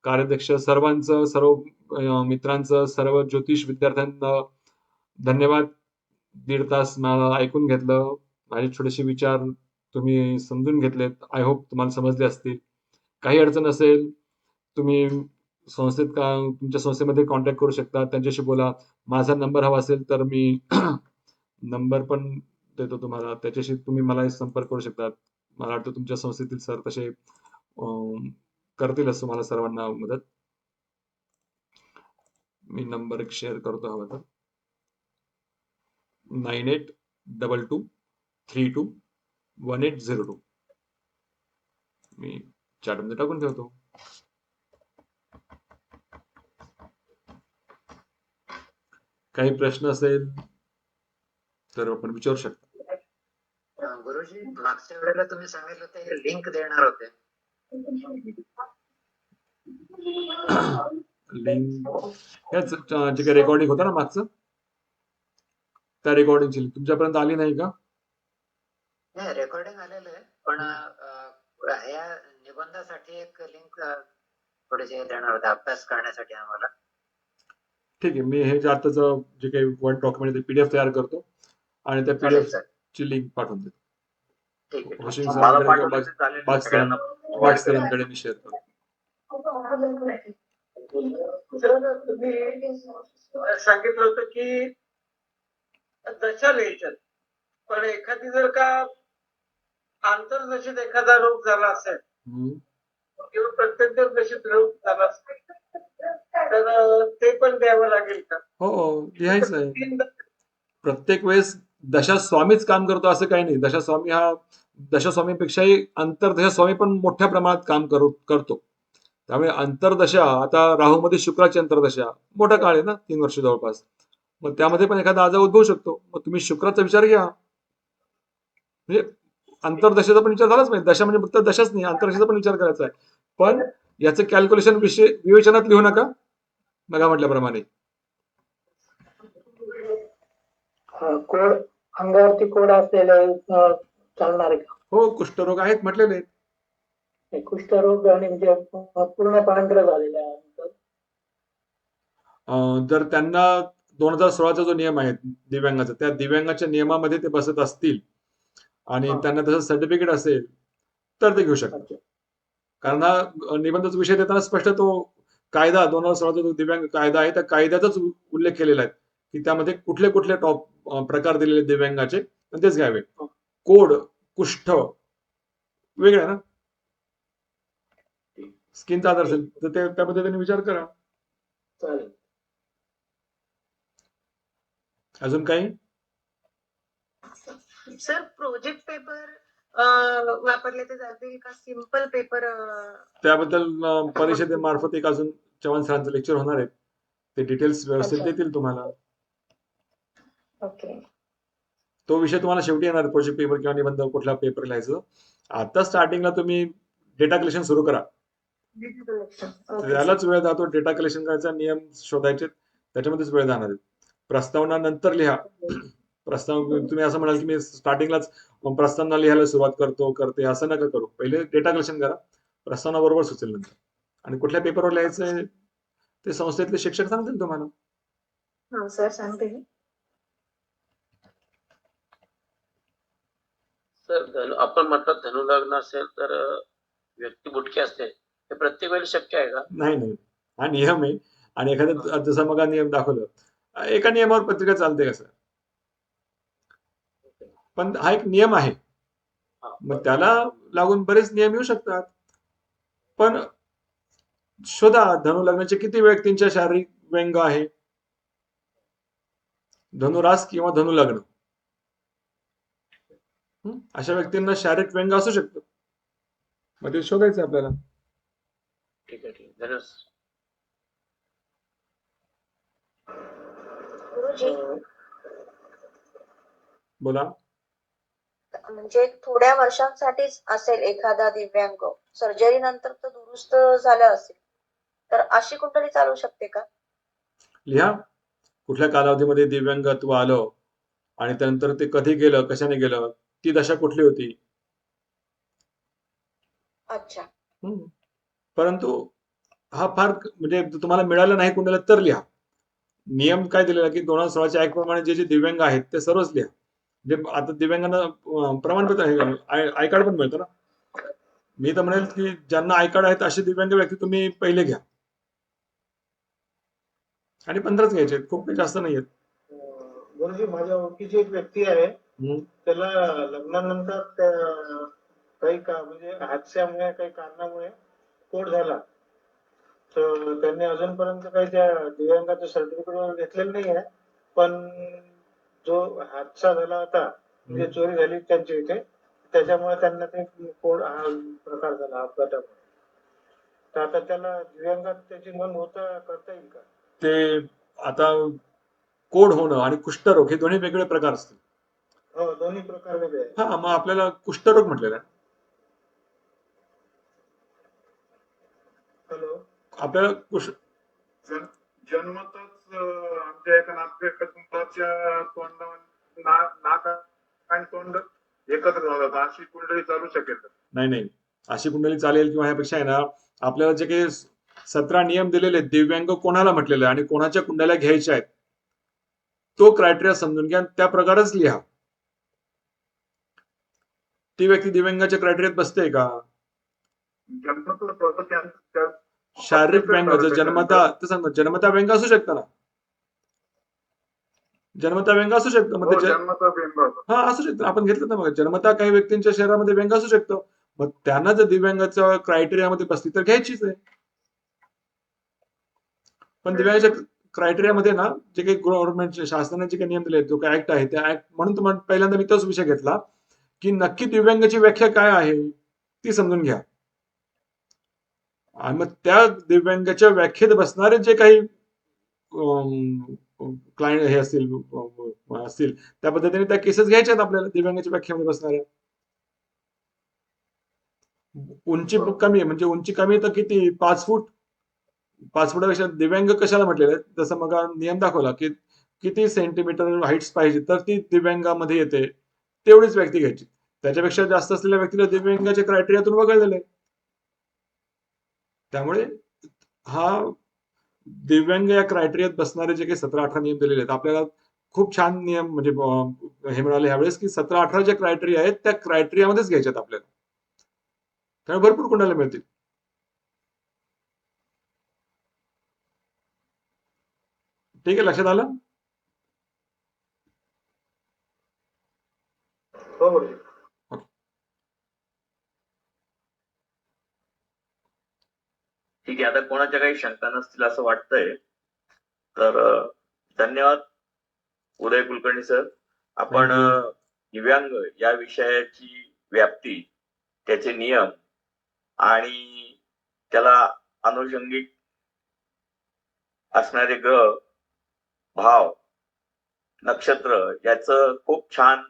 कार्याध्यक्ष सर्वांचं, सर्व मित्रांचं, सर्व ज्योतिष विद्यार्थ्यांना धन्यवाद. 1.5 तास मला ऐकून घेतलं. माझे छोटेसे विचार तुम्ही समजून घेतलेत. आय होप तुम्हाला समजले असतील. काही अडचण असेल तुम्ही संस्थेत तुमच्या संस्थेमध्ये कॉन्टॅक्ट करू शकता, त्यांच्याशी बोला. माझा नंबर हवा असेल तर मी नंबर पण देतो तुम्हाला, त्याच्याशी तुम्ही मला संपर्क करू शकता. मला वाटतं तुमच्या संस्थेतील सर तसे करतीलच तुम्हाला सर्वांना मदत. मी नंबर एक शेअर करतो हवा तर 9822321802. मी चॅटमध्ये टाकून ठेवतो. काही प्रश्न असेल तर आपण विचारू शकता. गुरुजी, मागच्या वेळेला तुम्ही सांगितलं ते लिंक देणार होते. लिंक हेच जे काही रेकॉर्डिंग होतं ना मागचं, त्या रेकॉर्डिंगची लिंक तुमच्यापर्यंत आली नाही का? नाही, रेकॉर्डिंग आलेलं आहे, पण या निबंधासाठी एक लिंक थोडेसे देणार होते अभ्यास करण्यासाठी आम्हाला. ठीक आहे. मी हे जे आताचं जे काही वर्ड डॉक्युमेंट पीडीएफ तयार करतो आणि त्या पीडीएफ ची लिंक पाठवून देतो. ठीक आहे. होशिंग मला सरांकडे किंवा पाठवलं तर चालेल बाज सगळ्यांना बाज provide करेन. सरांकडे मी शेअर करतो. सर, तुम्ही सांगितलं होतं की दशा लिहायच्यात, पण एखादी जर का आंतरदशेत एखादा रोग झाला असेल हम्म. किंवा प्रत्येक दशेत रोग झाला असेल तर ते पण द्यावं लागेल का? हो, लिहायचं आहे. तीन प्रत्येक वेळेस दशास्वामीच काम करतो असं काही नाही. दशास्वामी हा दशास्वामीपेक्षाही अंतर्दशास्वामी पण मोठ्या प्रमाणात काम करतो. त्यामुळे अंतर्दशा, आता राहूमध्ये शुक्राची अंतर्दशा मोठा काळ आहे ना, 3 वर्ष जवळपास. मग त्यामध्ये पण एखादा आजार उद्भवू शकतो. मग तुम्ही शुक्राचा विचार घ्या. म्हणजे अंतर्दशेचा पण विचार झालाच पाहिजे. दशा म्हणजे फक्त दशाच नाही, अंतर्दशेचा पण विचार करायचा आहे. पण याचं कॅल्क्युलेशन विवेचनात लिहू नका, मग म्हटल्याप्रमाणे. कोड अंगावरती कोड असलेले चालणार आहे का? हो, कुष्ठरोग आहेत म्हटलेले आहेत. हे कुष्ठरोग आणि म्हणजे पूर्ण पांढरं झालेलं आहे. जर त्यांना 2016चा जो नियम आहे दिव्यांगाचा, त्या दिव्यांगाच्या नियमामध्ये ते बसत असतील आणि हा. त्यांना तसं सर्टिफिकेट असेल तर ते घेऊ शकतात. अच्छा. कारण हा निबंधाचा विषय देताना स्पष्ट तो कायदा 2016चा जो दिव्यांग कायदा आहे त्या कायद्याचाच उल्लेख केलेला आहे की त्यामध्ये कुठले कुठले टॉप प्रकार दिलेले दिव्यांगाचे आणि तेच घ्यावे. कोड, कुष्ठ वेगळं आहे ना, स्किनचा आजार असेल तर ते त्या पद्धतीने विचार करा. चालेल. अजून काही? सर, प्रोजेक्ट पेपर वापरले तर चालतील का सिम्पल पेपर? त्याबद्दल परिषदेमार्फत एक अजून चव्हाण सरांचं लेक्चर होणार आहे, ते डिटेल्स व्यवस्थित अच्छा. देतील तुम्हाला. ओके. तो विषय तुम्हाला शेवटी येणार, प्रोजेक्ट पेपर किंवा निबंध कुठला पेपर लिहायचं. आता स्टार्टिंगला तुम्ही डेटा कलेक्शन सुरू करा, त्यालाच वेळ जातो. डेटा कलेक्शन करायचा, नियम शोधायचे, त्याच्यामध्येच वेळ जाणार आहे. प्रस्तावना नंतर लिहा. तुम्ही असं म्हणाल की मी स्टार्टिंगलाच प्रस्तावना लिहायला सुरुवात करते, असं नका करू. पहिले डेटा कलेक्शन करा, प्रस्तावना बरोबर सुचेल नंतर. आणि कुठल्या पेपरवर लिहायचंय ते संस्थेतले शिक्षक सांगतील तुम्हाला. हो सर, सांगते मी. सर, आपण म्हणतात धनुलग्न असेल तर व्यक्ती बुटकी असते, हे प्रत्येक वेळेला शक्य आहे का? नाही, हा नियम आहे. आणि एखाद्या जसा मग नियम दाखवलं, एका नियमावर पत्रिका चालते कसं, पण हा एक नियम आहे. मग त्याला लागून बरेच नियम येऊ शकतात. पण शोधा धनुलग्नाचे किती व्यक्तींच्या शारीरिक व्यंग आहे, धनुरास किंवा धनुलग्न. अशा व्यक्तींना शारीरिक व्यंग असू शकतं, मग ते शोधायचं आपल्याला. ठीक आहे, धन्यवाद. गुरुजी, बोला. म्हणजे थोड्या वर्षांसाठीच असेल एखादा दिव्यांग, सर्जरी नंतर तर दुरुस्त झालं असेल, तर अशी कुंडली चालू शकते का? लिहा कुठल्या कालावधीमध्ये दिव्यांगत्व आलं आणि त्यानंतर ते कधी गेलं, कशाने गेलं, ती दशा कुठली होती. अच्छा. परंतु हा फार म्हणजे तुम्हाला मिळालं नाही कुणाला तर लिहा. नियम काय दिलेला की 2016च्या ऍक्ट प्रमाणे जे दिव्यांग आहेत ते सर्वच लिहा. म्हणजे आता दिव्यांगांना प्रमाणपत्र आहे, आय कार्ड पण मिळतं ना. मी तर म्हणेल की ज्यांना आय कार्ड आहेत असे दिव्यांग व्यक्ती तुम्ही पहिले घ्या, आणि 15च घ्यायचे, खूप काही जास्त नाहीयेत. गुरुजी, माझ्या ओळखीची एक व्यक्ती आहे, त्याला लग्नानंतर काही म्हणजे हादस्यामुळे काही कारणामुळे कोड झाला, तर त्यांनी अजूनपर्यंत काही त्या दिव्यांगाचं सर्टिफिकेट घेतलेलं नाही आहे. पण जो हादसा झाला होता, म्हणजे चोरी झाली त्यांच्या इथे, त्याच्यामुळे त्यांना ते कोड हा प्रकार झाला अपघातामुळे. तर आता त्याला दिव्यांगात त्याची नोंद करता येईल का? ते आता कोड होणं आणि कुष्ठरोग हे दोन्ही वेगळे प्रकार असतील. हो, दोन्ही प्रकार वेगळे आहेत. हा, मग आपल्याला कुष्ठरोग म्हटलेला आहे. हॅलो, आपल्याला जन्मतच आमच्या एका नातेवाईकाच्या नाक आणि तोंड एकत्र झालं, अशी कुंडली चालू शकेल? नाही, अशी कुंडली चालेल किंवा ह्यापेक्षा आहे ना, आपल्याला जे काही 17 नियम दिलेले आहेत, दिव्यांग कोणाला म्हटलेलं आहे आणि कोणाच्या कुंडल्या घ्यायच्या आहेत, तो क्रायटेरिया समजून घ्या, त्या प्रकारच लिहा. ती व्यक्ती दिव्यांगाच्या क्रायटेरियात बसते का? जन्मतः थोडं त्या शारीरिक व्यंग जर जन्मता तर सांगतो जन्मता व्यंग असू शकतं ना, जन्मता व्यंग असू शकतं. मग हो, ते जन्मतः बिंब होतो. हा असू शकतं. आपण घेतलं ना मग जन्मता काही व्यक्तींच्या शरीरामध्ये व्यंग असू शकतं. मग त्यांना जर दिव्यांगाच्या क्रायटेरियामध्ये बसली तर घ्यायचीच आहे. पण दिव्यांगाच्या क्रायटेरियामध्ये ना जे काही गव्हर्नमेंट शासनाने जे काही नियम दिले जो काही ऍक्ट आहे त्या ऍक्ट म्हणून तुम्हाला पहिल्यांदा मी तोच विषय घेतला की नक्की दिव्यांगाची व्याख्या काय आहे ती समजून घ्या. आणि मग त्या दिव्यांगाच्या व्याख्येत बसणारे जे काही क्लायंट हे असतील त्या पद्धतीने त्या केसेस घ्यायच्यात आपल्याला दिव्यांगाच्या व्याख्येमध्ये बसणाऱ्या. उंची कमी आहे म्हणजे उंची कमी तर किती 5 फूट 5 फुटापेक्षा दिव्यांग कशाला म्हटलेलं आहे जसं मग नियम दाखवला की किती सेंटीमीटर हाईट्स पाहिजे तर ती दिव्यांगामध्ये येते तेवढीच व्यक्ती घ्यायची. त्याच्यापेक्षा जास्त असलेल्या व्यक्तीला दिव्यांगाच्या क्रायटेरियातून वगळलेलं आहे. त्यामुळे हा दिव्यांग या क्रायटेरियात बसणारे जे काही 17-18 नियम दिलेले आहेत आपल्याला खूप छान नियम म्हणजे हे मिळाले ह्यावेळेस की 17-18 जे क्रायटेरिया आहेत त्या क्रायटेरियामध्येच घ्यायच्यात आपल्याला. त्यामुळे भरपूर कोणाला मिळतील. ठीक आहे, लक्षात आलं? हो गुरुजी. ठीक आहे. आता कोणाच्या काही शंका नसतील असं वाटतंय तर धन्यवाद उदय कुलकर्णी सर. आपण दिव्यांग या विषयाची व्याप्ती, त्याचे नियम आणि त्याला अनुषंगिक असणारे ग्रह, भाव, नक्षत्र याचं खूप छान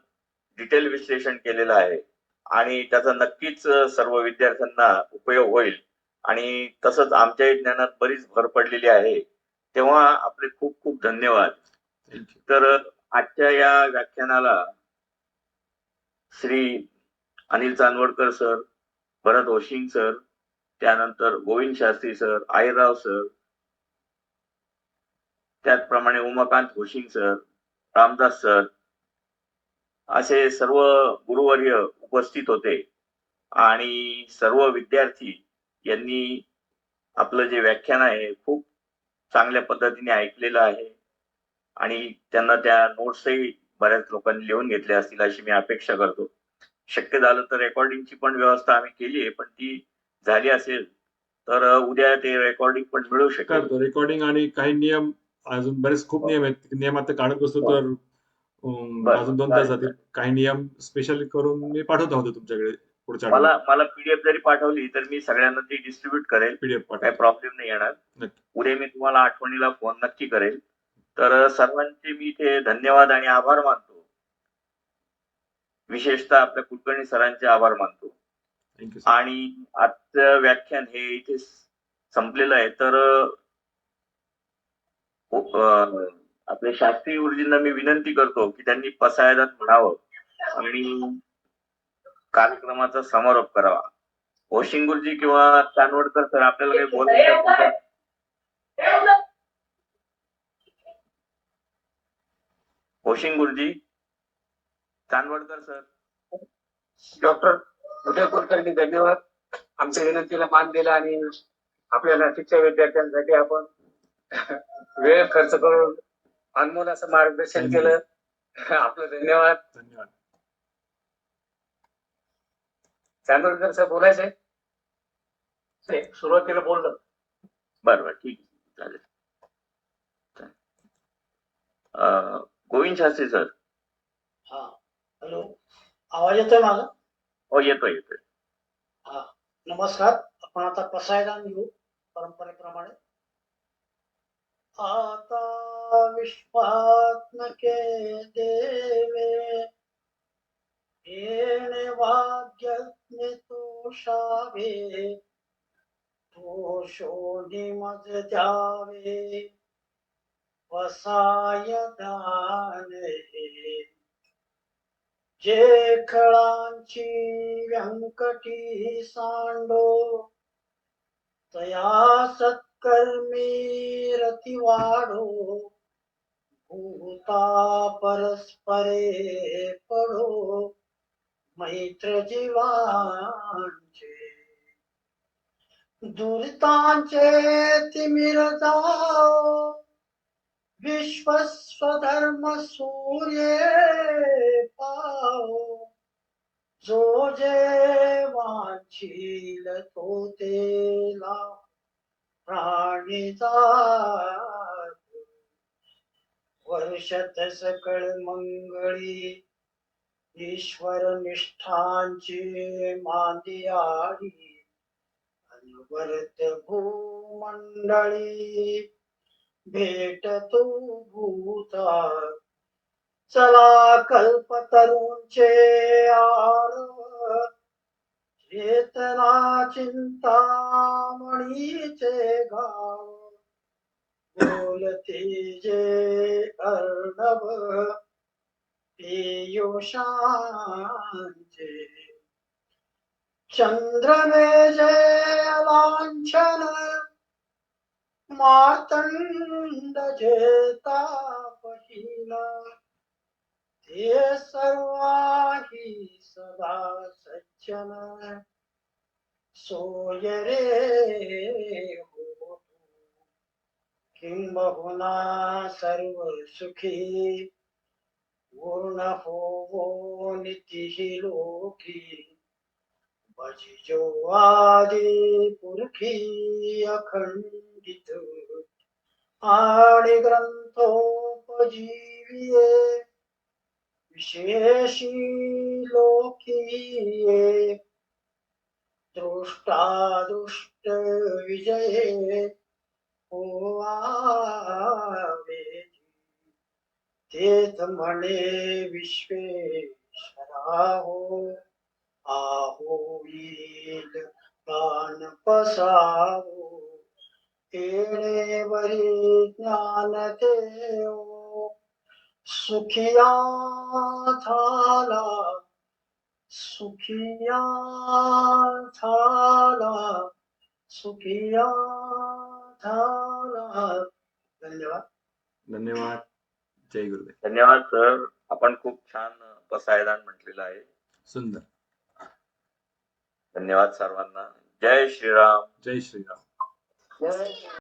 डिटेल विश्लेषण केलेलं आहे आणि त्याचा नक्कीच सर्व विद्यार्थ्यांना उपयोग होईल आणि तसंच आमच्याही ज्ञानात बरीच भर पडलेली आहे. तेव्हा आपले खूप खूप धन्यवाद. तर आजच्या या व्याख्यानाला श्री अनिल चांदवडकर सर, भरत होशिंग सर, त्यानंतर गोविंद शास्त्री सर, आईराव सर, त्याचप्रमाणे उमाकांत होशिंग सर, रामदास सर असे सर्व गुरुवर्य उपस्थित होते आणि सर्व विद्यार्थी यांनी आपलं जे व्याख्यान आहे खूप चांगल्या पद्धतीने ऐकलेलं आहे आणि त्यांना त्या नोट्सही बऱ्याच लोकांनी लिहून घेतल्या असतील अशी मी अपेक्षा करतो. शक्य झालं तर रेकॉर्डिंगची पण व्यवस्था आम्ही केली आहे पण ती झाली असेल तर उद्या ते रेकॉर्डिंग पण मिळू शकेल. रेकॉर्डिंग आणि काही नियम अजून बरेच खूप नियम आहेत. नियम आता काढत बसतो तर अजून 2 तास जातील. काही नियम स्पेशल करून मी पाठवत होतो तुमच्याकडे पुढच्या मला पीडीएफ जरी पाठवली तर मी सगळ्यांना ती डिस्ट्रीब्यूट करेल. पीडीएफ काही प्रॉब्लेम नाही येणार. उद्या मी तुम्हाला आठवणीला फोन नक्की करेल. तर सर्वांचे मी इथे धन्यवाद आणि आभार मानतो. विशेषतः आपल्या कुलकर्णी सरांचे आभार मानतो. आणि आजचं व्याख्यान हे इथे संपलेलं आहे. तर आपले शास्त्री गुरुजींना मी विनंती करतो की त्यांनी पसायदान म्हणावं आणि कार्यक्रमाचा समारोप करावा. होशिंग गुरुजी किंवा चांदवडकर सर आपल्याला काही बोलायचं? होशिंग गुरुजी, चांदवडकर सर. डॉक्टर उदय कुलकर्णी धन्यवाद. आमच्या विनंतीला मान दिला आणि आपल्या नाशिकच्या विद्यार्थ्यांसाठी आपण वेळ खर्च करून अनमोल असं मार्गदर्शन केलं. आपलं धन्यवाद. धन्यवाद. चांदोडकर सर बोलायचंय? सुरुवातीला बोललं. बरोबर, ठीक आहे, चालेल. गोविंद शास्त्री सर. हा, हॅलो, आवाज येतोय माझा? हो, येतोय. हा, नमस्कार. आपण आता पसायदान घेऊ परंपरेप्रमाणे. आता विश्वात्मके देवे येणे भाग्यज्ञ तोषावे तो शोधी मज द्यावे वसाय दाने जे खळांची व्यंकटी सांडो तया सत्कर्मी रती वाढो भूता परस्परे पडो मैत्र जीवांचे दुरितांचे तिमिर जाओ विश्वस्वधर्म सूर्य पाओ जो जे वांछील तो तेला प्राणीचा वर्षत सकळ मंगळी ईश्वर निष्ठांची मांदियाळी अनवरत भूमंडळी भेट तू भूता चला कल्पतरूंचे आरव चेतना चिंतामणीचे गाव बोलते जे अर्णव पीयूषांचे चंद्रमे जे लांछन मार्तंड जे तापहीन ते सर्वाही सदा सज्जन सोय रे हो किंबहुना सर्व सुखी पूर्ण हो निती लोकी भजिजो आदि पुरखी अखंडित आणि ग्रंथोपजीविये विशेषी लोकीये दृष्टादुष्ट विजये होवावे तेच म्हणे विश्वेश्वरा हो आहो येईल प्राण पसावो येणेवरी ज्ञान देव सुखिया झाला सुखिया झाला सुखिया झाला. धन्यवाद. धन्यवाद. जय गुरुदेव. धन्यवाद सर. आपण खूप छान पसायदान म्हटलेलं आहे. सुंदर. धन्यवाद सर्वांना. जय श्रीराम. जय श्रीराम. जय